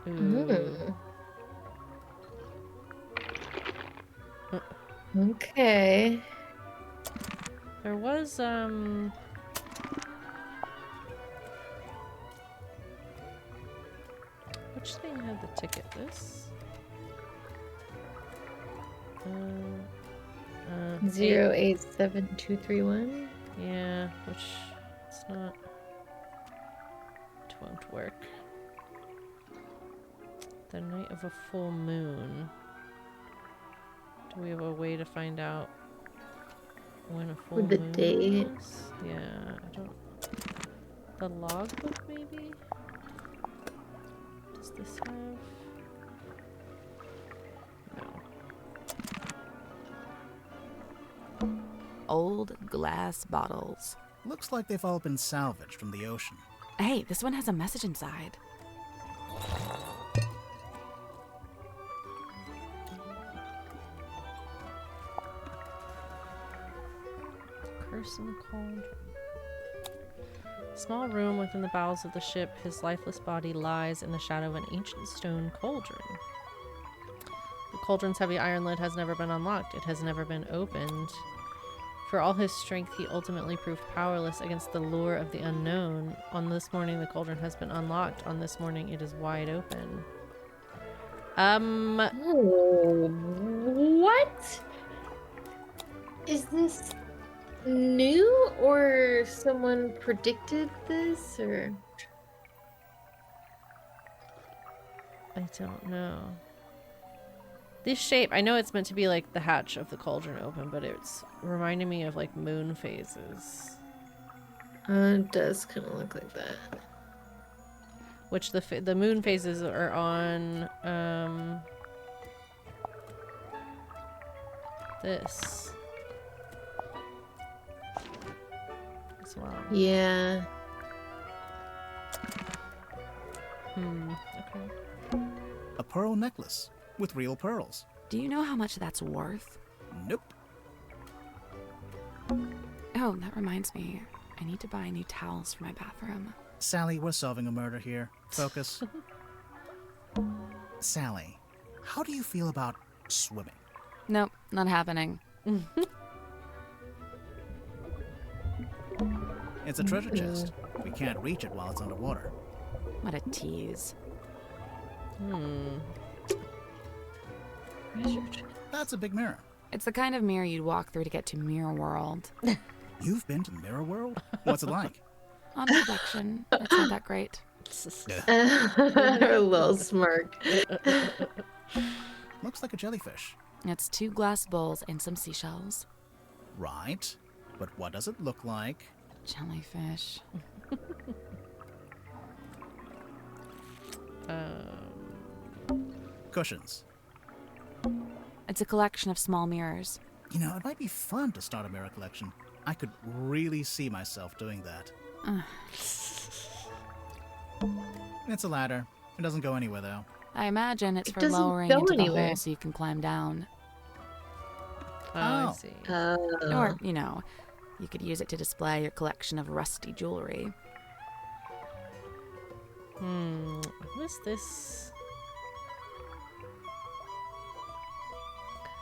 Ooh. Okay. There was, which thing had the ticket? This? 087231. Yeah, which it's not. It won't work. The night of a full moon. Do we have a way to find out When a full With the moon date. is? Yeah, I don't... The logbook, maybe? Does this have... No. Old glass bottles. Looks like they've all been salvaged from the ocean. Hey, this one has a message inside. Curse in the cauldron. Small room within the bowels of the ship, his lifeless body lies in the shadow of an ancient stone cauldron. The cauldron's heavy iron lid has never been unlocked. It has never been opened. For all his strength, he ultimately proved powerless against the lure of the unknown. On this morning, the cauldron has been unlocked. On this morning, it is wide open. What? Is this new, or someone predicted this, or? I don't know. This shape, I know it's meant to be like the hatch of the cauldron open, but it's reminding me of like moon phases. It does kind of look like that. Which the moon phases are on this as well. Yeah. Okay. A pearl necklace with real pearls. Do you know how much that's worth? Nope. Oh, that reminds me. I need to buy new towels for my bathroom. Sally, we're solving a murder here. Focus. Sally, how do you feel about swimming? Nope, not happening. It's a treasure chest. We can't reach it while it's underwater. What a tease. That's a big mirror. It's the kind of mirror you'd walk through to get to Mirror World. You've been to Mirror World? What's it like? On reflection, it's not that great. Her little smirk. Looks like a jellyfish. It's 2 glass bowls and some seashells. Right. But what does it look like? Jellyfish. Cushions. It's a collection of small mirrors. You know, it might be fun to start a mirror collection. I could really see myself doing that. It's a ladder. It doesn't go anywhere, though. I imagine it's It for doesn't lowering go into the anywhere. hole so you can climb down. I see. Or, you know, you could use it to display your collection of rusty jewelry. What is this?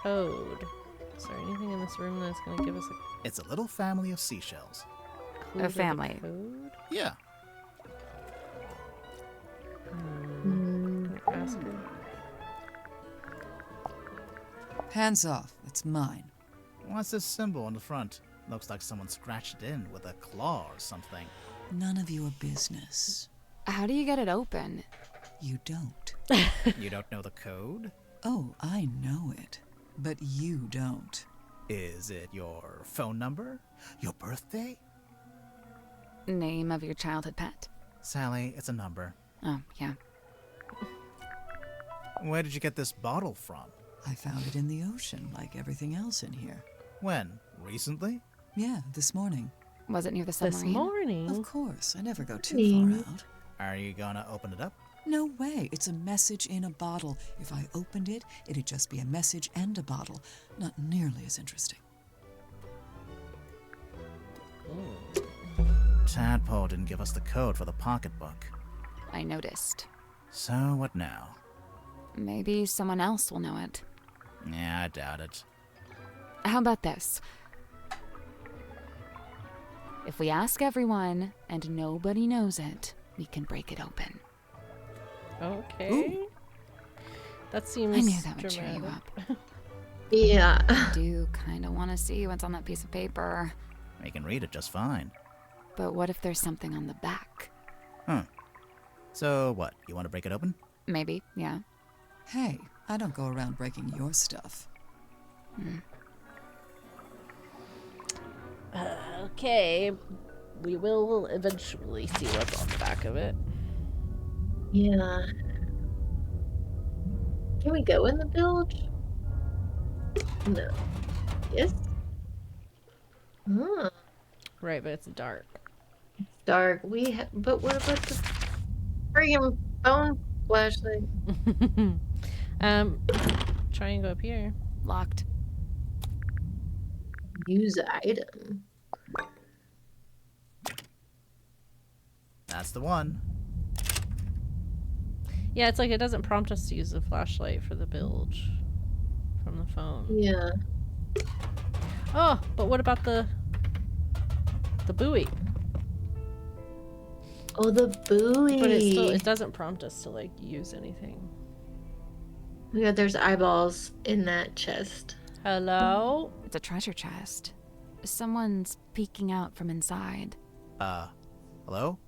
Code. Is there anything in this room that's going to give us a... It's a little family of seashells. A family. Code? Yeah. Can I ask her? Hands off. It's mine. What's this symbol on the front? Looks like someone scratched it in with a claw or something. None of your business. How do you get it open? You don't. You don't know the code? Oh, I know it. But you don't. Is it your phone number? Your birthday? Name of your childhood pet? Sally, it's a number. Oh, yeah. Where did you get this bottle from? I found it in the ocean, like everything else in here. When? Recently? Yeah, this morning. Was it near the submarine? This morning? Of course, I never go too far out. Are you gonna open it up? No way, it's a message in a bottle. If I opened it, it'd just be a message and a bottle. Not nearly as interesting. Tadpole didn't give us the code for the pocketbook. I noticed. So what now? Maybe someone else will know it. Yeah, I doubt it. How about this? If we ask everyone and nobody knows it, we can break it open. Okay. Ooh. That seems I knew that would cheer you dramatic. up. Yeah. I do kind of want to see what's on that piece of paper. We can read it just fine. But what if there's something on the back? So what, you want to break it open? Maybe, yeah. Hey, I don't go around breaking your stuff. Okay. We will eventually see what's on the back of it. Yeah. Can we go in the bilge? No. Yes? Huh. Right, but it's dark. It's dark. But what about the friggin' phone flashlight? Try and go up here. Locked. Use item. That's the one. Yeah, it's like it doesn't prompt us to use the flashlight for the bilge from the phone. Yeah. Oh, but what about the buoy? Oh, the buoy. But it doesn't prompt us to like use anything. Yeah, there's eyeballs in that chest. Hello? It's a treasure chest. Someone's peeking out from inside. Hello?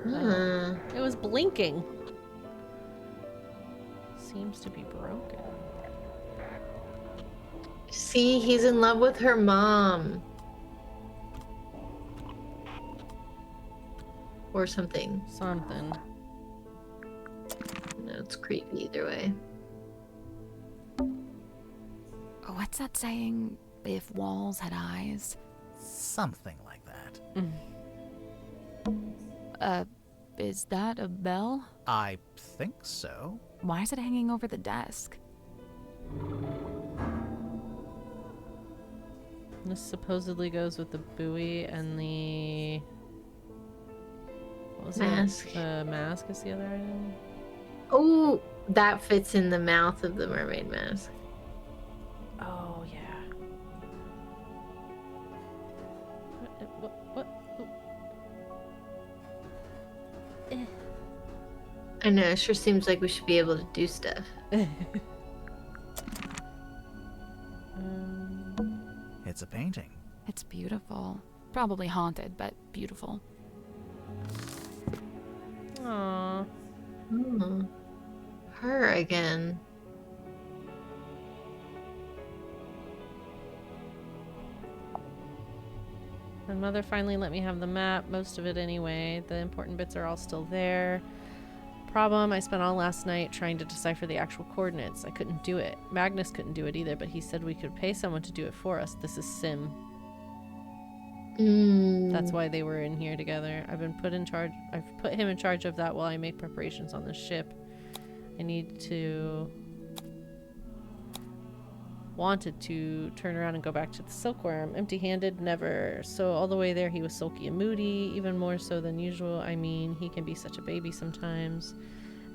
It was blinking. Seems to be broken. See, he's in love with her mom. Or something. Something. No, it's creepy either way. What's that saying? If walls had eyes? Something like that. Is that a bell? I think so. Why is it hanging over the desk? This supposedly goes with the buoy and the... What was mask. The mask is the other item. Oh, that fits in the mouth of the mermaid mask. Oh, yeah. What? I know, it sure seems like we should be able to do stuff. It's a painting. It's beautiful. Probably haunted, but beautiful. Aww. Her again. My mother finally let me have the map, most of it anyway. The important bits are all still there. Problem, I spent all last night trying to decipher the actual coordinates. I couldn't do it. Magnus couldn't do it either, but he said we could pay someone to do it for us. This is Sim. That's why they were in here together. I've put him in charge of that while I make preparations on the ship. I wanted to turn around and go back to the silkworm. Empty-handed, never. So all the way there he was sulky and moody, even more so than usual. I mean, he can be such a baby sometimes.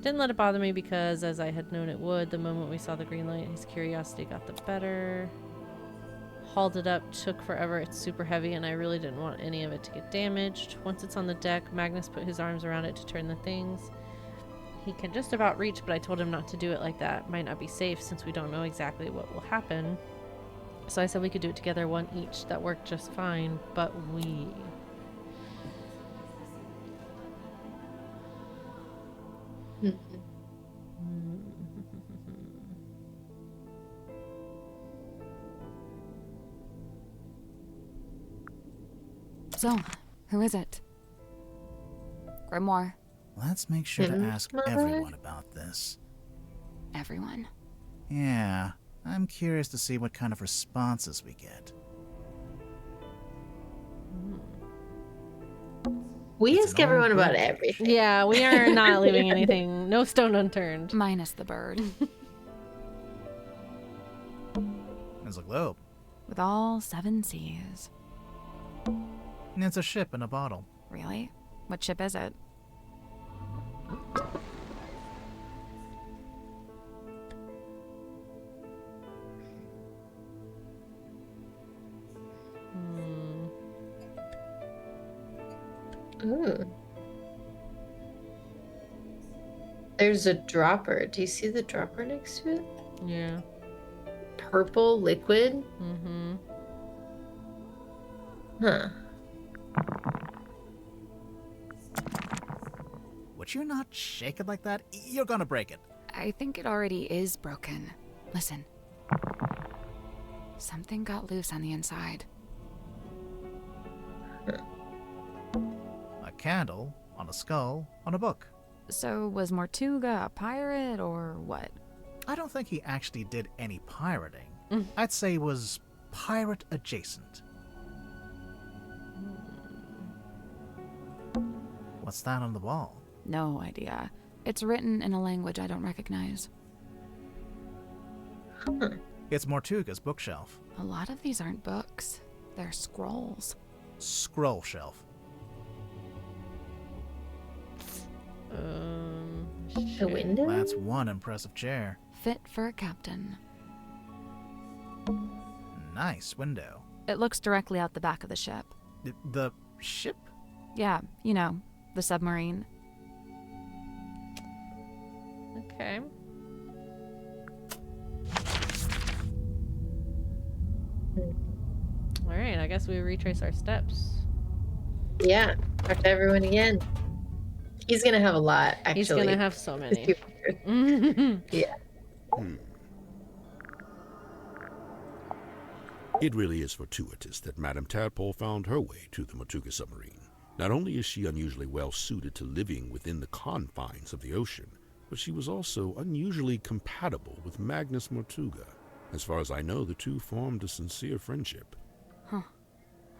Didn't let it bother me because, as I had known it would, the moment we saw the green light, his curiosity got the better. Hauled it up, took forever. It's super heavy and I really didn't want any of it to get damaged. Once it's on the deck, Magnus put his arms around it to turn the things. He can just about reach, but I told him not to do it like that. Might not be safe since we don't know exactly what will happen. So I said we could do it together, one each. That worked just fine, but we... So, who is it? Grimoire. Let's make sure to ask everyone about this. Everyone? Yeah, I'm curious to see what kind of responses we get. We ask everyone about everything. Yeah, we are not leaving anything, no stone unturned. Minus the bird. It's a globe. With all 7 seas. It's a ship in a bottle. Really? What ship is it? Ooh. There's a dropper. Do you see the dropper next to it? Yeah. Purple liquid? Mm-hmm. Huh. Would you not shake it like that? You're gonna break it. I think it already is broken. Listen. Something got loose on the inside. A candle on a skull on a book. So was Mortuga a pirate or what? I don't think he actually did any pirating. I'd say was pirate adjacent. What's that on the wall? No idea. It's written in a language I don't recognize. It's Mortuga's bookshelf. A lot of these aren't books. They're scrolls. Scroll shelf. The window? That's one impressive chair. Fit for a captain. Nice window. It looks directly out the back of the ship. The ship? Yeah, you know, the submarine. Okay. Alright, I guess we retrace our steps. Yeah, talk to everyone again. He's gonna have a lot, actually. He's gonna have so many. Yeah. It really is fortuitous that Madame Tadpole found her way to the Mortuga submarine. Not only is she unusually well suited to living within the confines of the ocean, but she was also unusually compatible with Magnus Mortuga. As far as I know, the two formed a sincere friendship. Huh.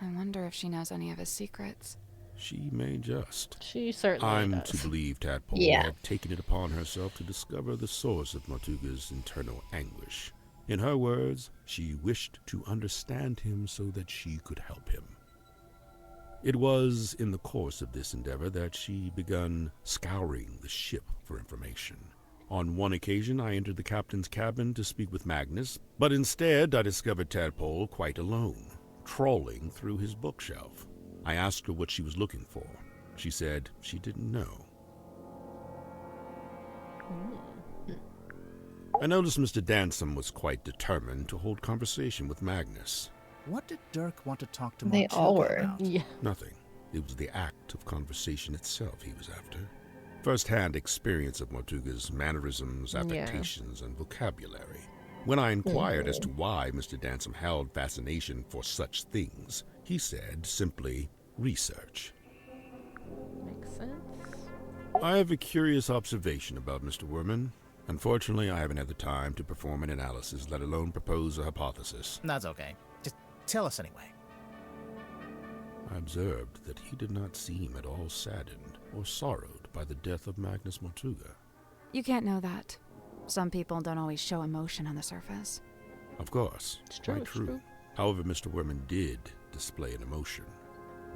I wonder if she knows any of his secrets. She may just. She certainly I'm does. to believe Tadpole had taken it upon herself to discover the source of Mortuga's internal anguish. In her words, she wished to understand him so that she could help him. It was in the course of this endeavor that she began scouring the ship for information. On one occasion, I entered the captain's cabin to speak with Magnus, but instead I discovered Tadpole quite alone, trawling through his bookshelf. I asked her what she was looking for. She said she didn't know. I noticed Mr. Dansom was quite determined to hold conversation with Magnus. What did Dirk want to talk to They Mortuga all were. about? Yeah. Nothing. It was the act of conversation itself he was after. First-hand experience of Mortuga's mannerisms, affectations, and vocabulary. When I inquired as to why Mr. Dansom held fascination for such things, he said simply, research. Makes sense. I have a curious observation about Mr. Werman. Unfortunately, I haven't had the time to perform an analysis, let alone propose a hypothesis. That's okay. Just tell us anyway. I observed that he did not seem at all saddened or sorrowed by the death of Magnus Mortuga. You can't know that. Some people don't always show emotion on the surface. Of course, It's true, quite it's true. true. However, Mr. Werman did display an emotion.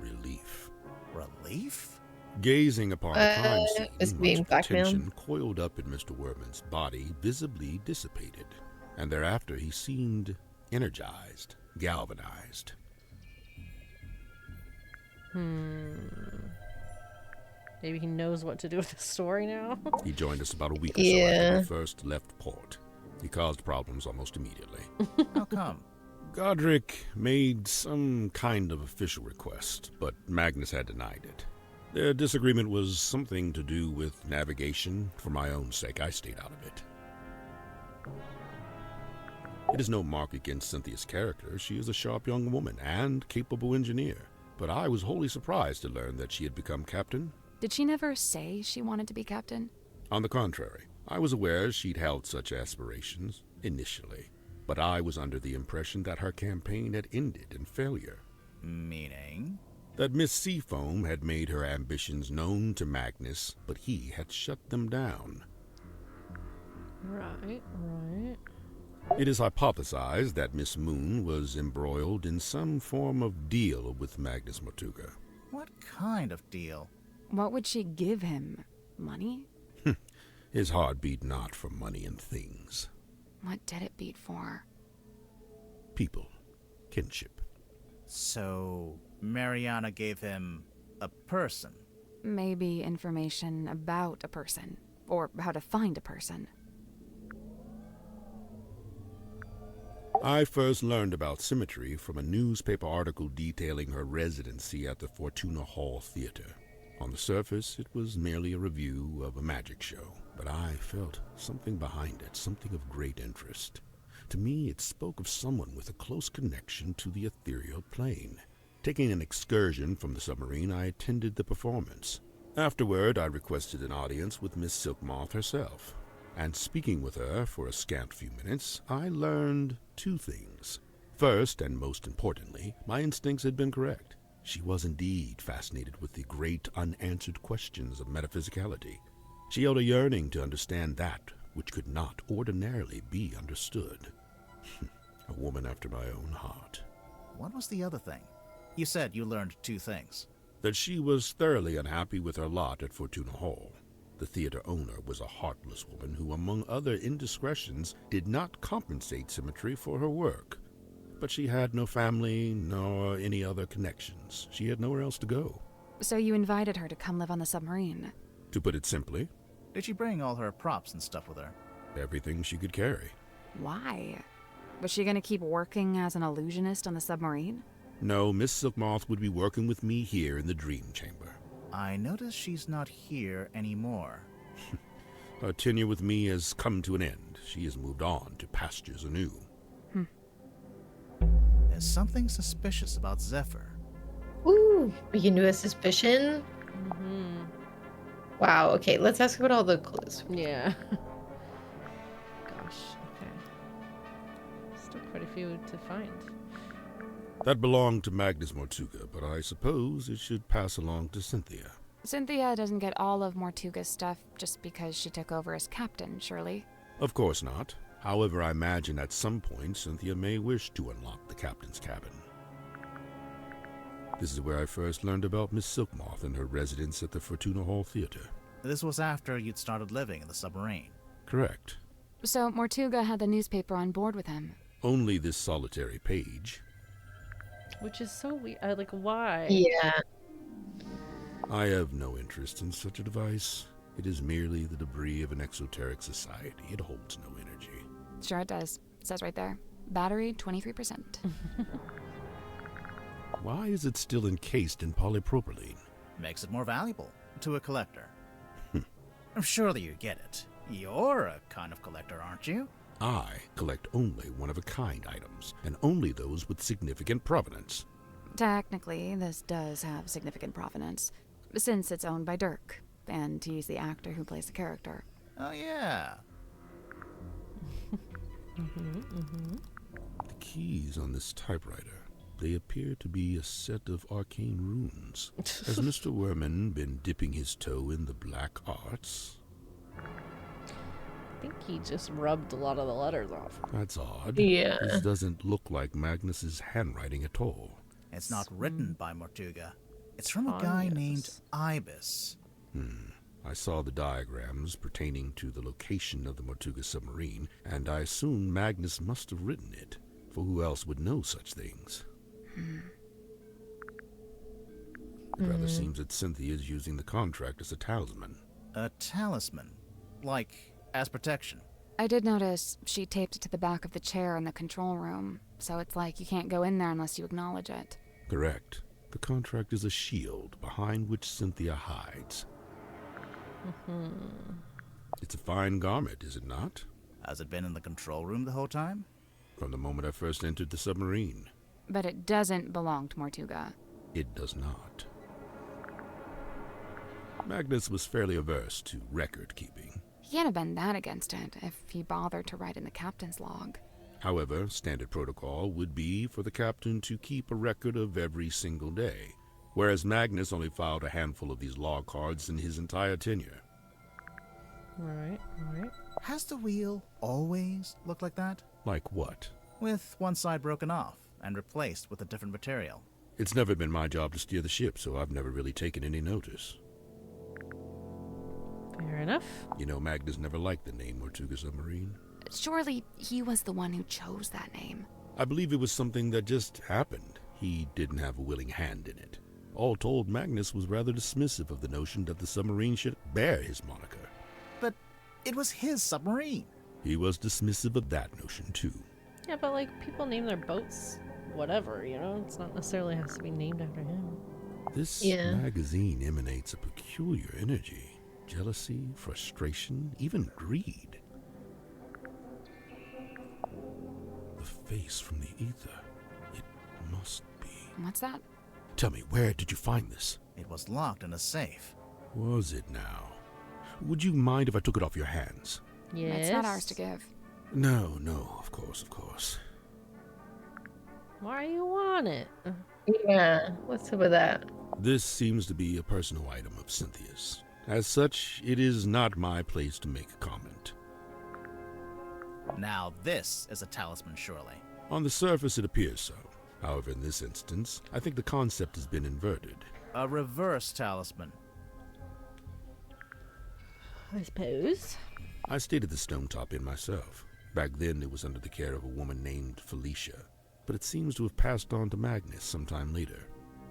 Relief. Relief? Gazing upon the crime scene, is being much blackmailed. tension coiled up in Mr. Werman's body visibly dissipated, and thereafter he seemed energized, galvanized. Maybe he knows what to do with the story now. He joined us about a week or so after we first left port. He caused problems almost immediately. How come? Godric made some kind of official request, but Magnus had denied it. Their disagreement was something to do with navigation. For my own sake, I stayed out of it. It is no mark against Cynthia's character. She is a sharp young woman and capable engineer. But I was wholly surprised to learn that she had become captain. Did she never say she wanted to be captain? On the contrary, I was aware she'd held such aspirations, initially. But I was under the impression that her campaign had ended in failure. Meaning? That Miss Seafoam had made her ambitions known to Magnus, but he had shut them down. Right. It is hypothesized that Miss Moon was embroiled in some form of deal with Magnus Mortuga. What kind of deal? What would she give him? Money? His heart beat not for money and things. What did it beat for? People. Kinship. So, Mariana gave him a person? Maybe information about a person, or how to find a person. I first learned about Symmetry from a newspaper article detailing her residency at the Fortuna Hall Theater. On the surface, it was merely a review of a magic show, but I felt something behind it, something of great interest. To me, it spoke of someone with a close connection to the ethereal plane. Taking an excursion from the submarine, I attended the performance. Afterward, I requested an audience with Miss Silkmoth herself. And speaking with her for a scant few minutes, I learned 2 things. First, and most importantly, my instincts had been correct. She was indeed fascinated with the great unanswered questions of metaphysicality. She held a yearning to understand that which could not ordinarily be understood. A woman after my own heart. What was the other thing? You said you learned 2 things. That she was thoroughly unhappy with her lot at Fortuna Hall. The theater owner was a heartless woman who, among other indiscretions, did not compensate Symmetry for her work. But she had no family, nor any other connections. She had nowhere else to go. So you invited her to come live on the submarine? To put it simply, did she bring all her props and stuff with her? Everything she could carry. Why? Was she going to keep working as an illusionist on the submarine? No, Miss Silkmoth would be working with me here in the Dream Chamber. I notice she's not here anymore. Her tenure with me has come to an end. She has moved on to pastures anew. There's something suspicious about Zephyr. Ooh, we can do a suspicion? Wow, okay, let's ask about all the clues. Yeah. Gosh, okay. Still quite a few to find. That belonged to Magnus Mortuga, but I suppose it should pass along to Cynthia. Cynthia doesn't get all of Mortuga's stuff just because she took over as captain, surely? Of course not. However, I imagine at some point Cynthia may wish to unlock the captain's cabin. This is where I first learned about Miss Silkmoth and her residence at the Fortuna Hall Theater. This was after you'd started living in the submarine. Correct. So Mortuga had the newspaper on board with him? Only this solitary page. Which is so weird. Like, why? Yeah. I have no interest in such a device. It is merely the debris of an exoteric society. It holds no energy. Sure it does. It says right there. Battery, 23%. Why is it still encased in polypropylene? Makes it more valuable to a collector. Surely you get it. You're a kind of collector, aren't you? I collect only one-of-a-kind items, and only those with significant provenance. Technically, this does have significant provenance, since it's owned by Dirk, and he's the actor who plays the character. Oh, yeah. The keys on this typewriter, they appear to be a set of arcane runes. Has Mr. Werman been dipping his toe in the black arts? I think he just rubbed a lot of the letters off. That's odd. Yeah. This doesn't look like Magnus's handwriting at all. It's not written by Mortuga. It's from a guy named Ibis. I saw the diagrams pertaining to the location of the Mortuga submarine, and I assume Magnus must have written it, for who else would know such things? It rather seems that Cynthia is using the contract as a talisman. A talisman? Like, as protection? I did notice she taped it to the back of the chair in the control room, so it's like you can't go in there unless you acknowledge it. Correct. The contract is a shield behind which Cynthia hides. It's a fine garment, is it not? Has it been in the control room the whole time? From the moment I first entered the submarine. But it doesn't belong to Mortuga. It does not. Magnus was fairly averse to record-keeping. He can't have been that against it if he bothered to write in the captain's log. However, standard protocol would be for the captain to keep a record of every single day, whereas Magnus only filed a handful of these log cards in his entire tenure. Right. Has the wheel always looked like that? Like what? With one side broken off and replaced with a different material. It's never been my job to steer the ship, so I've never really taken any notice. Fair enough. You know, Magnus never liked the name Mortuga Submarine. Surely he was the one who chose that name. I believe it was something that just happened. He didn't have a willing hand in it. All told, Magnus was rather dismissive of the notion that the submarine should bear his moniker. But it was his submarine. He was dismissive of that notion, too. Yeah, but like, people name their boats whatever, you know? It's not necessarily has to be named after him. This magazine emanates a peculiar energy. Jealousy, frustration, even greed. face from the ether. It must be. What's that? Tell me, where did you find this? It was locked in a safe. Was it now? Would you mind if I took it off your hands? Yes. It's not ours to give. No, of course. Why you want it? Yeah, what's up with that? This seems to be a personal item of Cynthia's. As such, it is not my place to make a comment. Now this is a talisman, surely. On the surface, it appears so. However, in this instance, I think the concept has been inverted. A reverse talisman. I suppose. I stayed at the stone top inn myself. Back then, it was under the care of a woman named Felicia, but it seems to have passed on to Magnus sometime later.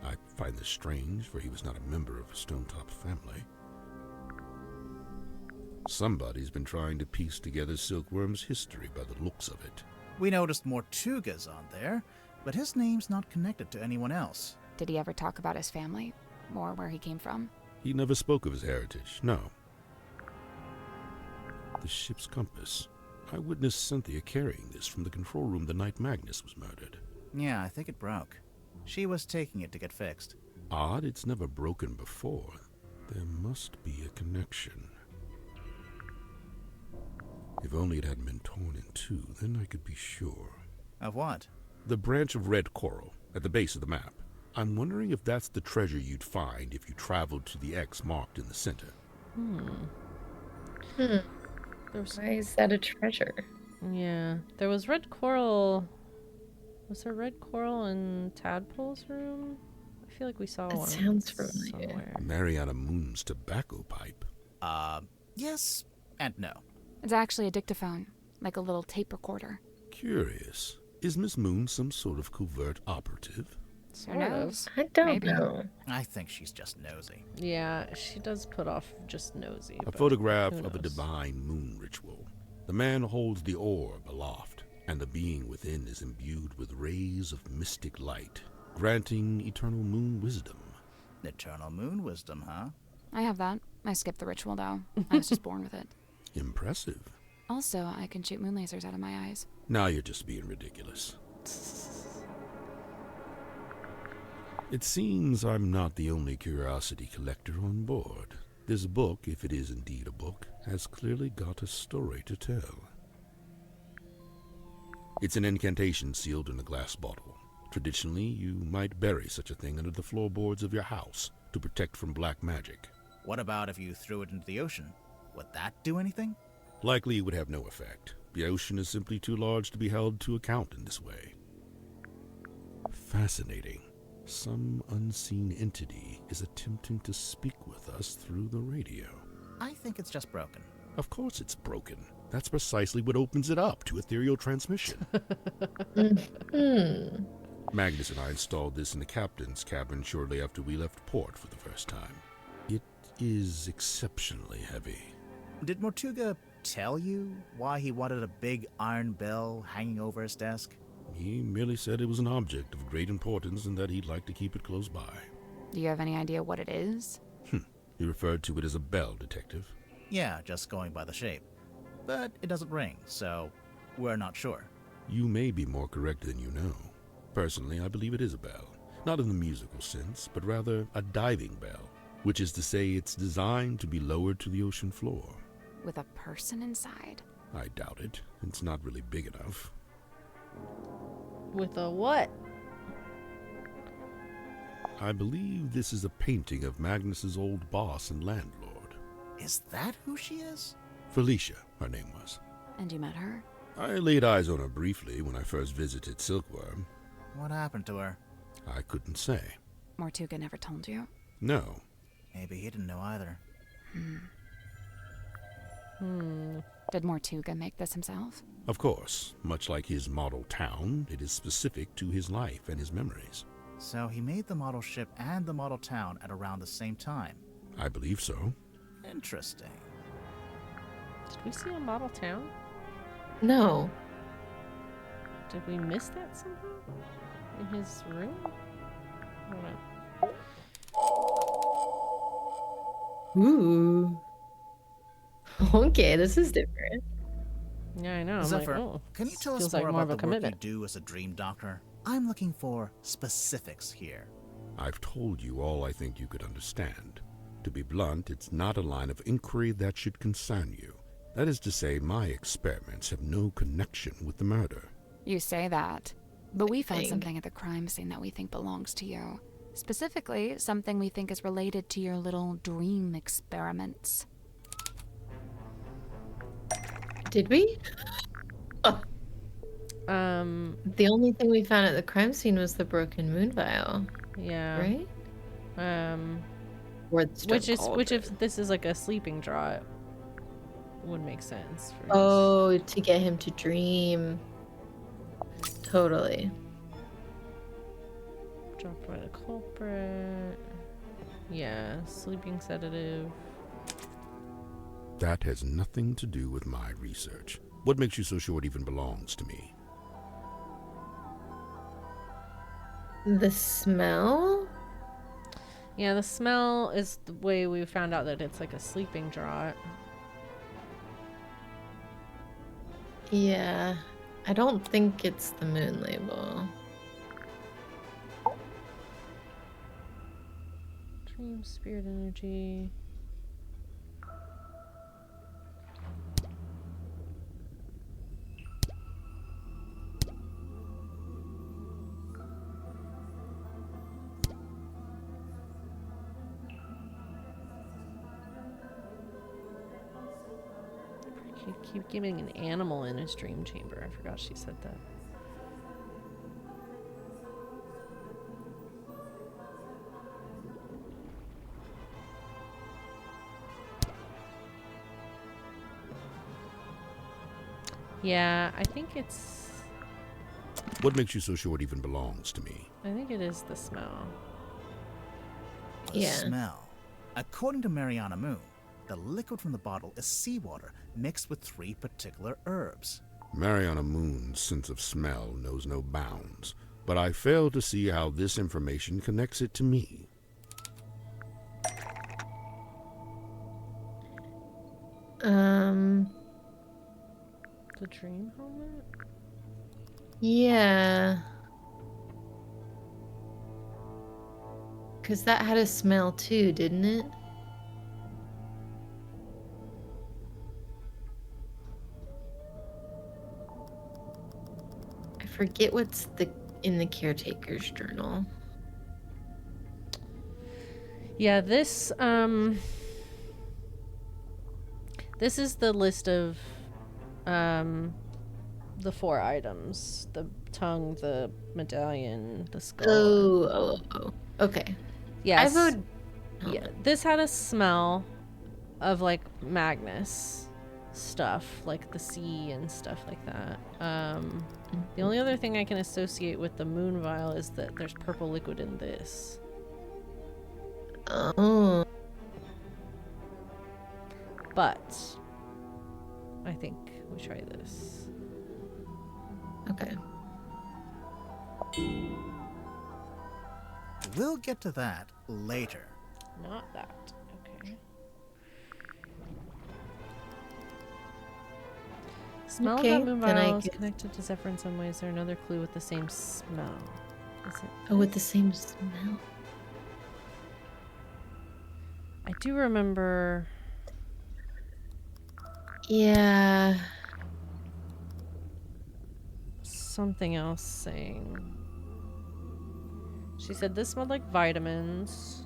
I find this strange, for he was not a member of a stone top family. Somebody's been trying to piece together Silkworm's history by the looks of it. We noticed Mortuga's on there, but his name's not connected to anyone else. Did he ever talk about his family? Or where he came from? He never spoke of his heritage, no. The ship's compass. I witnessed Cynthia carrying this from the control room the night Magnus was murdered. Yeah, I think it broke. She was taking it to get fixed. Odd, it's never broken before. There must be a connection. If only it hadn't been torn in two, then I could be sure. Of what? The branch of red coral, at the base of the map. I'm wondering if that's the treasure you'd find if you traveled to the X marked in the center. Why is that a treasure? Yeah, there was red coral. Was there red coral in Tadpole's room? I feel like we saw one. It sounds familiar. Somewhere. Mariana Moon's tobacco pipe. Yes and no. It's actually a dictaphone, like a little tape recorder. Curious. Is Miss Moon some sort of covert operative? Who knows? I don't know. I think she's just nosy. Yeah, she does put off just nosy. A but photograph who of a knows? divine moon ritual. The man holds the orb aloft, and the being within is imbued with rays of mystic light, granting eternal moon wisdom. Eternal moon wisdom, huh? I have that. I skipped the ritual, though. I was just born with it. Impressive. Also, I can shoot moon lasers out of my eyes. Now you're just being ridiculous. It seems I'm not the only curiosity collector on board. This book, if it is indeed a book, has clearly got a story to tell. It's an incantation sealed in a glass bottle. Traditionally, you might bury such a thing under the floorboards of your house to protect from black magic. What about if you threw it into the ocean? Would that do anything? Likely it would have no effect. The ocean is simply too large to be held to account in this way. Fascinating. Some unseen entity is attempting to speak with us through the radio. I think it's just broken. Of course it's broken. That's precisely what opens it up to ethereal transmission. Magnus and I installed this in the captain's cabin shortly after we left port for the first time. It is exceptionally heavy. Did Mortuga tell you why he wanted a big iron bell hanging over his desk? He merely said it was an object of great importance and that he'd like to keep it close by. Do you have any idea what it is? He referred to it as a bell, Detective. Yeah, just going by the shape. But it doesn't ring, so we're not sure. You may be more correct than you know. Personally, I believe it is a bell. Not in the musical sense, but rather a diving bell, which is to say it's designed to be lowered to the ocean floor. With a person inside? I doubt it. It's not really big enough. With a what? I believe this is a painting of Magnus's old boss and landlord. Is that who she is? Felicia, her name was. And you met her? I laid eyes on her briefly when I first visited Silkworm. What happened to her? I couldn't say. Mortuga never told you? No. Maybe he didn't know either. Did Mortuga make this himself? Of course, much like his model town, it is specific to his life and his memories. So he made the model ship and the model town at around the same time. I believe so. Interesting. Did we see a model town? No. Did we miss that somehow? In his room? I don't know. Ooh. Okay, this is different. Yeah, I know. I'm Zephyr, like, oh, can you tell us feels more like about of a the work you commitment. do as a dream doctor? I'm looking for specifics here. I've told you all I think you could understand. To be blunt, it's not a line of inquiry that should concern you. That is to say, my experiments have no connection with the murder. You say that, but we found something at the crime scene that we think belongs to you. Specifically, something we think is related to your little dream experiments. Did we? Oh. The only thing we found at the crime scene was the broken moon vial. Yeah. Right? Which if this is like a sleeping draught, would make sense. For to get him to dream. Totally. Dropped by the culprit. Yeah, sleeping sedative. That has nothing to do with my research. What makes you so sure it even belongs to me? The smell? Yeah, the smell is the way we found out that it's like a sleeping draught. Yeah. I don't think it's the moon label. Dream spirit energy. Keep giving an animal in his dream chamber. I forgot she said that. Yeah, I think it's... What makes you so sure it even belongs to me? I think it is the smell. The smell. According to Mariana Moon, the liquid from the bottle is seawater mixed with 3 particular herbs. Mariana Moon's sense of smell knows no bounds, but I fail to see how this information connects it to me. The dream helmet? Yeah. Because that had a smell too, didn't it? I forget what's in the caretaker's journal. Yeah, this is the list of the 4 items: the tongue, the medallion, the skull. Oh. Okay. Yes. I vote. Yeah, this had a smell of like Magnus stuff, like the sea and stuff like that. The only other thing I can associate with the moon vial is that there's purple liquid in this. Oh. But I think we try this. Okay. We'll get to that later. Not that. Okay. Smell Okay, of that moon then vial I is guess- connected to Zephyr in some ways. Is there another clue with the same smell? Is it? Oh, with the same smell? I do remember. Yeah. Something else saying. She said this smelled like vitamins.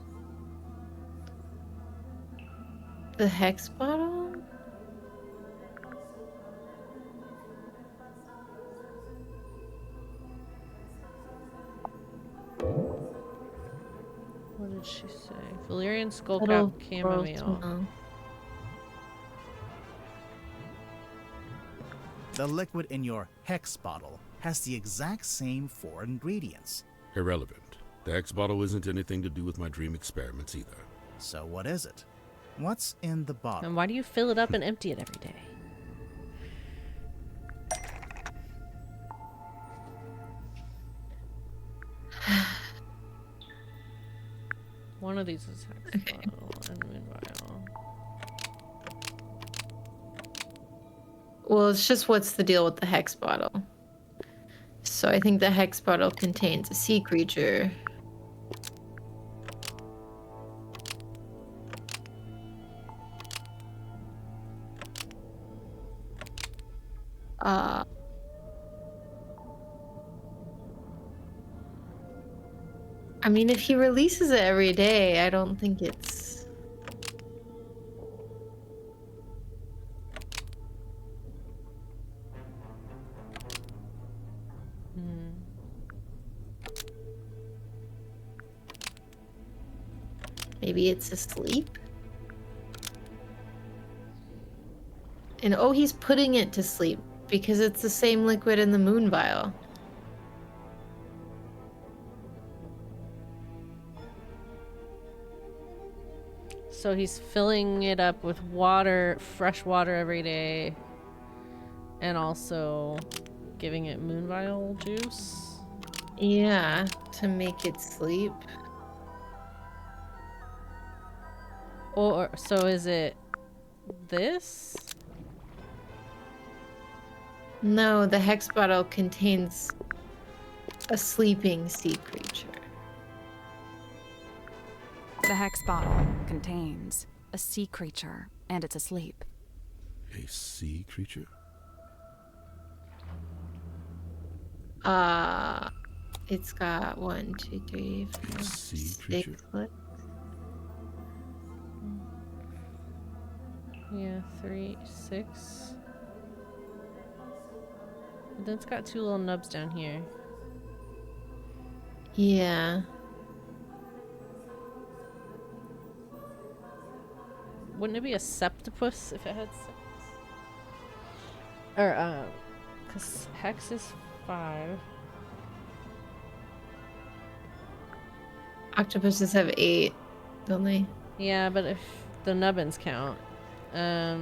The hex bottle? What did she say? Valyrian skullcap Little chamomile. smell. The liquid in your hex bottle has the exact same 4 ingredients. Irrelevant. The X bottle isn't anything to do with my dream experiments either. So what is it? What's in the bottle? And why do you fill it up and empty it every day? One of these is hex bottle and moon vial. Well, it's just what's the deal with the hex bottle. So I think the hex bottle contains a sea creature. I mean, if he releases it every day, I don't think it's... Maybe it's asleep? And oh, he's putting it to sleep because it's the same liquid in the moon vial. So he's filling it up with water, fresh water every day, and also giving it moon vial juice? Yeah, to make it sleep. Or, so is it this? No, the hex bottle contains a sleeping sea creature. The hex bottle contains a sea creature, and it's asleep. A sea creature? It's got 1, 2, 3, 4, 6 legs. Yeah, 3, 6. And then it's got 2 little nubs down here. Yeah. Wouldn't it be a septopus if it had 6? Or, because hex is 5. Octopuses have 8, don't they? Yeah, but if the nubbins count. I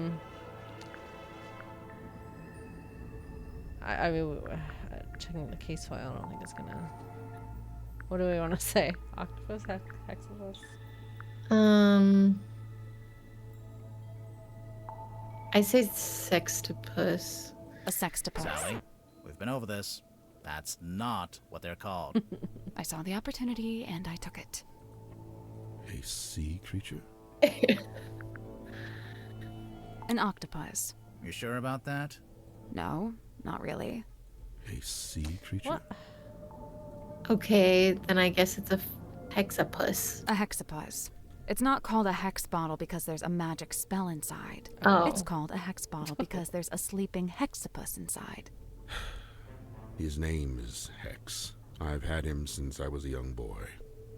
mean, checking the case file, I don't think it's gonna... What do we want to say? Octopus? Hexapus? I say sextopus. A sextopus. Sally, we've been over this. That's not what they're called. I saw the opportunity and I took it. A sea creature? An octopus. You sure about that? No, not really. A sea creature? What? Okay, then I guess it's a hexapus. A hexapus. It's not called a hex bottle because there's a magic spell inside. Oh. It's called a hex bottle because there's a sleeping hexapus inside. His name is Hex. I've had him since I was a young boy.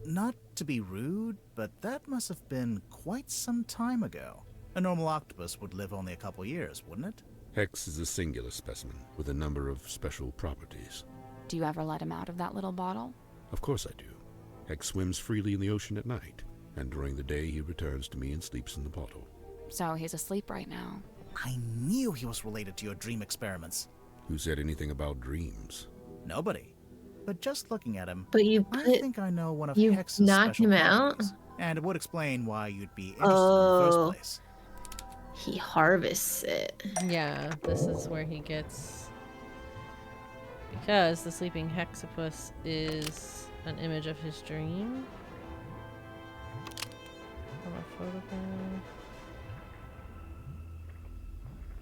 Not to be rude, but that must have been quite some time ago. A normal octopus would live only a couple years, wouldn't it? Hex is a singular specimen with a number of special properties. Do you ever let him out of that little bottle? Of course I do. Hex swims freely in the ocean at night, and during the day he returns to me and sleeps in the bottle. So he's asleep right now. I knew he was related to your dream experiments. Who said anything about dreams? Nobody. But just looking at him, But I think I know one of you Hex's knock special him out? properties, and it would explain why you'd be interested in the first place. He harvests it. Yeah, this is where he gets... Because the sleeping hexapus is an image of his dream. From a photograph.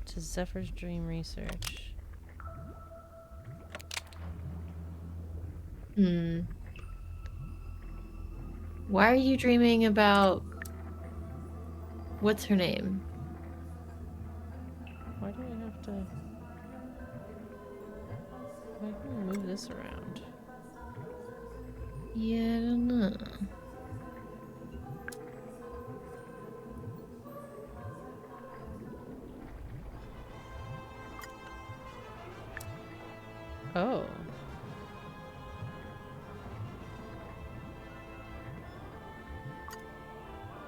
To Zephyr's dream research. Why are you dreaming about... What's her name? Why do I have to... Why can I move this around? Yeah, I don't know. Oh.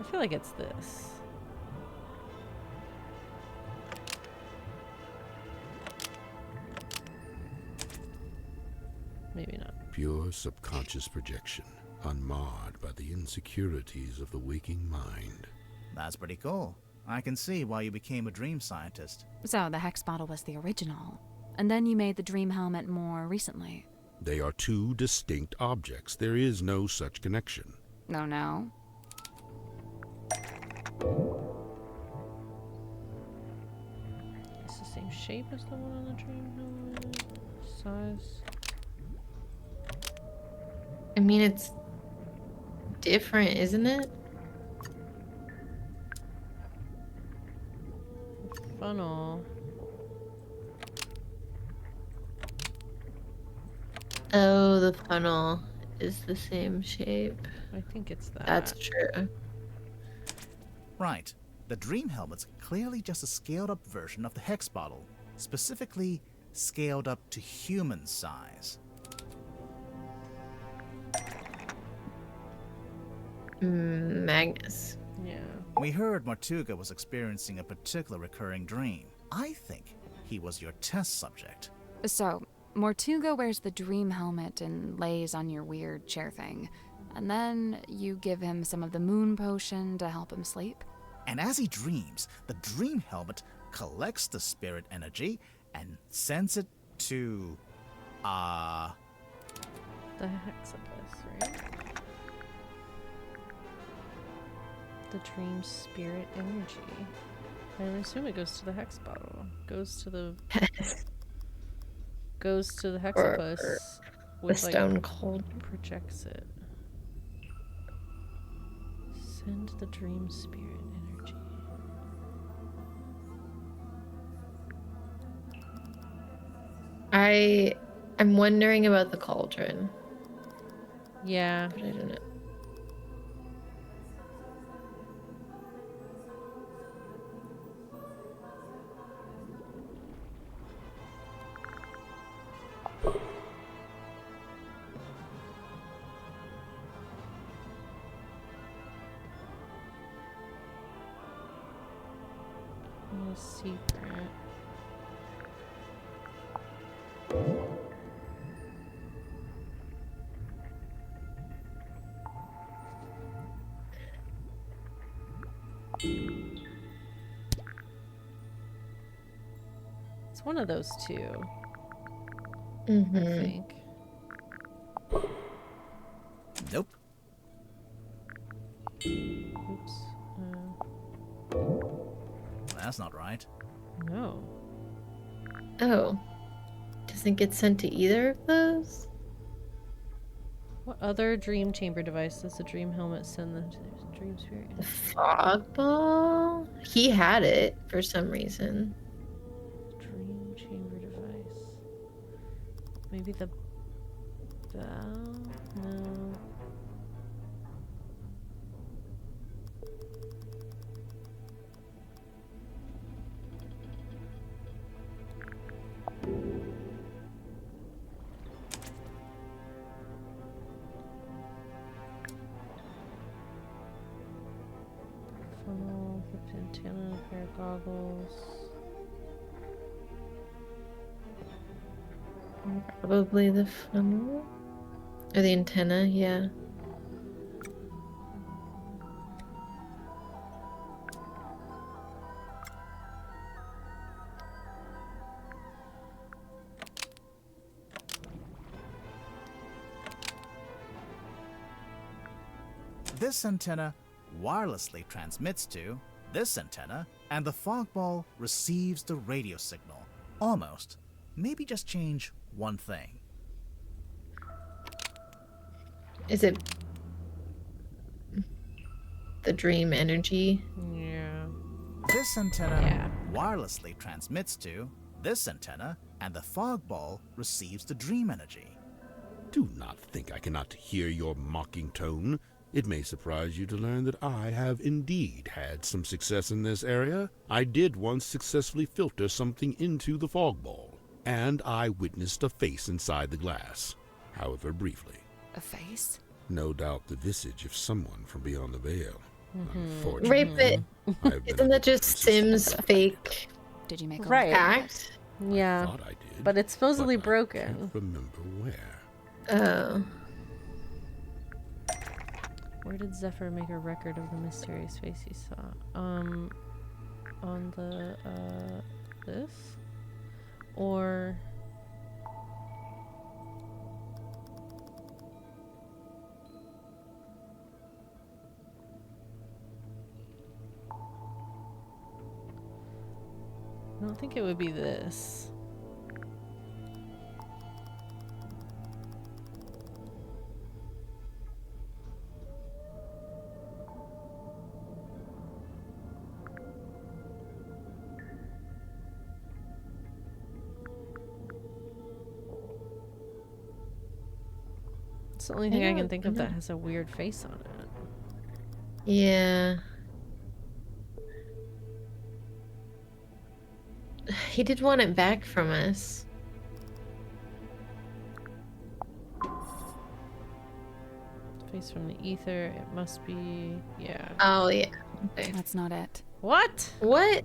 I feel like it's this. Maybe not. Pure subconscious projection, unmarred by the insecurities of the waking mind. That's pretty cool. I can see why you became a dream scientist. So the hex bottle was the original, and then you made the dream helmet more recently. They are two distinct objects. There is no such connection. No. It's the same shape as the one on the dream helmet. Size. I mean, it's different, isn't it? Funnel. Oh, the funnel is the same shape. I think it's that. That's true. Right. The dream helmet's clearly just a scaled-up version of the hex bottle, specifically scaled up to human size. Magnus. Yeah. We heard Mortuga was experiencing a particular recurring dream. I think he was your test subject. So, Mortuga wears the dream helmet and lays on your weird chair thing. And then you give him some of the moon potion to help him sleep. And as he dreams, the dream helmet collects the spirit energy and sends it to... The hexapus, right? The dream spirit energy. I assume it goes to the hex bottle. Goes to the hexapus Or with the stone cold. Projects it. Send the dream spirit energy. I'm wondering about the cauldron. Yeah. But I don't know. Secret. It's one of those two. I think. Nope. Oops. That's not right. No. Oh. Doesn't get sent to either of those? What other dream chamber device does the dream helmet send them to the dream spirit? The fog ball? He had it for some reason. Dream chamber device. Maybe the bell? No. Funnel, flipped antenna, pair of goggles. Probably the funnel? Or the antenna, yeah. This antenna wirelessly transmits to this antenna, and the fog ball receives the radio signal. Almost. Maybe just change one thing. Is it the dream energy? Yeah. This antenna wirelessly transmits to this antenna, and the fog ball receives the dream energy. Do not think I cannot hear your mocking tone. It may surprise you to learn that I have indeed had some success in this area. I did once successfully filter something into the fog ball, and I witnessed a face inside the glass, however briefly. A face? No doubt the visage of someone from beyond the veil. Right, but isn't that just Sim's fake Did you make a act? Yeah. I thought I did, but it's supposedly but I broken. can't remember where. Oh. Where did Zephyr make a record of the mysterious face he saw? on the this, or I don't think it would be this. It's the only thing I can think of that has a weird face on it. Yeah. He did want it back from us. Face from the ether. It must be. Yeah. Oh, yeah. Okay. That's not it. What? What?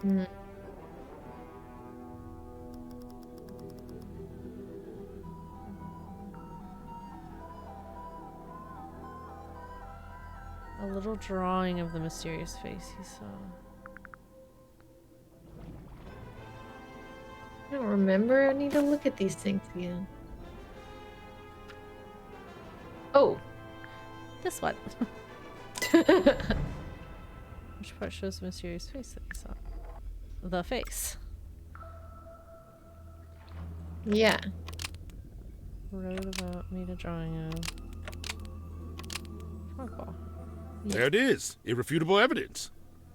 Hmm. A little drawing of the mysterious face he saw. I don't remember. I need to look at these things again. Oh. This one. Which part shows the mysterious face that he saw? The face. Yeah. Wrote about, made a drawing of. Fogball. There it is. Irrefutable evidence.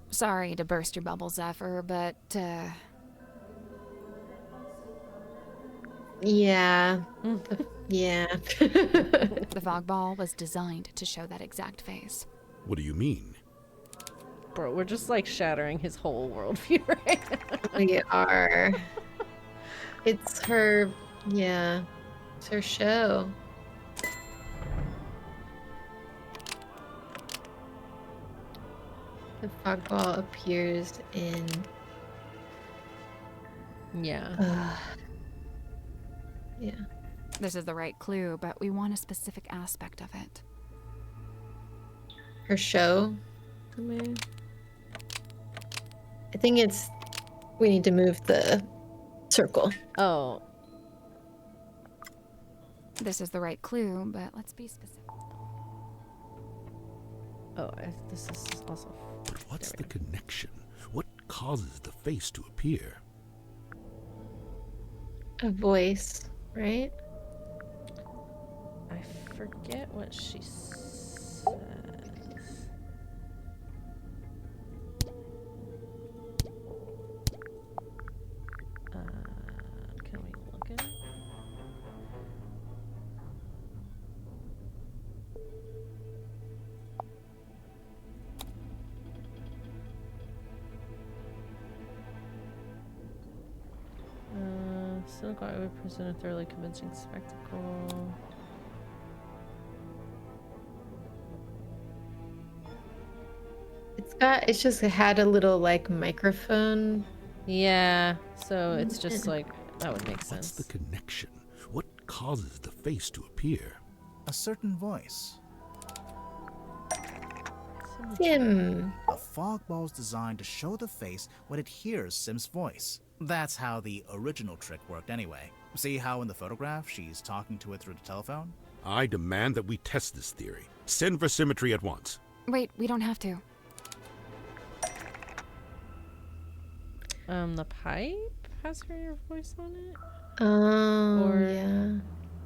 Sorry to burst your bubble, Zephyr, but, Yeah. Yeah. the fog ball was designed to show that exact face. What do you mean? Bro, we're just like shattering his whole worldview right now. We are. It's her, yeah. It's her show. The fog ball appears in... Yeah. Yeah. This is the right clue, but we want a specific aspect of it. Her show? I mean... I think it's... We need to move the circle. Oh. This is the right clue, but let's be specific. Oh, this is also... But what's the connection? What causes the face to appear? A voice, right? I forget what she says. Can we look at it? Cynical, I would present a thoroughly convincing spectacle. It's just had a little like microphone. Yeah, so it's just like, that would make sense. What's the connection? What causes the face to appear? A certain voice. Sim. The fog ball's designed to show the face when it hears Sim's voice. That's how the original trick worked anyway. See how in the photograph she's talking to it through the telephone? I demand that we test this theory. Send for symmetry at once. Wait, we don't have to. The pipe has her voice on it? Oh, or yeah.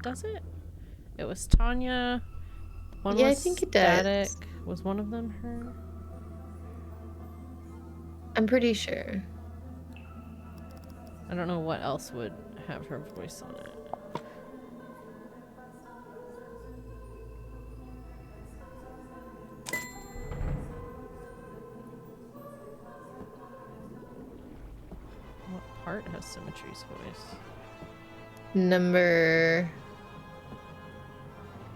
Does it? It was Tanya. One Yeah, was I think it Static. does. Was one of them her? I'm pretty sure. I don't know what else would have her voice on it. What part has Symmetry's voice? Number...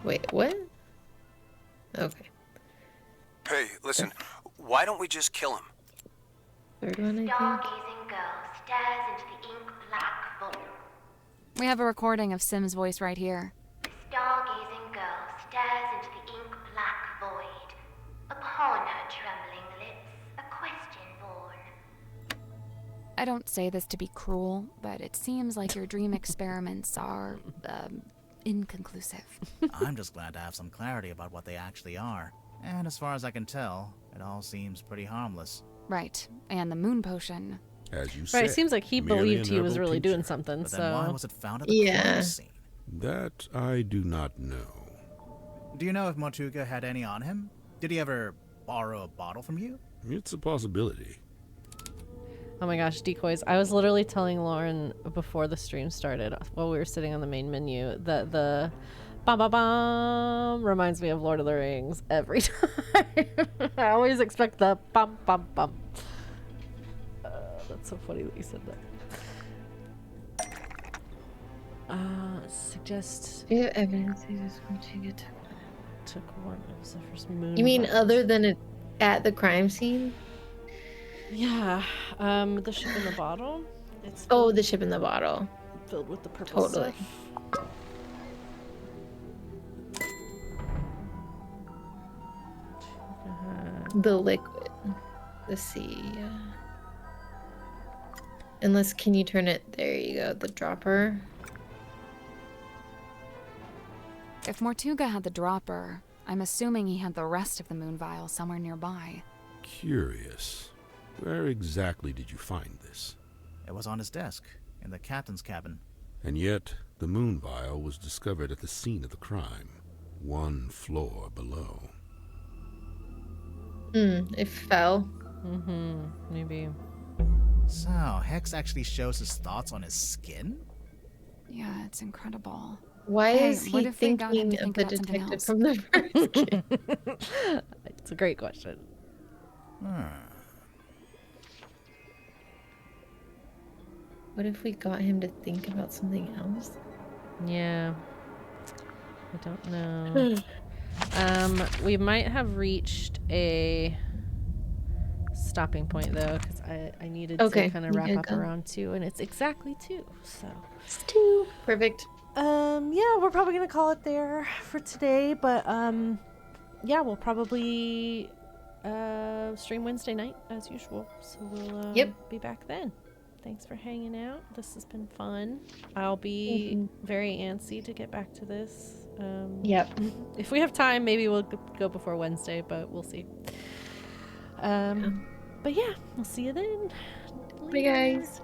Wait, what? Okay. Hey, listen, why don't we just kill him? Third one, I think. Stargazing girl stares into the ink black void. We have a recording of Sim's voice right here. Stargazing girl stares I don't say this to be cruel, but it seems like your dream experiments are, inconclusive. I'm just glad to have some clarity about what they actually are. And as far as I can tell, it all seems pretty harmless. Right, and the moon potion. As you said. Right, it seems like he believed he was really doing something, But so... then why was it found at the crime scene? That I do not know. Do you know if Mortuga had any on him? Did he ever borrow a bottle from you? It's a possibility. Oh my gosh, decoys. I was literally telling Lauren before the stream started, while we were sitting on the main menu, that the bum reminds me of Lord of the Rings every time. I always expect the bum. That's so funny that you said that. Suggest... Do you have evidence took one of Zephyr's moon. You mean vials. other than it at the crime scene? Yeah, the ship in the bottle. It's the ship in the bottle. Filled with the purple Totally. stuff. The liquid. The sea. Unless, can you turn it? There you go. The dropper. If Mortuga had the dropper, I'm assuming he had the rest of the moon vial somewhere nearby. Curious. Where exactly did you find this? It was on his desk, in the captain's cabin. And yet, the moon vial was discovered at the scene of the crime, 1 floor below. It fell. Maybe. So, Hex actually shows his thoughts on his skin? Yeah, it's incredible. Why is he what if they got him thinking to of think the about something detective else? from the first game? It's a great question. What if we got him to think about something else? Yeah. I don't know. We might have reached a stopping point though, because I needed to kind of wrap up around 2, and it's exactly 2. So it's 2. Perfect. Yeah, we're probably gonna call it there for today, but yeah, we'll probably stream Wednesday night as usual. So we'll be back then. Thanks for hanging out. This has been fun. I'll be very antsy to get back to this. If we have time, maybe we'll go before Wednesday, but we'll see. But yeah, we'll see you then. Bye, guys.